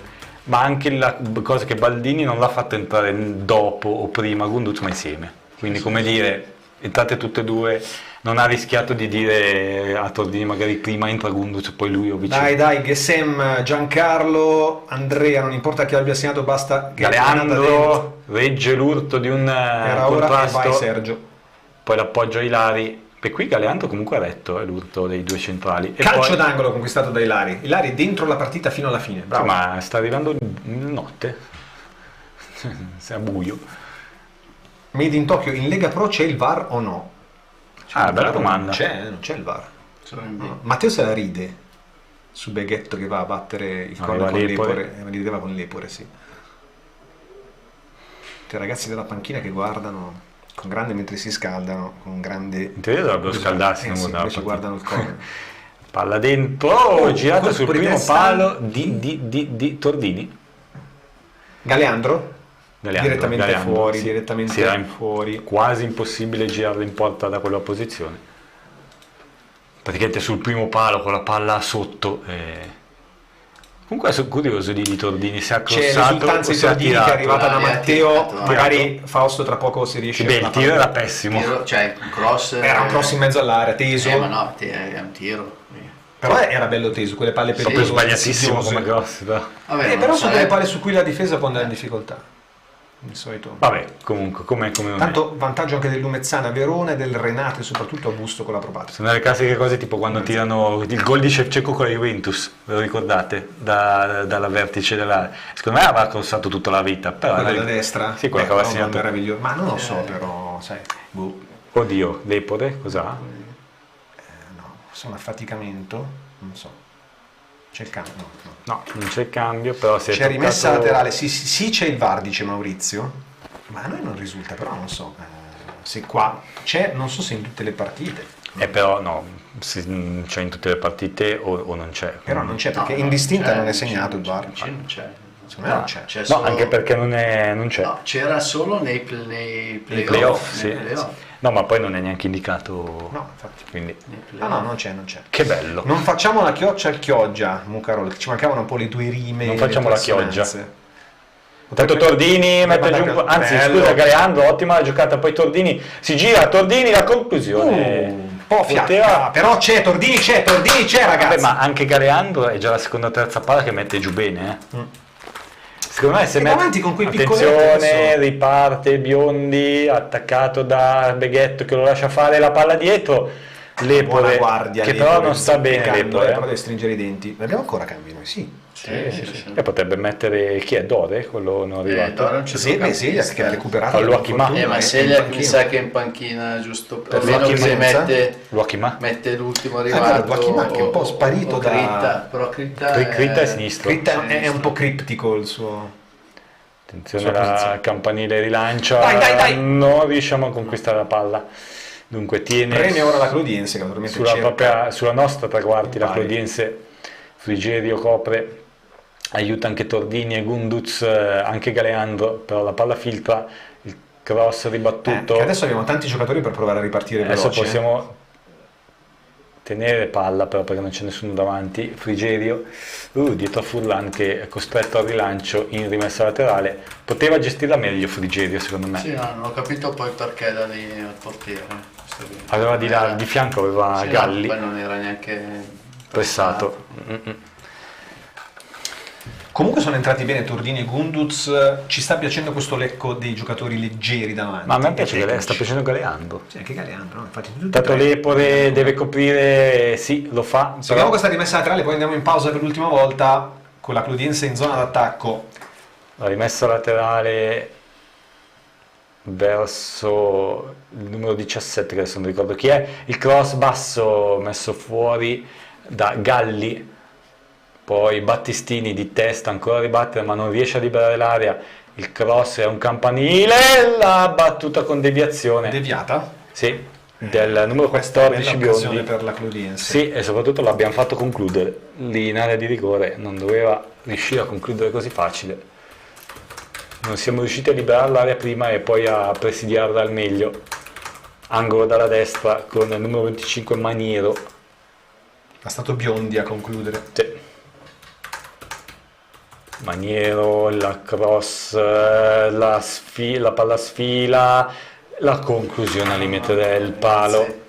ma anche la cosa che Baldini non l'ha fatto entrare dopo o prima Gunduz, ma insieme. Quindi, come dire, entrate tutte e due, non ha rischiato di dire a Tordini magari prima entra Gunduz e poi lui o vicino. Dai, Gesem, Giancarlo, Andrea, non importa chi abbia segnato, basta che Galeandro regge l'urto di un era ora e contrasto, vai Sergio. poi l'appoggio a Ilari. E qui Galeandro comunque ha retto l'urto dei due centrali. E Calcio poi, d'angolo conquistato da Ilari. Ilari dentro la partita fino alla fine. Bravo. ma sta arrivando notte, se è buio. Made in Tokyo, in Lega Pro c'è il VAR o no? Bella domanda. Non c'è il VAR. No. Matteo se la ride su Beghetto che va a battere il collo con l'Epore. Rideva con l'Epore, sì. I ragazzi della panchina che guardano con grande mentre si scaldano, con grande... In teoria dovrebbero scaldarsi, non sì, guardare la invece partita. guardano il collo. Palla dentro, girata colpo sul di primo testa. palo di Tordini. Galeandro? Direttamente Galeandro, fuori, sì. direttamente Sì, era fuori. Quasi impossibile girarlo in porta da quella posizione. Praticamente sul primo palo con la palla sotto. Comunque sono curioso di Tordini, se ha C'è crossato l'esultanza o di se ha Tordini che è tirato. arrivata da Matteo, tirato. magari Fausto tra poco si riesce Beh, il tiro era pessimo. cioè un cross Era un cross in mezzo all'area, teso. ma no, è un tiro. Però era bello teso, quelle palle Proprio pericolose, sbagliatissimo insidiose. come cross, però. Vabbè, però non sono so, delle palle su cui la difesa può andare in difficoltà. Di solito. Vabbè, comunque, come non è. Tanto vantaggio anche del Lumezzana a Verona e del Renato e soprattutto a Busto con la probata. Sono le classiche cose tipo quando tirano il gol di Shevchenko con la Juventus, ve lo ricordate? Dalla vertice della... Secondo me aveva crossato tutta la vita. Però Quella da destra? Sì, quella che aveva segnato. segnato. Meraviglioso. Ma non lo so però, sai. Oddio, l'Epore, cos'ha? Sono affaticamento, non so. C'è il cambio? No, non c'è il cambio, però si è C'è rimessa toccato- laterale, sì c'è il VAR, dice Maurizio, ma a noi non risulta, però non so se qua c'è, non so se in tutte le partite. Però no, se c'è in tutte le partite o non c'è. Però non c'è, perché indistinta non è segnato il VAR. Non c'è. Secondo me non c'è. C'è No, solo- anche perché non c'è. No, c'era solo nei I playoff. playoff, sì. nei playoff. No, ma poi non è neanche indicato. No, infatti. Quindi. Ah no, non c'è. Che bello. Non facciamo la chioccia al chioggia, Mucarolo, che ci mancavano un po' le tue rime. Non facciamo le la tue chioggia. assonanze. Tanto Tordini mette giù, anzi Bello. scusa Galeandro, ottima la giocata, poi Tordini si gira, Tordini la conclusione. Un po' fiacca, però Tordini c'è ragazzi. Vabbè, ma anche Galeandro è già la seconda o terza palla che mette giù bene, Secondo me se E mette davanti con quei piccoletti attenzione, adesso. riparte Biondi, attaccato da Beghetto che lo lascia fare la palla dietro, Buona l'Epore, guardia, che l'Epore, però non sta bene zoppicando, l'Epore. però deve stringere i denti. Abbiamo ancora cambi noi, sì. Sì. E potrebbe mettere chi è Dore, quello non arrivato. Dore non c'è Seglia che ha recuperato. Luakima. Ma Seglia mi sa che è in panchina giusto Per almeno che Luakima. mette, mette l'ultimo arrivato. Luakima che è un po' sparito o da... Critta, però Critta Critta è sinistro. Critta è un po' criptico il suo... Attenzione, la campanile rilancia. Dai. Non riusciamo a conquistare la palla. Dunque tiene Premia ora la Clodiense che naturalmente sulla nostra tre quarti la Vai. Clodiense. Frigerio copre, aiuta anche Tordini e Gunduz, anche Galeandro, però la palla filtra, il cross ribattuto. che adesso abbiamo tanti giocatori per provare a ripartire Adesso veloce. possiamo tenere palla però perché non c'è nessuno davanti. Frigerio dietro a Furlan che è costretto al rilancio in rimessa laterale, poteva gestirla meglio Frigerio secondo me. Sì, no, non ho capito poi perché da lì al portiere. Aveva di fianco aveva Sì, Galli no, poi non era neanche pressato. Comunque sono entrati bene Tordini e Gunduz, ci sta piacendo questo lecco dei giocatori leggeri davanti. Ma a me piace tecnici. sta piacendo Galeandro. Sì, anche Galeandro, no? Infatti tutti e Tanto tre. l'Epore deve coprire, sì, lo fa. Seguiamo però- questa rimessa laterale, poi andiamo in pausa per l'ultima volta con la Clodiense in zona d'attacco. La rimessa laterale verso il numero 17, che adesso non ricordo chi è, il cross basso messo fuori da Galli, poi Battistini di testa ancora a ribattere ma non riesce a liberare l'area, il cross è un campanile, la battuta con deviazione. Deviata? Sì, del numero 14 Biondi. Per la Cludiense. Sì, e soprattutto l'abbiamo fatto concludere, lì in area di rigore non doveva riuscire a concludere così facile. Non siamo riusciti a liberare l'area prima e poi a presidiarla al meglio. Angolo dalla destra con il numero 25 Maniero. È stato Biondi a concludere. Sì. Maniero, la cross, la palla sfila, la conclusione al limite del palo.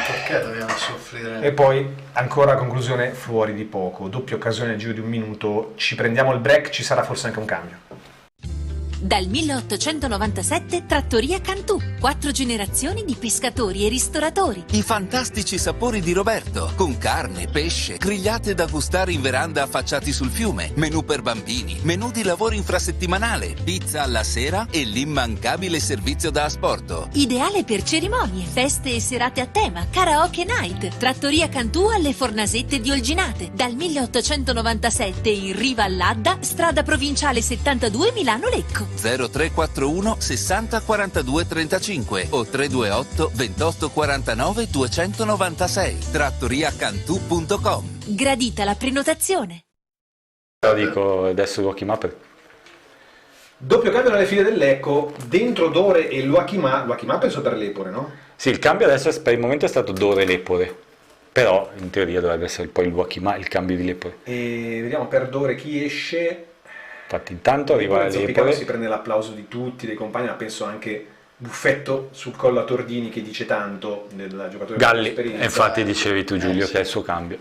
Perché dobbiamo soffrire? E poi ancora conclusione fuori di poco, doppia occasione nel giro di un minuto, ci prendiamo il break, ci sarà forse anche un cambio. Dal 1897 Trattoria Cantù, 4 generazioni di pescatori e ristoratori. I fantastici sapori di Roberto, con carne, pesce, grigliate da gustare in veranda affacciati sul fiume, menù per bambini, menù di lavoro infrasettimanale, pizza alla sera e l'immancabile servizio da asporto. Ideale per cerimonie, feste e serate a tema, karaoke night. Trattoria Cantù alle Fornasette di Olginate, dal 1897 in riva all'Adda, strada provinciale 72 Milano-Lecco. 0341 60 42 35 o 328 28 49 296 trattoriacantù.com. Gradita la prenotazione. Lo dico adesso Luachimà per... Doppio cambio nelle file del Lecco, dentro Dore e Luachimà penso per l'Epore, no? Sì, il cambio adesso per il momento è stato Dore Lepore, però in teoria dovrebbe essere poi il Luachimà il cambio di Lepore. E vediamo per Dore chi esce. Infatti intanto arriva Zoppicaro si prende l'applauso di tutti, dei compagni, ma penso anche Buffetto sul collo a Tordini che dice tanto del giocatore Galli, con esperienza. infatti dicevi tu Giulio che è il suo cambio.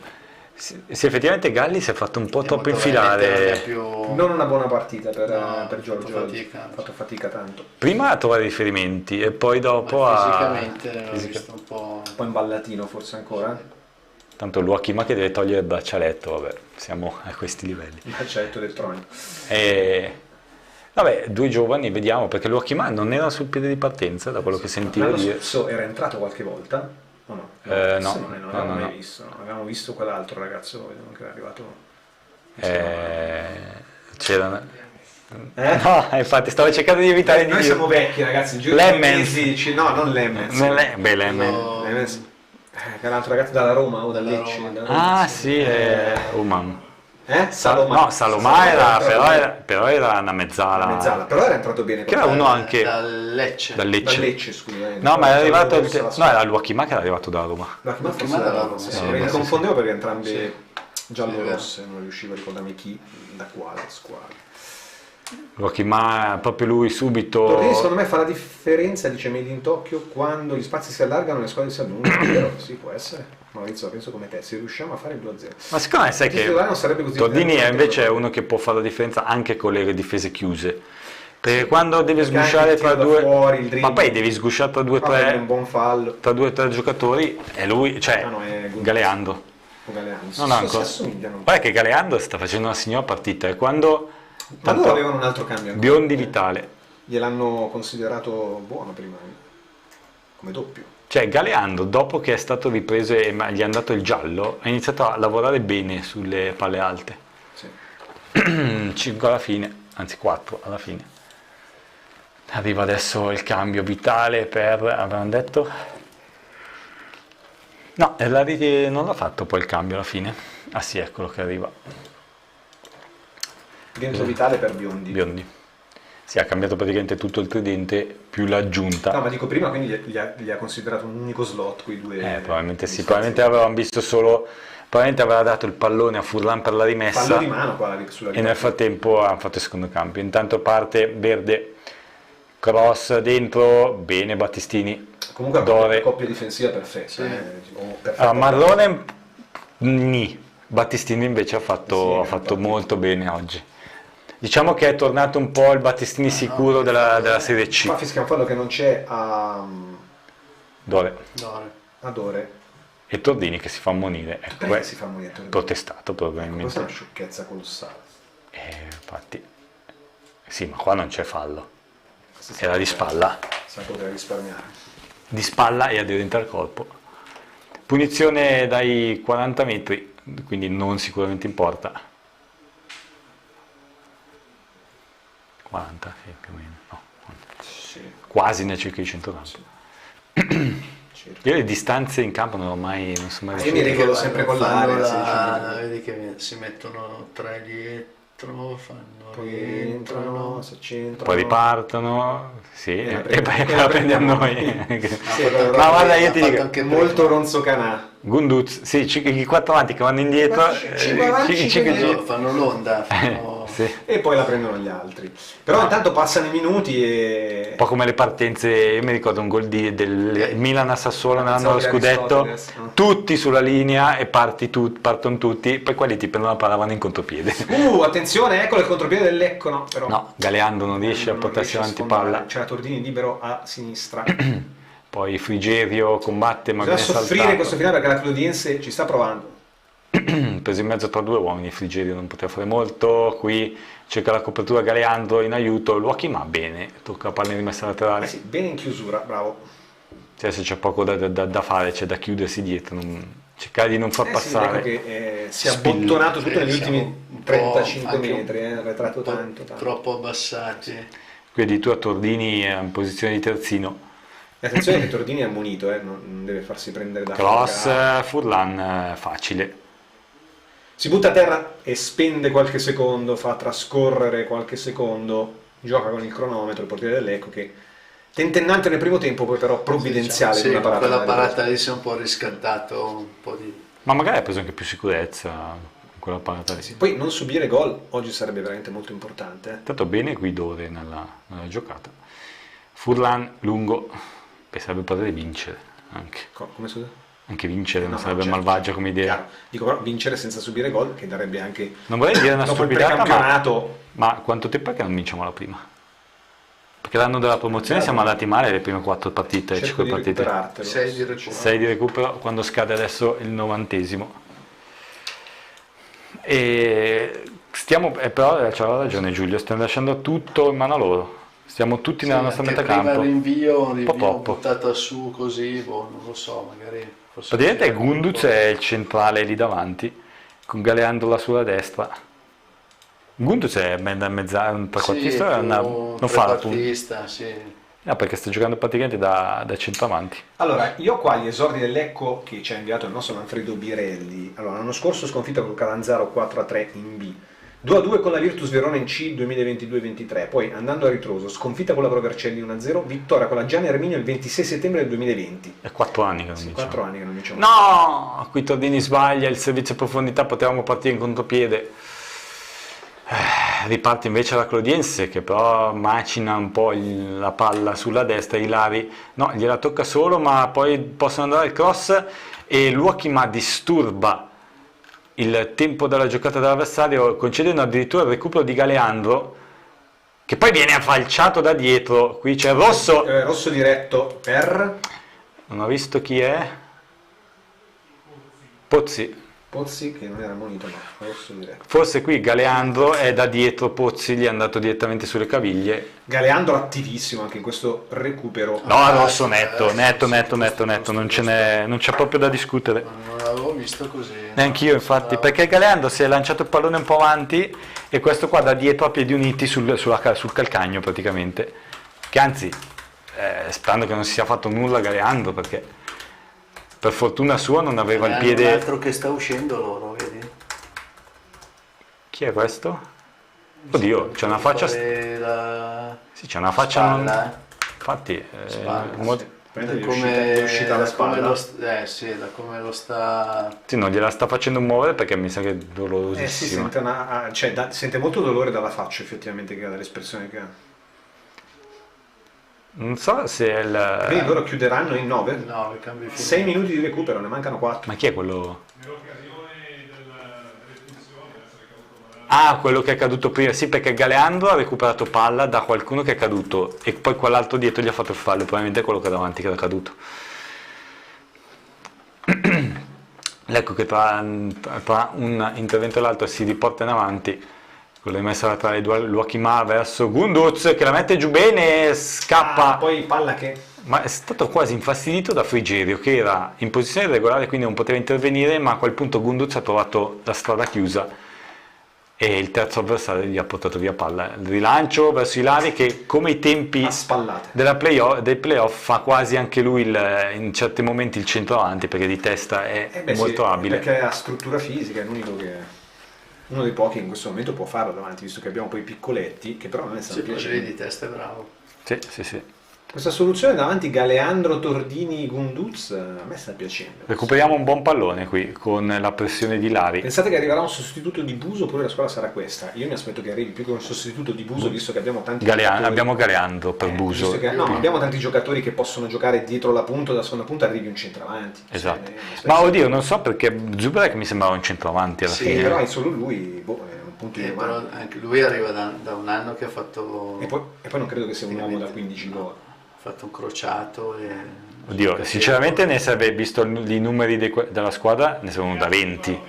Sì, effettivamente Galli si è fatto un po' troppo infilare. Non una buona partita per Giorgio, ha fatto fatica tanto. Prima a trovare riferimenti e poi dopo fisicamente l'ho visto un po' imballatino forse ancora. Tanto Luachimà che deve togliere il braccialetto, vabbè, siamo a questi livelli. Il braccialetto elettronico. Vabbè, 2 giovani, vediamo, perché Luachimà non era sul piede di partenza, da quello che sentivo L'anno dire. scorso era entrato qualche volta, o no? No, non l'avevamo mai no. visto, no. Avevamo visto quell'altro ragazzo che era arrivato. C'era... No, infatti stavo cercando di evitare di Noi dire. siamo vecchi ragazzi, giù Lemmens. No, non Lemmens. Lemmens. Che è un altro ragazzo dalla Roma o da Lecce. Ah sì, Uman. Salomà. No, Salomà però era una mezzala. Però era entrato bene. Che era uno anche dal Lecce. Dal Lecce, scusa. No, ma era arrivato no, era Luachimà che era arrivato da Roma. Luachimà forse da Roma. Mi confondevo perché entrambe giallo-rosse, non riuscivo a ricordarmi chi da quale squadra. Luachimà, proprio lui subito. Tordini secondo me fa la differenza, dice Made in Tokyo, quando gli spazi si allargano e le squadre si allungano. Sì, può essere. Maurizio, penso come te, se riusciamo a fare il 2-0. Ma secondo me sai che non sarebbe così Tordini è invece uno che può fare la differenza anche con le difese chiuse. Perché quando devi sgusciare tra due fuori, ma poi devi sgusciare tra due o tre un buon fallo. Tra 2 o 3 giocatori è lui, cioè Galeando. Non ancora. Guarda che Galeando sta facendo una signora partita e quando ma loro avevano un altro cambio. Biondi Vitale. Gliel'hanno considerato buono prima, come doppio. Cioè Galeando, dopo che è stato ripreso e gli è andato il giallo, ha iniziato a lavorare bene sulle palle alte. Sì. 5 alla fine, anzi 4 alla fine. Arriva adesso il cambio Vitale per, avevamo detto? No, non l'ha fatto poi il cambio alla fine. Ah sì, eccolo che arriva. Dentro Vitale per Biondi. Sì, ha cambiato praticamente tutto il tridente più l'aggiunta. No, ma dico prima, quindi gli ha considerato un unico slot quei due. Probabilmente sì, probabilmente avevamo visto solo. Probabilmente aveva dato il pallone a Furlan per la rimessa. Fallo di mano qua sulla e nel frattempo ha fatto il secondo cambio. Intanto parte Verde, cross dentro, bene Battistini. Comunque Dore. Coppia difensiva perfetta. Sì. Allora, Marrone, Battistini invece ha fatto molto bene oggi. Diciamo che è tornato un po' il Battistini sicuro della Serie C. Qua fischia un fallo che non c'è a Dore. A Dore. E Tordini che si fa ammonire. Perché si fa ammonire? Protestato probabilmente. Questa è una sciocchezza colossale. Infatti. Sì, ma qua non c'è fallo. era di spalla. Si poteva risparmiare. Di spalla e aderente al corpo. Punizione dai 40 metri, quindi non sicuramente in porta. 40, sì, più o meno. No, quasi nel circo di centrocampo. Io le distanze in campo non sono mai io mi ricordo sempre con l'area, vedi che si mettono 3 dietro, poi rientrano, si accentrano, poi ripartono, sì, e poi la prendiamo noi. Ma guarda, io ti dico, anche molto ronzocanà. Gunduz, sì, i 4 avanti che vanno indietro, fanno l'onda, sì. E poi la prendono gli altri. Però intanto passano i minuti e... Un po' come le partenze, io mi ricordo un gol del Milan a Sassuolo nell'anno dello scudetto, tutti sulla linea e partono tutti, poi quelli ti prendono la palla, vanno in contropiede. Attenzione, ecco il contropiede del Lecco, no, però. No, Galeando non riesce a portarsi avanti palla. C'era Tordini libero a sinistra. Poi Frigerio combatte, ma bisogna soffrire questo finale perché la Clodiense ci sta provando. Preso in mezzo tra 2 uomini, Frigerio non poteva fare molto, qui cerca la copertura Galeandro in aiuto, Luochi ma bene, tocca la palla in rimessa laterale. Sì, bene in chiusura, bravo. Adesso c'è poco da fare, c'è da chiudersi dietro, cercare di non far passare. Sì, che si è abbottonato tutto negli ultimi 35 metri, arretrato tanto. Troppo abbassati. Qui addirittura Tordini è in posizione di terzino. Attenzione che Tordini è ammonito, non deve farsi prendere da cross, Furlan facile. Si butta a terra e spende qualche secondo, fa trascorrere qualche secondo, gioca con il cronometro, il portiere dell'Ecco che tentennante nel primo tempo, poi però provvidenziale. Sì, quella parata lì si è un po' riscattato, un po' di... Ma magari ha preso anche più sicurezza in quella parata lì. Sì, poi non subire gol oggi sarebbe veramente molto importante. Tanto bene Guidore nella giocata. Furlan lungo, sarebbe poter vincere anche. Come scusa? Anche vincere non sarebbe malvagio come idea. Chiaro. Dico però vincere senza subire gol, che darebbe anche... Non vorrei dire una stupidata, ma quanto tempo è che non vinciamo la prima? Perché l'anno della promozione siamo andati male le prime 4 partite, 5 partite. 6 di recupero quando scade adesso il 90°. E stiamo, però c'ha ragione Giulio, stiamo lasciando tutto in mano a loro. Stiamo tutti nella nostra metà campo. Il rinvio buttata su così, non lo so, magari... Praticamente Gunduz è il centrale lì davanti, con Galeandro là sulla destra. Gunduz è un trequartista, non fa la punta. Sì. Perché sta giocando praticamente da centravanti. Allora, io ho qua gli esordi dell'Ecco che ci ha inviato il nostro Manfredo Birelli. Allora, l'anno scorso sconfitta con Catanzaro 4-3 in B. 2-2 con la Virtus Verona in C 2022-23, poi andando a ritroso, sconfitta con la Pro Vercelli 1-0, vittoria con la Gianni Erminio il 26 settembre del 2020. È 4 anni che non vinciamo. 4 anni che non vinciamo. No! Qui Tordini sbaglia, il servizio a profondità, potevamo partire in contropiede. Riparte invece la Clodiense che però macina un po' la palla sulla destra, Ilari no, gliela tocca solo, ma poi possono andare al cross e Luokima disturba il tempo della giocata dell'avversario, concedendo addirittura il recupero di Galeandro, che poi viene affalciato da dietro. Qui c'è Rosso. Rosso diretto per... Non ho visto chi è. Pozzi. Pozzi che non era ammonito, ma Rosso diretto. Forse qui Galeandro è da dietro, Pozzi gli è andato direttamente sulle caviglie. Galeandro attivissimo anche in questo recupero. No, Rosso netto, non c'è proprio da discutere. Non l'avevo visto così. Neanch'io infatti, perché Galeandro si è lanciato il pallone un po' avanti e questo qua da dietro a piedi uniti sul calcagno praticamente. Che anzi, sperando che non si sia fatto nulla Galeandro, perché per fortuna sua non aveva il piede... un altro che sta uscendo loro, vedi? Chi è questo? Oddio, c'è una faccia... Sì, c'è una faccia... Infatti... È uscita la spalla. Da come lo sta... Sì, non gliela sta facendo muovere perché mi sa che è dolorosissimo. Sente molto dolore dalla faccia effettivamente, che ha dall'espressione che ha. Non so se è il... Quindi loro chiuderanno in 9? 6 minuti di recupero, ne mancano 4. Ma chi è quello? Ah, quello che è caduto prima, sì, perché Galeandro ha recuperato palla da qualcuno che è caduto e poi quell'altro dietro gli ha fatto il fallo, probabilmente è quello che è davanti che era caduto. Ecco che tra un intervento e l'altro si riporta in avanti con la rimessa laterale di Luakima verso Gunduz che la mette giù bene, scappa. Poi palla che... Ma è stato quasi infastidito da Frigerio che era in posizione regolare, quindi non poteva intervenire, ma a quel punto Gunduz ha trovato la strada chiusa e il terzo avversario gli ha portato via palla. Il rilancio verso Ilari che come i tempi dei playoff fa quasi anche lui in certi momenti il centravanti, perché di testa è molto abile. Perché ha struttura fisica, è l'unico che... uno dei pochi che in questo momento può farlo davanti, visto che abbiamo poi piccoletti, che però non è sempre piacere. Di testa è bravo. Sì. Questa soluzione davanti Galeandro, Tordini, Gunduz a me sta piacendo. Recuperiamo un buon pallone qui con la pressione di Ilari. Pensate che arriverà un sostituto di Buso oppure la squadra sarà questa? Io mi aspetto che arrivi più che un sostituto di Buso, visto che abbiamo tanti giocatori. Abbiamo Galeandro per Buso. Abbiamo tanti giocatori che possono giocare dietro la punta, da seconda punta arrivi un centravanti. Esatto. Ma oddio, non so perché Zubelek mi sembrava un centravanti alla fine. Sì, però è solo lui, è un punto di però anche lui arriva da un anno che ha fatto... E poi non credo che sia un uomo da 15 gol. Ha fatto un crociato e... Oddio, sinceramente ne sarebbe, visto i numeri della squadra, ne sarebbe uno da 20,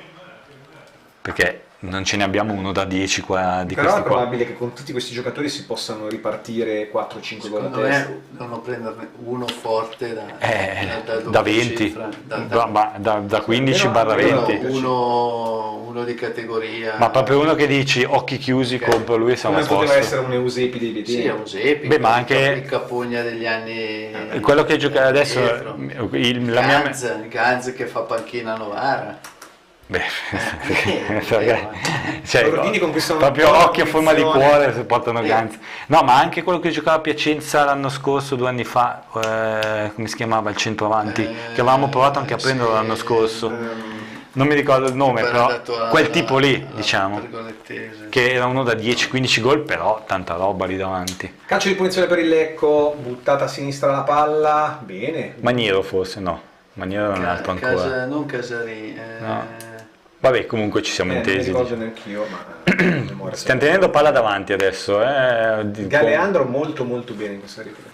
perché non ce ne abbiamo uno da 10 qua di però questi è probabile che con tutti questi giocatori si possano ripartire 4-5 gol a testa. Devono prenderne uno forte da 20, da 15 barra 20. Uno di categoria. Ma proprio uno che dici occhi chiusi compro lui, siamo a posto. Come poteva essere un Eusepi dei Vedeni? Sì, Eusepi. Beh, ma anche il Capugna degli anni... quello che gioca adesso... Ganz che fa panchina a Novara. Cioè, proprio occhi a forma di cuore se portano Ganz. No, ma anche quello che giocava a Piacenza l'anno scorso, 2 anni fa, come si chiamava il centroavanti, che avevamo provato anche a prenderlo l'anno scorso. Non mi ricordo il nome, però quel tipo lì, diciamo, che era uno da 10-15 gol, però tanta roba lì davanti. Calcio di punizione per il Lecco, buttata a sinistra la palla, bene. Maniero forse, no, Maniero è un altro ancora. Non Casari. No. Vabbè, comunque ci siamo intesi. Non ricordo neanch'io, ma... Stiamo tenendo palla davanti adesso. Galeandro molto molto bene in questa ripresa.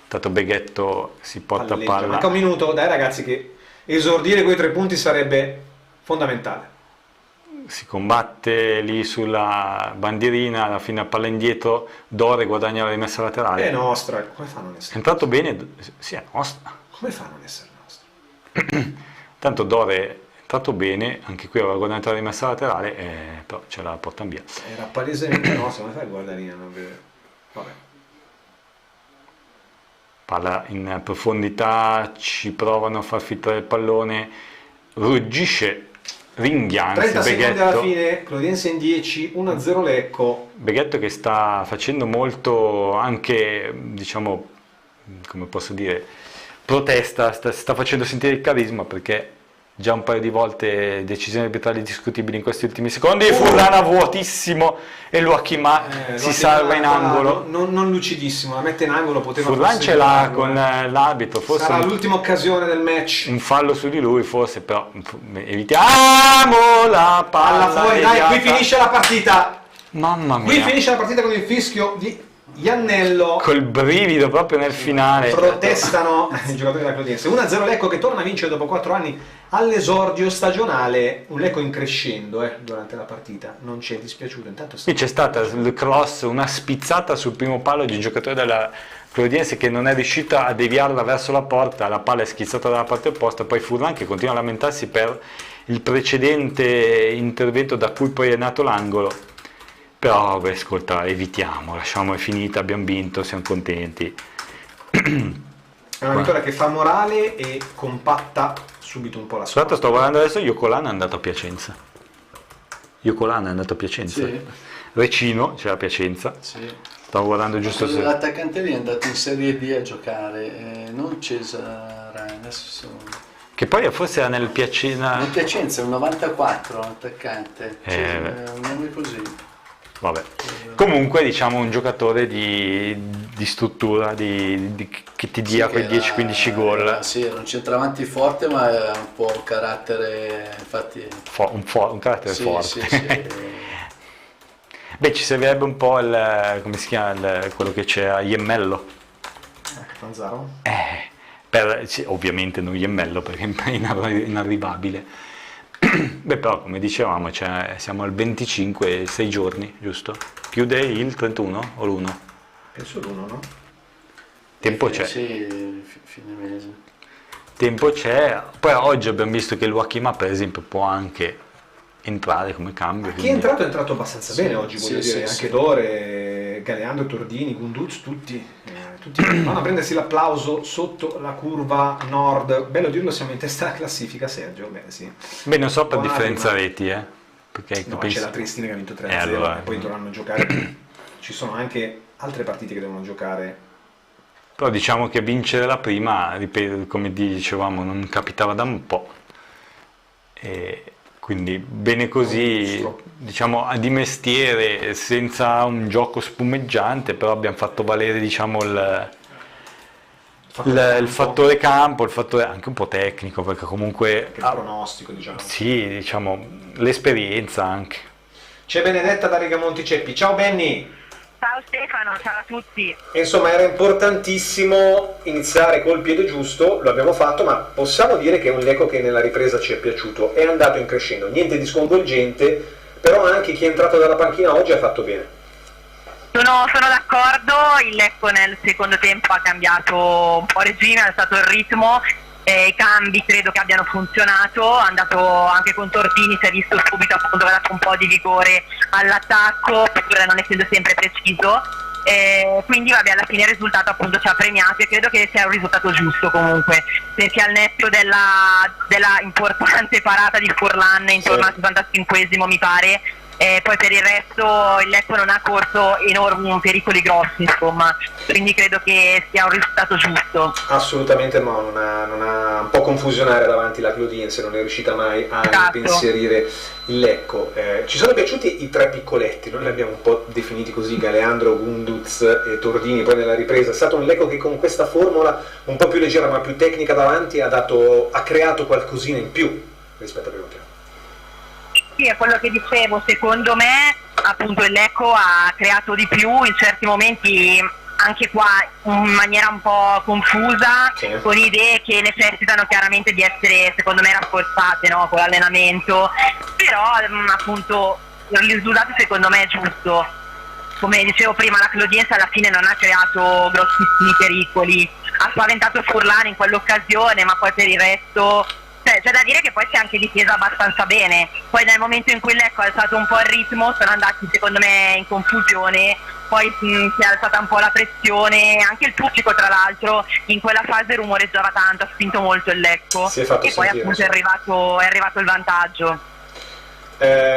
Tanto Beghetto si porta palla. Manca un minuto, dai ragazzi, che esordire quei 3 punti sarebbe fondamentale. Si combatte lì sulla bandierina, alla fine palla indietro, Dore guadagna la rimessa laterale. È nostra, come fa a non essere? È entrato bene, sì, è nostra. Come fa a non essere nostra? Tanto Dore è entrato bene, anche qui aveva guadagnato la rimessa laterale, però ce la portano via. Era palesemente nostra, come fai a guardarina? Vabbè. Palla in profondità, ci provano a far filtrare il pallone, ruggisce, ringhianza 30 Beghetto. secondi alla fine, Clodiense in 10, 1-0 Lecco. Beghetto che sta facendo molto anche, diciamo, come posso dire, protesta, sta facendo sentire il carisma, perché già un paio di volte decisioni arbitrali discutibili in questi ultimi secondi. Furlana vuotissimo e Luakima si salva in angolo. Non lucidissimo, la mette in angolo, poteva Furlan ce l'ha con l'arbitro, forse sarà l'ultima occasione del match. Un fallo su di lui forse, però evitiamo la palla fuori, dai, qui finisce la partita. Mamma mia. Qui finisce la partita con il fischio di Iannello. Col brivido proprio nel finale. Protestano i giocatori della Clodiense. 1-0 Lecco che torna a vincere dopo 4 anni all'esordio stagionale. Un Lecco in crescendo durante la partita. Non ci è dispiaciuto. Intanto qui c'è stata il cross, una spizzata sul primo palo di un giocatore della Clodiense che non è riuscita a deviarla verso la porta. La palla è schizzata dalla parte opposta. Poi Furlan che continua a lamentarsi per il precedente intervento da cui poi è nato l'angolo. Però, beh, ascolta, evitiamo, lasciamo, è finita, abbiamo vinto, siamo contenti. È una vittoria che fa morale e compatta subito un po' la squadra. Sto guardando adesso, Iocolana è andato a Piacenza. Sì. Recino, c'era Piacenza. Sì. Stavo guardando giusto se... L'attaccante lì è andato in Serie D a giocare, non Cesare, adesso... Che poi forse era nel Piacenza... Nel Piacenza, è un 94 l'attaccante, un nome così. Vabbè. Comunque diciamo un giocatore di struttura, che ti dia quei 10-15 gol. Sì, era un centravanti forte, ma ha un po' un carattere, infatti... un carattere forte. Sì. Beh, ci servirebbe un po' come si chiama, quello che c'è a Iemmello. Fanzaro? Ovviamente non Iemmello, perché è inarrivabile. Beh, però come dicevamo, cioè, siamo al 25, 6 giorni, giusto? Chiude il 31 o l'1? Penso l'1, no? Tempo c'è. Sì, fine mese. Tempo c'è. Poi oggi abbiamo visto che il Wakima, per esempio, può anche entrare come cambio. Chi è entrato abbastanza bene oggi, voglio dire. Sì. Anche Dore, Galeandro, Tordini, Gunduz, tutti vanno a prendersi l'applauso sotto la curva nord. Bello dirlo, siamo in testa alla classifica, Sergio. Beh, sì. Beh, non so per Buona differenza prima. Reti, perché No, c'è la Triestina che ha vinto 3-0 allora. e poi dovranno giocare. Ci sono anche altre partite che devono giocare. Però diciamo che vincere la prima, ripeto, come dicevamo, non capitava da un po'. E quindi bene così, diciamo, di mestiere, senza un gioco spumeggiante, però abbiamo fatto valere, diciamo, il fattore campo, il fattore anche un po' tecnico, perché comunque... Il pronostico, diciamo. Sì, diciamo, l'esperienza anche. C'è Benedetta da Rigamonti Ceppi. Ciao Benny! Ciao Stefano, ciao a tutti. Insomma, era importantissimo iniziare col piede giusto, lo abbiamo fatto, ma possiamo dire che è un Lecco che nella ripresa ci è piaciuto, è andato in crescendo, niente di sconvolgente, però anche chi è entrato dalla panchina oggi ha fatto bene. Sono d'accordo, il Lecco nel secondo tempo ha cambiato un po' regime, ha alzato il ritmo, i cambi credo che abbiano funzionato, è andato anche con Tordini, si è visto subito appunto che ha dato un po' di vigore all'attacco, pur non essendo sempre preciso, quindi vabbè, alla fine il risultato appunto ci ha premiato e credo che sia un risultato giusto comunque, perché al netto della importante parata di Furlan intorno al 65esimo mi pare, poi per il resto il Lecco non ha corso enormi pericoli grossi, insomma, quindi credo che sia un risultato giusto. Assolutamente no, non ha un po' confusionare davanti la Clodiense, non è riuscita mai a impensierire il Lecco. Ci sono piaciuti i tre piccoletti, noi li abbiamo un po' definiti così, Galeandro, Gunduz e Tordini, poi nella ripresa è stato un Lecco che con questa formula un po' più leggera ma più tecnica davanti ha creato qualcosina in più rispetto al primo tempo. Sì, è quello che dicevo, secondo me appunto il Lecco ha creato di più in certi momenti, anche qua in maniera un po' confusa, con idee che necessitano chiaramente di essere secondo me rafforzate, no? Con l'allenamento, però appunto il risultato secondo me è giusto. Come dicevo prima, la Clodiense alla fine non ha creato grossissimi pericoli, ha spaventato Furlan in quell'occasione, ma poi per il resto c'è da dire che poi si è anche difesa abbastanza bene. Poi nel momento in cui l'Ecco ha alzato un po' il ritmo sono andati secondo me in confusione, poi si è alzata un po' la pressione, anche il pubblico tra l'altro in quella fase rumoreggiava tanto, ha spinto molto il Lecco e poi sentire, appunto è arrivato il vantaggio.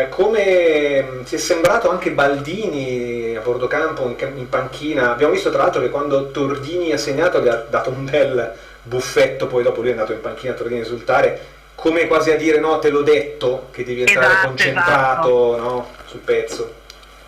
Come ti è sembrato anche Baldini a bordo campo in panchina? Abbiamo visto tra l'altro che quando Tordini ha segnato gli ha dato un bel buffetto, poi dopo lui è andato in panchina a Tordini a esultare, come quasi a dire no, te l'ho detto che devi entrare concentrato, no, sul pezzo.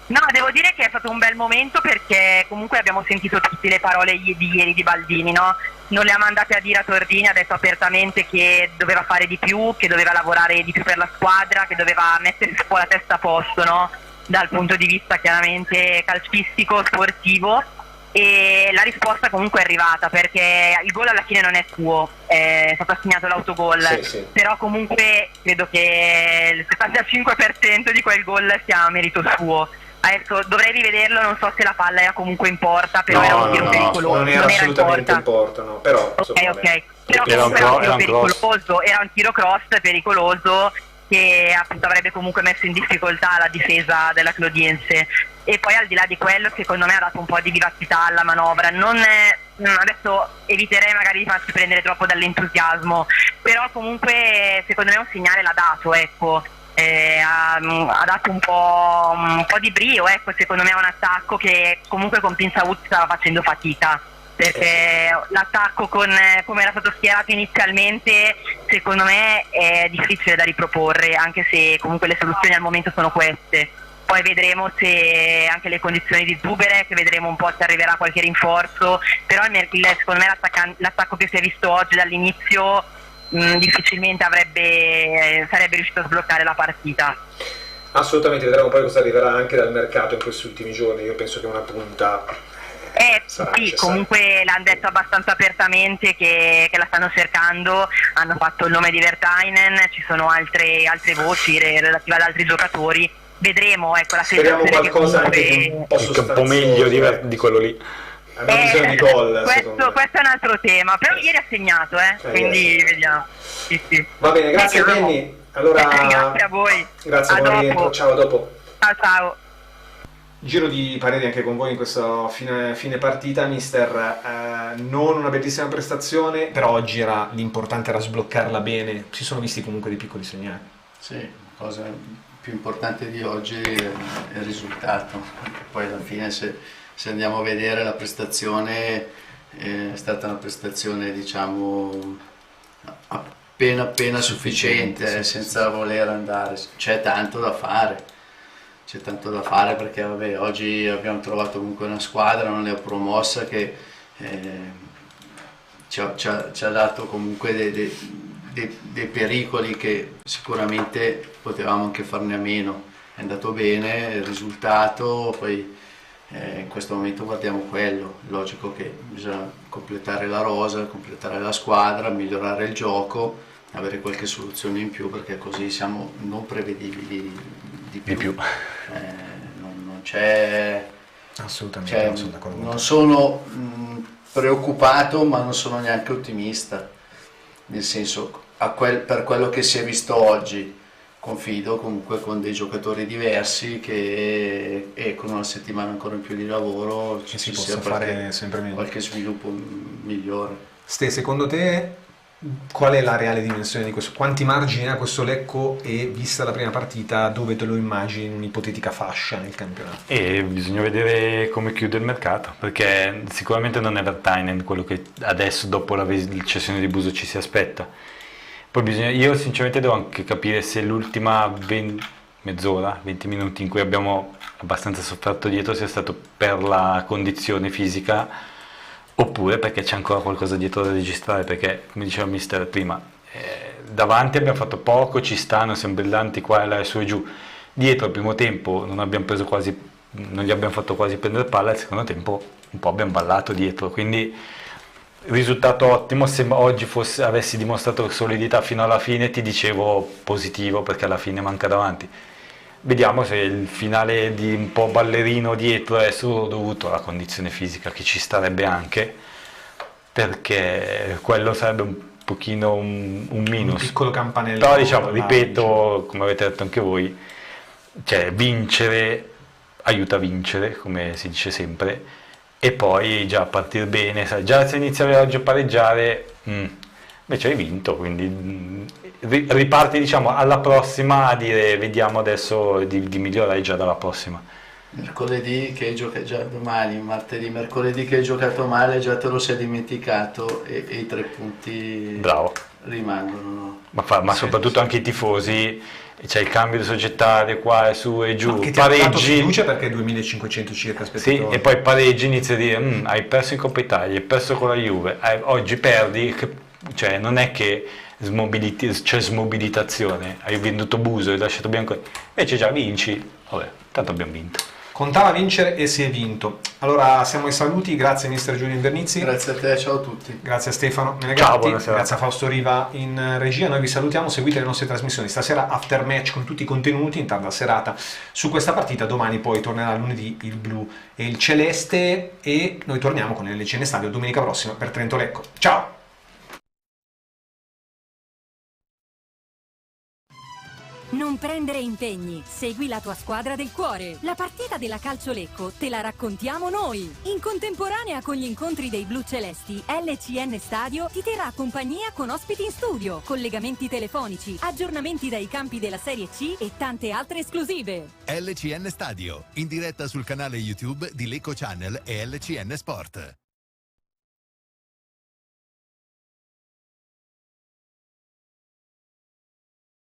No, devo dire che è stato un bel momento perché comunque abbiamo sentito tutte le parole di ieri di Baldini, no? Non le ha mandate a dire a Tordini, ha detto apertamente che doveva fare di più, che doveva lavorare di più per la squadra, che doveva mettere un po' la testa a posto, no? Dal punto di vista chiaramente calcistico, sportivo, e la risposta comunque è arrivata perché il gol alla fine non è suo, è stato assegnato l'autogol, però comunque credo che il 75% di quel gol sia merito suo. Adesso dovrei rivederlo, non so se la palla era comunque in porta, però era un tiro pericoloso. Non era assolutamente in porta, no, però ok. Però comunque era un tiro pericoloso, era un tiro cross pericoloso che appunto avrebbe comunque messo in difficoltà la difesa della Clodiense. E poi al di là di quello secondo me ha dato un po' di vivacità alla manovra. Adesso eviterei magari di farsi prendere troppo dall'entusiasmo, però comunque secondo me un segnale l'ha dato, ecco. Ha dato un po' di brio, ecco, secondo me è un attacco che comunque con Pinzahut stava facendo fatica, perché l'attacco come era stato schierato inizialmente secondo me è difficile da riproporre, anche se comunque le soluzioni al momento sono queste. Poi vedremo se anche le condizioni di Zuberek, vedremo un po' se arriverà qualche rinforzo, però secondo me l'attacco che si è visto oggi dall'inizio difficilmente sarebbe riuscito a sbloccare la partita. Assolutamente, vedremo poi cosa arriverà anche dal mercato in questi ultimi giorni. Io penso che una punta Sì, comunque l'hanno detto abbastanza apertamente che la stanno cercando, hanno fatto il nome di Vertainen, ci sono altre voci relative ad altri giocatori, vedremo, ecco, la speriamo qualcosa comunque... anche un po' meglio di quello lì. Abbiamo bisogno di gol. Questo è un altro tema, però ieri ha segnato, quindi vediamo. Sì. Va bene, grazie Penny. Allora, grazie a voi. Grazie, buon rientro. Ciao, a dopo. Ciao. Giro di pareri anche con voi in questa fine partita, mister. Non una bellissima prestazione, però oggi l'importante era sbloccarla bene. Si sono visti comunque dei piccoli segnali. Sì, la cosa più importante di oggi è il risultato. Poi alla fine se andiamo a vedere la prestazione, è stata una prestazione, diciamo, appena sufficiente, senza voler andare. C'è tanto da fare perché vabbè, oggi abbiamo trovato comunque una squadra, non è promossa, che ci ha dato comunque dei pericoli che sicuramente potevamo anche farne a meno. È andato bene il risultato, poi in questo momento guardiamo quello. Logico che bisogna completare la rosa, completare la squadra, migliorare il gioco, avere qualche soluzione in più, perché così siamo non prevedibili di più. Non c'è assolutamente, non sono d'accordo. Non sono preoccupato, ma non sono neanche ottimista, nel senso, per quello che si è visto oggi confido comunque con dei giocatori diversi che con una settimana ancora in più di lavoro ci si possa fare sempre meglio, qualche sviluppo migliore. Ste, secondo te qual è la reale dimensione di questo? Quanti margini ha questo Lecco, e vista la prima partita dove te lo immagini in un'ipotetica fascia nel campionato? E bisogna vedere come chiude il mercato, perché sicuramente non è Vertainen quello che adesso dopo la cessione di Buso ci si aspetta. Poi io sinceramente devo anche capire se l'ultima mezz'ora, 20 minuti in cui abbiamo abbastanza sofferto dietro sia stato per la condizione fisica oppure perché c'è ancora qualcosa dietro da registrare, perché come diceva mister prima, davanti abbiamo fatto poco, ci stanno, siamo brillanti qua e là e su e giù, dietro al primo tempo non gli abbiamo fatto quasi prendere palla, al secondo tempo un po' abbiamo ballato dietro, quindi risultato ottimo. Se oggi avessi dimostrato solidità fino alla fine ti dicevo positivo, perché alla fine manca davanti. Vediamo se il finale di un po' ballerino dietro è solo dovuto alla condizione fisica, che ci starebbe anche, perché quello sarebbe un pochino un minus. Un piccolo campanello. Però diciamo, ripeto, come avete detto anche voi, cioè vincere aiuta a vincere, come si dice sempre, e poi già partire bene, già se iniziavi oggi a pareggiare, invece hai vinto, quindi riparti, diciamo, alla prossima a dire vediamo adesso di migliorare già dalla prossima. Mercoledì che gioca già domani, martedì, mercoledì che hai giocato male già te lo sei dimenticato e i 3 punti rimangono. No? Ma soprattutto anche i tifosi, c'è il cambio di societario qua e su e giù, che ti ha dato fiducia perché 2500 circa spettatori. Sì, e poi pareggi, inizi a dire hai perso in Coppa Italia, hai perso con la Juve, oggi perdi, cioè non è che c'è smobilitazione, hai venduto Buso, hai lasciato Bianco, invece già vinci, vabbè, tanto abbiamo vinto. Contava vincere e si è vinto. Allora siamo ai saluti, grazie mister Giulio Invernizzi. Grazie a te, ciao a tutti. Grazie a Stefano Menegatti. Ciao, buonasera. Grazie a Fausto Riva in regia. Noi vi salutiamo, seguite le nostre trasmissioni. Stasera after match con tutti i contenuti in tarda serata su questa partita. Domani poi tornerà lunedì il blu e il celeste e noi torniamo con il LCN Stadio domenica prossima per Trento Lecco. Ciao! Non prendere impegni, segui la tua squadra del cuore. La partita della Calcio Lecco te la raccontiamo noi. In contemporanea con gli incontri dei blu celesti, LCN Stadio ti terrà compagnia con ospiti in studio, collegamenti telefonici, aggiornamenti dai campi della Serie C e tante altre esclusive. LCN Stadio, in diretta sul canale YouTube di Lecco Channel e LCN Sport.